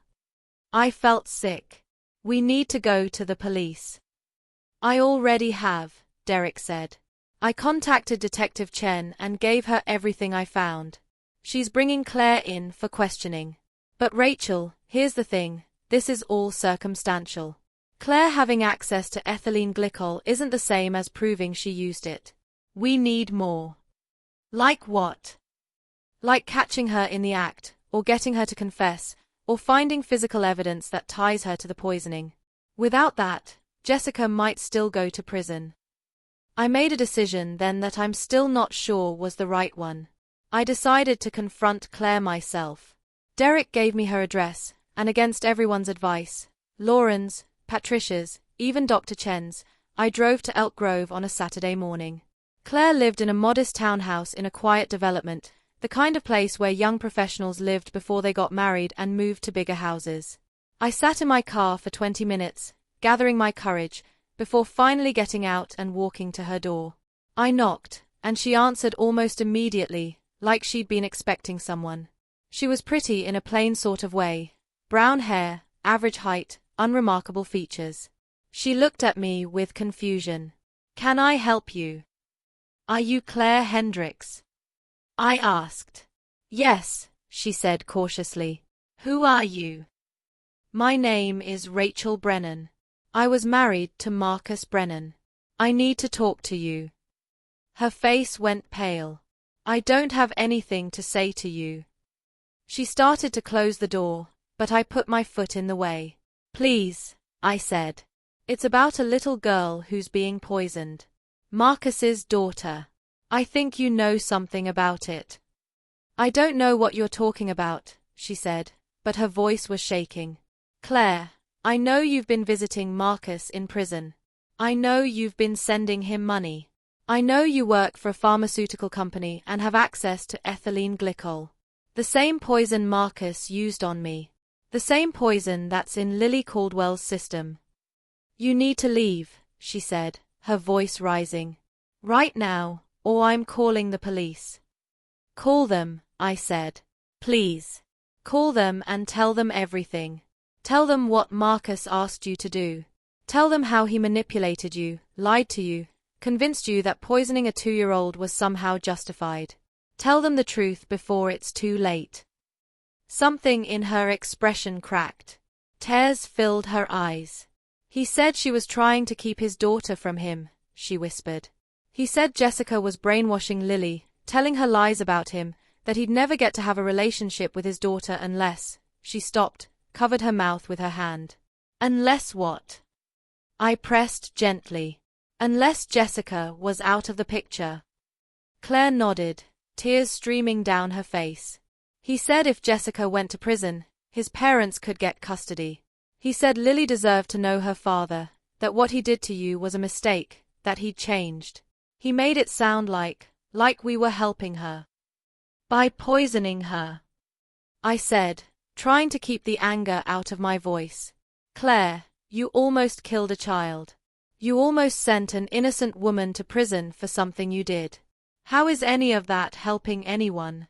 I felt sick. We need to go to the police. I already have, Derek said. I contacted Detective Chen and gave her everything I found. She's bringing Claire in for questioning. But Rachel, here's the thing, this is all circumstantial. Claire having access to ethylene glycol isn't the same as proving she used it. We need more. Like what? Like catching her in the act, or getting her to confess, or finding physical evidence that ties her to the poisoning. Without that, Jessica might still go to prison. I made a decision then that I'm still not sure was the right one. I decided to confront Claire myself. Derek gave me her address, and against everyone's advice, Lauren's, Patricia's, even Dr. Chen's, I drove to Elk Grove on a Saturday morning. Claire lived in a modest townhouse in a quiet development, the kind of place where young professionals lived before they got married and moved to bigger houses. I sat in my car for 20 minutes, gathering my courage, before finally getting out and walking to her door. I knocked, and she answered almost immediately, like she'd been expecting someone. She was pretty in a plain sort of way. Brown hair, average height, unremarkable features. She looked at me with confusion. "Can I help you? Are you Claire Hendricks?" I asked. "Yes," she said cautiously. "Who are you?" "My name is Rachel Brennan. I was married to Marcus Brennan. I need to talk to you." Her face went pale. "I don't have anything to say to you." She started to close the door, but I put my foot in the way. "Please," I said. "It's about a little girl who's being poisoned. Marcus's daughter. I think you know something about it." "I don't know what you're talking about," she said, but her voice was shaking. "Claire, I know you've been visiting Marcus in prison. I know you've been sending him money. I know you work for a pharmaceutical company and have access to ethylene glycol. The same poison Marcus used on me. The same poison that's in Lily Caldwell's system. You need to leave," she said, her voice rising. "Right now, or I'm calling the police." "Call them," I said. "Please. Call them and tell them everything. Tell them what Marcus asked you to do. Tell them how he manipulated you, lied to you, convinced you that poisoning a 2-year-old was somehow justified. Tell them the truth before it's too late." Something in her expression cracked. Tears filled her eyes. "He said she was trying to keep his daughter from him," she whispered. "He said Jessica was brainwashing Lily, telling her lies about him, that he'd never get to have a relationship with his daughter unless—" She stopped, covered her mouth with her hand. "Unless what?" I pressed gently. "Unless Jessica was out of the picture." Claire nodded, tears streaming down her face. "He said if Jessica went to prison, his parents could get custody. He said Lily deserved to know her father, that what he did to you was a mistake, that he'd changed. He made it sound like we were helping her. By poisoning her." I said, trying to keep the anger out of my voice. "Claire, you almost killed a child. You almost sent an innocent woman to prison for something you did. How is any of that helping anyone?"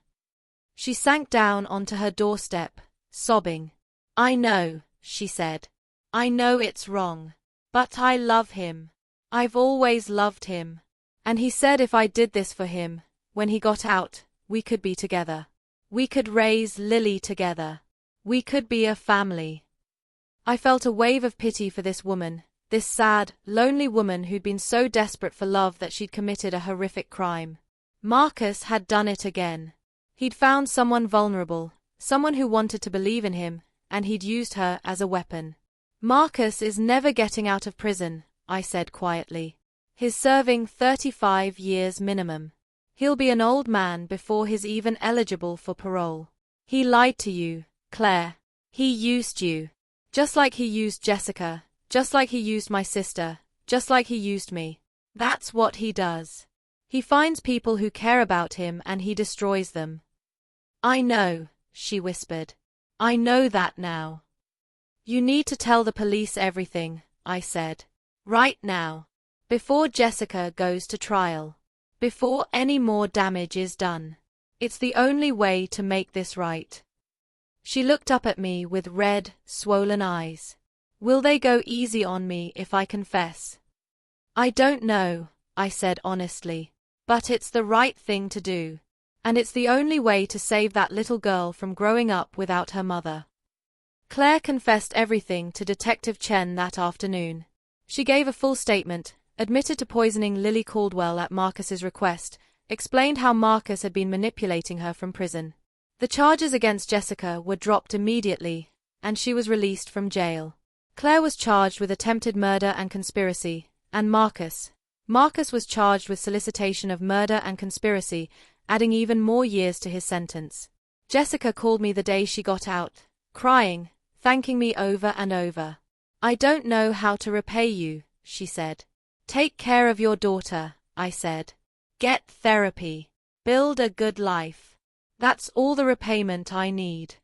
She sank down onto her doorstep, sobbing. "I know," she said. "I know it's wrong. But I love him. I've always loved him. And he said if I did this for him, when he got out, we could be together. We could raise Lily together. We could be a family." I felt a wave of pity for this woman, this sad, lonely woman who'd been so desperate for love that she'd committed a horrific crime. Marcus had done it again. He'd found someone vulnerable, someone who wanted to believe in him, and he'd used her as a weapon. "Marcus is never getting out of prison," I said quietly. "He's serving 35 years minimum. He'll be an old man before he's even eligible for parole. He lied to you, Claire. He used you. Just like he used Jessica, just like he used my sister, just like he used me. That's what he does. He finds people who care about him and he destroys them." "I know," she whispered. I know that now. You need to tell the police everything, I said. Right now. Before Jessica goes to trial. Before any more damage is done. It's the only way to make this right. She looked up at me with red, swollen eyes. Will they go easy on me if I confess? I don't know, I said honestly. But it's the right thing to do. And it's the only way to save that little girl from growing up without her mother. Claire confessed everything to Detective Chen that afternoon. She gave a full statement, admitted to poisoning Lily Caldwell at Marcus's request, explained how Marcus had been manipulating her from prison. The charges against Jessica were dropped immediately, and she was released from jail. Claire was charged with attempted murder and conspiracy, and Marcus was charged with solicitation of murder and conspiracy, adding even more years to his sentence. Jessica called me the day she got out, crying, thanking me over and over. I don't know how to repay you, she said. Take care of your daughter, I said. Get therapy. Build a good life. That's all the repayment I need.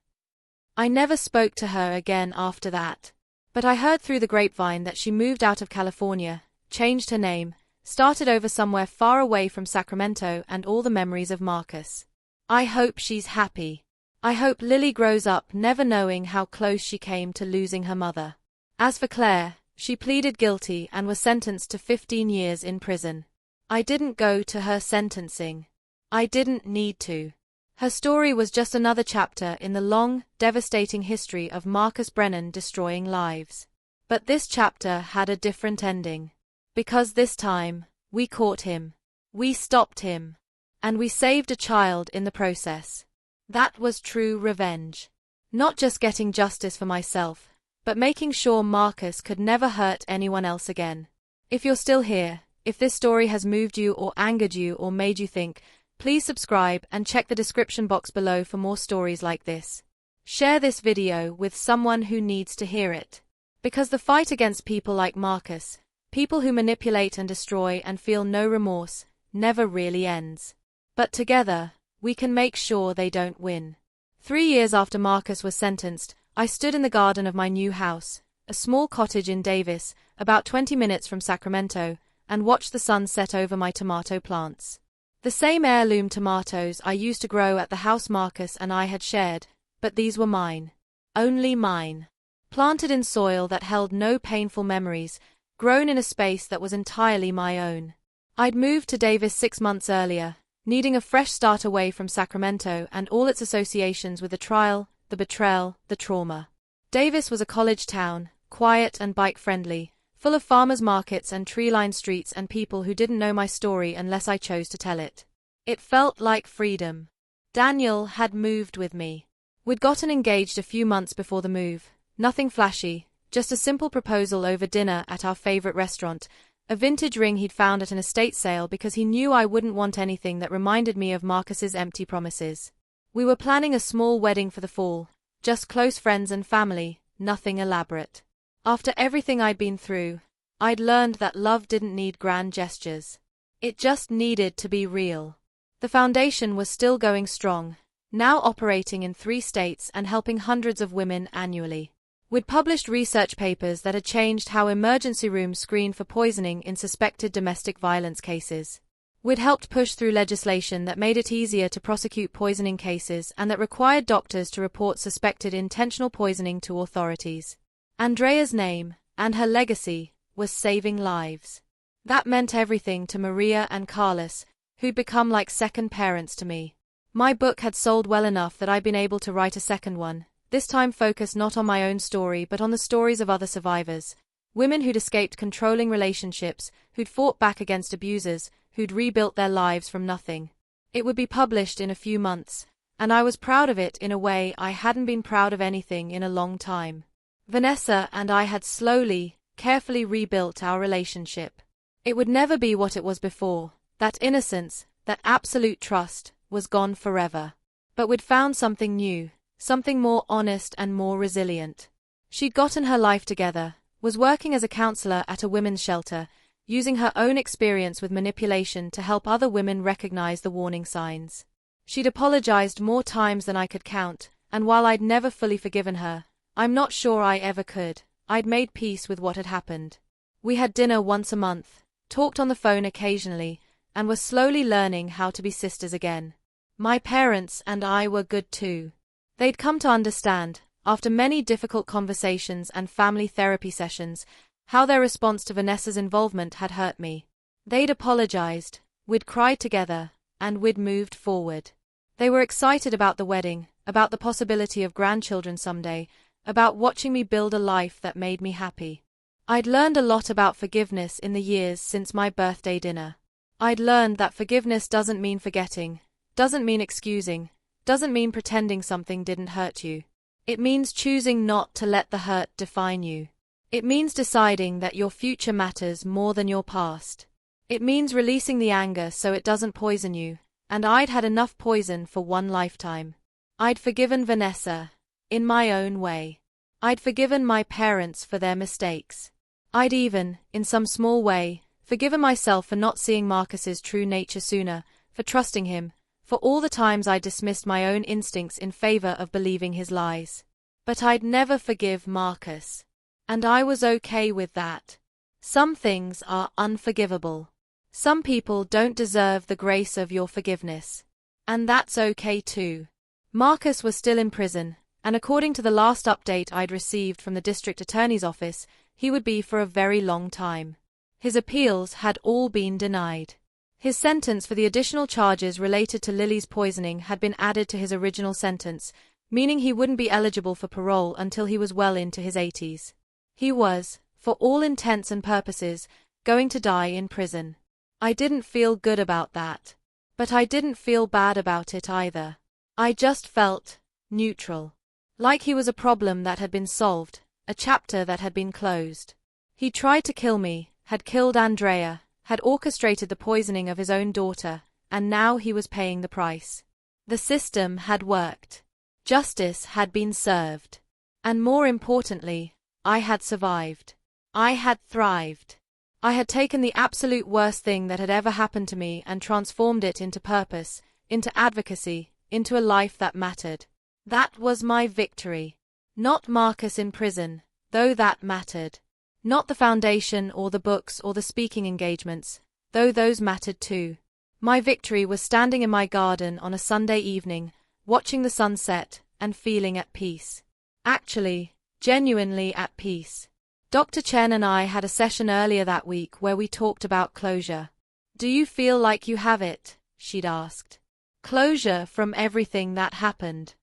I never spoke to her again after that. But I heard through the grapevine that she moved out of California, changed her name, started over somewhere far away from Sacramento and all the memories of Marcus. I hope she's happy. I hope Lily grows up never knowing how close she came to losing her mother. As for Claire, she pleaded guilty and was sentenced to 15 years in prison. I didn't go to her sentencing. I didn't need to. Her story was just another chapter in the long, devastating history of Marcus Brennan destroying lives. But this chapter had a different ending. Because this time, we caught him. We stopped him. And we saved a child in the process. That was true revenge. Not just getting justice for myself, but making sure Marcus could never hurt anyone else again. If you're still here, if this story has moved you or angered you or made you think, please subscribe and check the description box below for more stories like this. Share this video with someone who needs to hear it. Because the fight against people like Marcus, people who manipulate and destroy and feel no remorse, never really ends. But together, we can make sure they don't win. 3 years after Marcus was sentenced, I stood in the garden of my new house, a small cottage in Davis, about 20 minutes from Sacramento, and watched the sun set over my tomato plants. The same heirloom tomatoes I used to grow at the house Marcus and I had shared, but these were mine. Only mine. Planted in soil that held no painful memories, grown in a space that was entirely my own. I'd moved to Davis 6 months earlier, needing a fresh start away from Sacramento and all its associations with the trial, the betrayal, the trauma. Davis was a college town, quiet and bike-friendly, full of farmers' markets and tree-lined streets and people who didn't know my story unless I chose to tell it. It felt like freedom. Daniel had moved with me. We'd gotten engaged a few months before the move. Nothing flashy, just a simple proposal over dinner at our favorite restaurant, a vintage ring he'd found at an estate sale because he knew I wouldn't want anything that reminded me of Marcus's empty promises. We were planning a small wedding for the fall, just close friends and family, nothing elaborate. After everything I'd been through, I'd learned that love didn't need grand gestures. It just needed to be real. The foundation was still going strong, now operating in 3 states and helping hundreds of women annually. We'd published research papers that had changed how emergency rooms screened for poisoning in suspected domestic violence cases. We'd helped push through legislation that made it easier to prosecute poisoning cases and that required doctors to report suspected intentional poisoning to authorities. Andrea's name, and her legacy, was saving lives. That meant everything to Maria and Carlos, who'd become like second parents to me. My book had sold well enough that I'd been able to write a second one, this time focused not on my own story but on the stories of other survivors. Women who'd escaped controlling relationships, who'd fought back against abusers, who'd rebuilt their lives from nothing. It would be published in a few months, and I was proud of it in a way I hadn't been proud of anything in a long time. Vanessa and I had slowly, carefully rebuilt our relationship. It would never be what it was before. That innocence, that absolute trust, was gone forever. But we'd found something new, something more honest and more resilient. She'd gotten her life together, was working as a counselor at a women's shelter, using her own experience with manipulation to help other women recognize the warning signs. She'd apologized more times than I could count, and while I'd never fully forgiven her, I'm not sure I ever could, I'd made peace with what had happened. We had dinner once a month, talked on the phone occasionally, and were slowly learning how to be sisters again. My parents and I were good too. They'd come to understand, after many difficult conversations and family therapy sessions, how their response to Vanessa's involvement had hurt me. They'd apologized, we'd cried together, and we'd moved forward. They were excited about the wedding, about the possibility of grandchildren someday, about watching me build a life that made me happy. I'd learned a lot about forgiveness in the years since my birthday dinner. I'd learned that forgiveness doesn't mean forgetting, doesn't mean excusing, doesn't mean pretending something didn't hurt you. It means choosing not to let the hurt define you. It means deciding that your future matters more than your past. It means releasing the anger so it doesn't poison you, and I'd had enough poison for one lifetime. I'd forgiven Vanessa, in my own way. I'd forgiven my parents for their mistakes. I'd even, in some small way, forgiven myself for not seeing Marcus's true nature sooner, for trusting him, for all the times I dismissed my own instincts in favor of believing his lies. But I'd never forgive Marcus. And I was okay with that. Some things are unforgivable. Some people don't deserve the grace of your forgiveness. And that's okay too. Marcus was still in prison, and according to the last update I'd received from the district attorney's office, he would be for a very long time. His appeals had all been denied. His sentence for the additional charges related to Lily's poisoning had been added to his original sentence, meaning he wouldn't be eligible for parole until he was well into his 80s. He was, for all intents and purposes, going to die in prison. I didn't feel good about that. But I didn't feel bad about it either. I just felt neutral. Like he was a problem that had been solved, a chapter that had been closed. He tried to kill me, had killed Andrea, had orchestrated the poisoning of his own daughter, and now he was paying the price. The system had worked. Justice had been served. And more importantly, I had survived. I had thrived. I had taken the absolute worst thing that had ever happened to me and transformed it into purpose, into advocacy, into a life that mattered. That was my victory. Not Marcus in prison, though that mattered. Not the foundation or the books or the speaking engagements, though those mattered too. My victory was standing in my garden on a Sunday evening, watching the sun set, and feeling at peace. Actually, genuinely at peace. Dr. Chen and I had a session earlier that week where we talked about closure. Do you feel like you have it? She'd asked. Closure from everything that happened.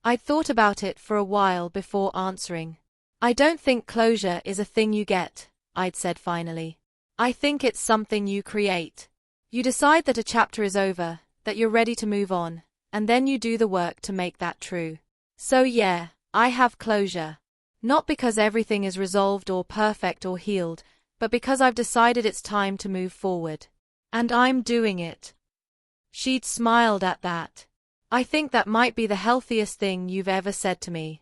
I'd thought about it for a while before answering. I don't think closure is a thing you get, I'd said finally. I think it's something you create. You decide that a chapter is over, that you're ready to move on, and then you do the work to make that true. So yeah, I have closure. Not because everything is resolved or perfect or healed, but because I've decided it's time to move forward. And I'm doing it. She'd smiled at that. I think that might be the healthiest thing you've ever said to me.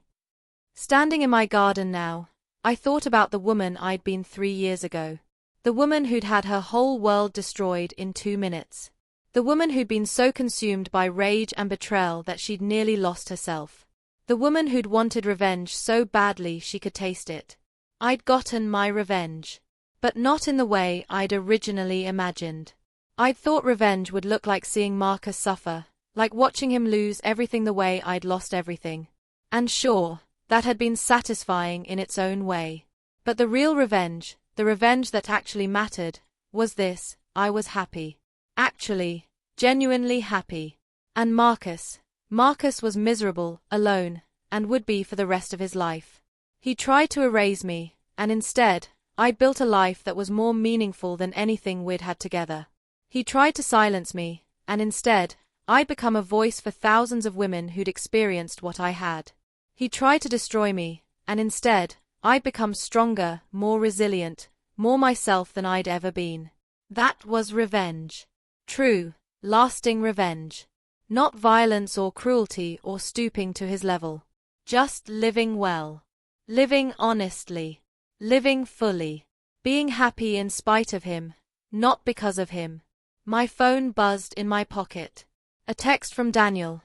Standing in my garden now, I thought about the woman I'd been 3 years ago. The woman who'd had her whole world destroyed in 2 minutes. The woman who'd been so consumed by rage and betrayal that she'd nearly lost herself. The woman who'd wanted revenge so badly she could taste it. I'd gotten my revenge. But not in the way I'd originally imagined. I'd thought revenge would look like seeing Marcus suffer, like watching him lose everything the way I'd lost everything. And sure, that had been satisfying in its own way. But the real revenge, the revenge that actually mattered, was this: I was happy. Actually, genuinely happy. And Marcus was miserable, alone, and would be for the rest of his life. He tried to erase me, and instead, I'd built a life that was more meaningful than anything we'd had together. He tried to silence me, and instead, I'd become a voice for thousands of women who'd experienced what I had. He tried to destroy me, and instead, I'd become stronger, more resilient, more myself than I'd ever been. That was revenge. True, lasting revenge. Not violence or cruelty or stooping to his level. Just living well. Living honestly. Living fully. Being happy in spite of him, not because of him. My phone buzzed in my pocket. A text from Daniel,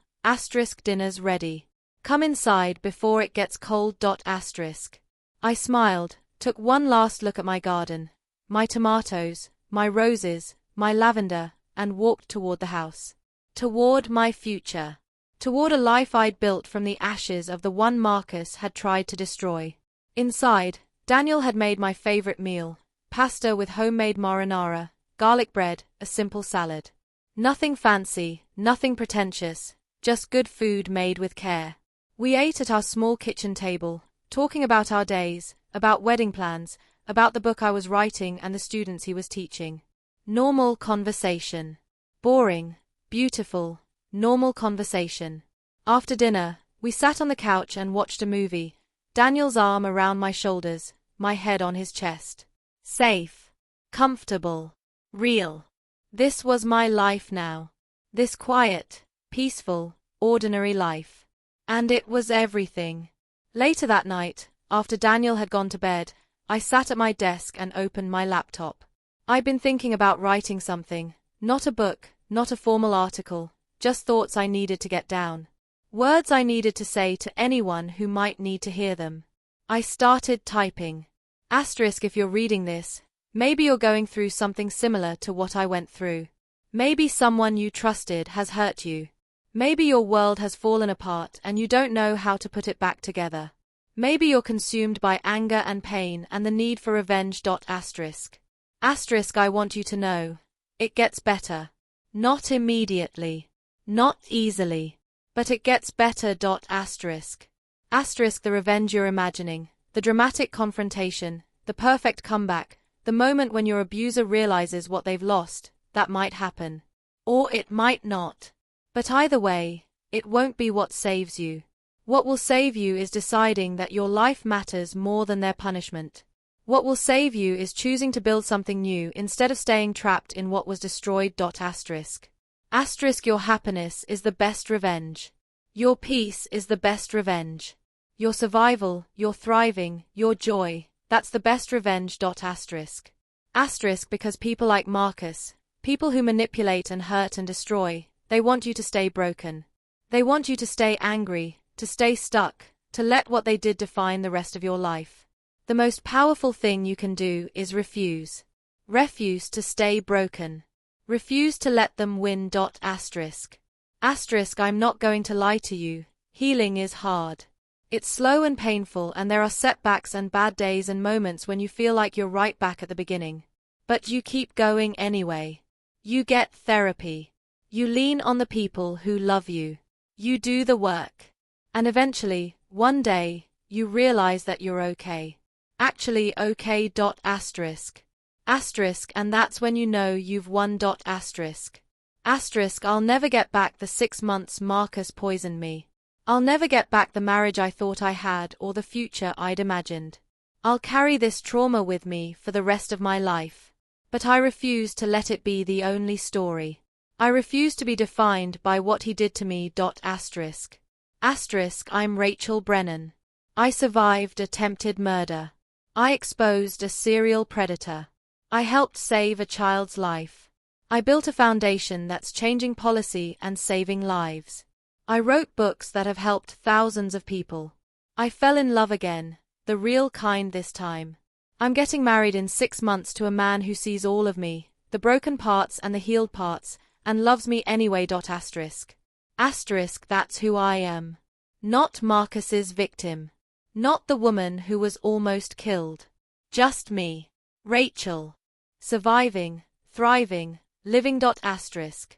*dinner's ready. Come inside before it gets cold. Asterisk. I smiled, took one last look at my garden, my tomatoes, my roses, my lavender, and walked toward the house. Toward my future. Toward a life I'd built from the ashes of the one Marcus had tried to destroy. Inside, Daniel had made my favorite meal, pasta with homemade marinara, garlic bread, a simple salad. Nothing fancy, nothing pretentious, just good food made with care. We ate at our small kitchen table, talking about our days, about wedding plans, about the book I was writing and the students he was teaching. Normal conversation. Boring, beautiful, normal conversation. After dinner, we sat on the couch and watched a movie, Daniel's arm around my shoulders, my head on his chest. Safe. Comfortable. Real. This was my life now. This quiet, peaceful, ordinary life. And it was everything. Later that night, after Daniel had gone to bed, I sat at my desk and opened my laptop. I'd been thinking about writing something, not a book, not a formal article, just thoughts I needed to get down. Words I needed to say to anyone who might need to hear them. I started typing. Asterisk, if you're reading this, maybe you're going through something similar to what I went through. Maybe someone you trusted has hurt you. Maybe your world has fallen apart and you don't know how to put it back together. Maybe you're consumed by anger and pain and the need for revenge. Asterisk. Asterisk, I want you to know. It gets better. Not immediately. Not easily. But it gets better. Asterisk. Asterisk, the revenge you're imagining, the dramatic confrontation, the perfect comeback, the moment when your abuser realizes what they've lost, that might happen. Or it might not. But either way, it won't be what saves you. What will save you is deciding that your life matters more than their punishment. What will save you is choosing to build something new instead of staying trapped in what was destroyed. Asterisk. Asterisk, your happiness is the best revenge. Your peace is the best revenge. Your survival, your thriving, your joy, that's the best revenge. Asterisk. Asterisk, because people like Marcus, people who manipulate and hurt and destroy, they want you to stay broken. They want you to stay angry, to stay stuck, to let what they did define the rest of your life. The most powerful thing you can do is refuse. Refuse to stay broken. Refuse to let them win. Asterisk. Asterisk, I'm not going to lie to you. Healing is hard. It's slow and painful, and there are setbacks and bad days and moments when you feel like you're right back at the beginning. But you keep going anyway. You get therapy. You lean on the people who love you. You do the work. And eventually, one day, you realize that you're okay. Actually okay. Asterisk. Asterisk, and that's when you know you've won. Asterisk. Asterisk, I'll never get back the 6 months Marcus poisoned me. I'll never get back the marriage I thought I had or the future I'd imagined. I'll carry this trauma with me for the rest of my life. But I refuse to let it be the only story. I refuse to be defined by what he did to me. Asterisk. Asterisk, I'm Rachel Brennan. I survived attempted murder. I exposed a serial predator. I helped save a child's life. I built a foundation that's changing policy and saving lives. I wrote books that have helped thousands of people. I fell in love again, the real kind this time. I'm getting married in 6 months to a man who sees all of me, the broken parts and the healed parts, and loves me anyway. Asterisk. Asterisk, that's who I am. Not Marcus's victim. Not the woman who was almost killed. Just me. Rachel. Surviving, thriving, living. Asterisk.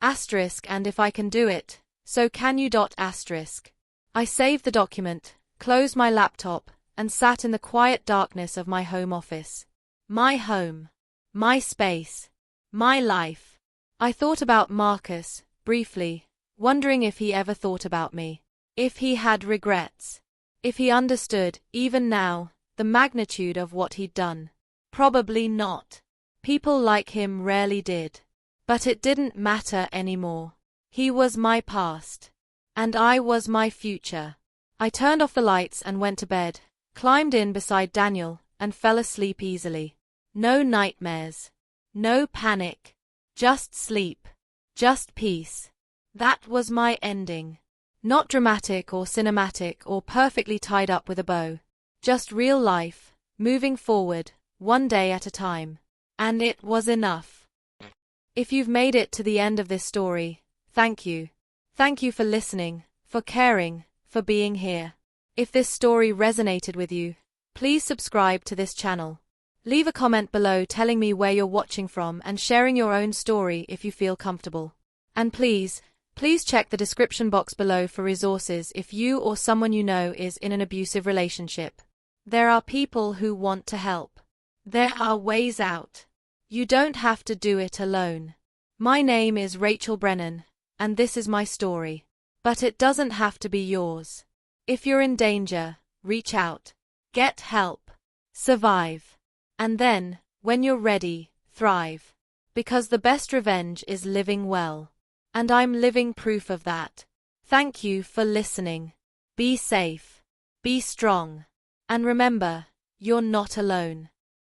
Asterisk, and if I can do it, so can you. Asterisk. I saved the document, closed my laptop, and sat in the quiet darkness of my home office. My home. My space. My life. I thought about Marcus, briefly, wondering if he ever thought about me. If he had regrets. If he understood, even now, the magnitude of what he'd done. Probably not. People like him rarely did. But it didn't matter anymore. He was my past. And I was my future. I turned off the lights and went to bed, climbed in beside Daniel, and fell asleep easily. No nightmares. No panic. Just sleep. Just peace. That was my ending. Not dramatic or cinematic or perfectly tied up with a bow. Just real life, moving forward, one day at a time. And it was enough. If you've made it to the end of this story, thank you. Thank you for listening, for caring, for being here. If this story resonated with you, please subscribe to this channel. Leave a comment below telling me where you're watching from and sharing your own story if you feel comfortable. And please check the description box below for resources if you or someone you know is in an abusive relationship. There are people who want to help. There are ways out. You don't have to do it alone. My name is Rachel Brennan, and this is my story. But it doesn't have to be yours. If you're in danger, reach out. Get help. Survive. And then, when you're ready, thrive. Because the best revenge is living well. And I'm living proof of that. Thank you for listening. Be safe. Be strong. And remember, you're not alone.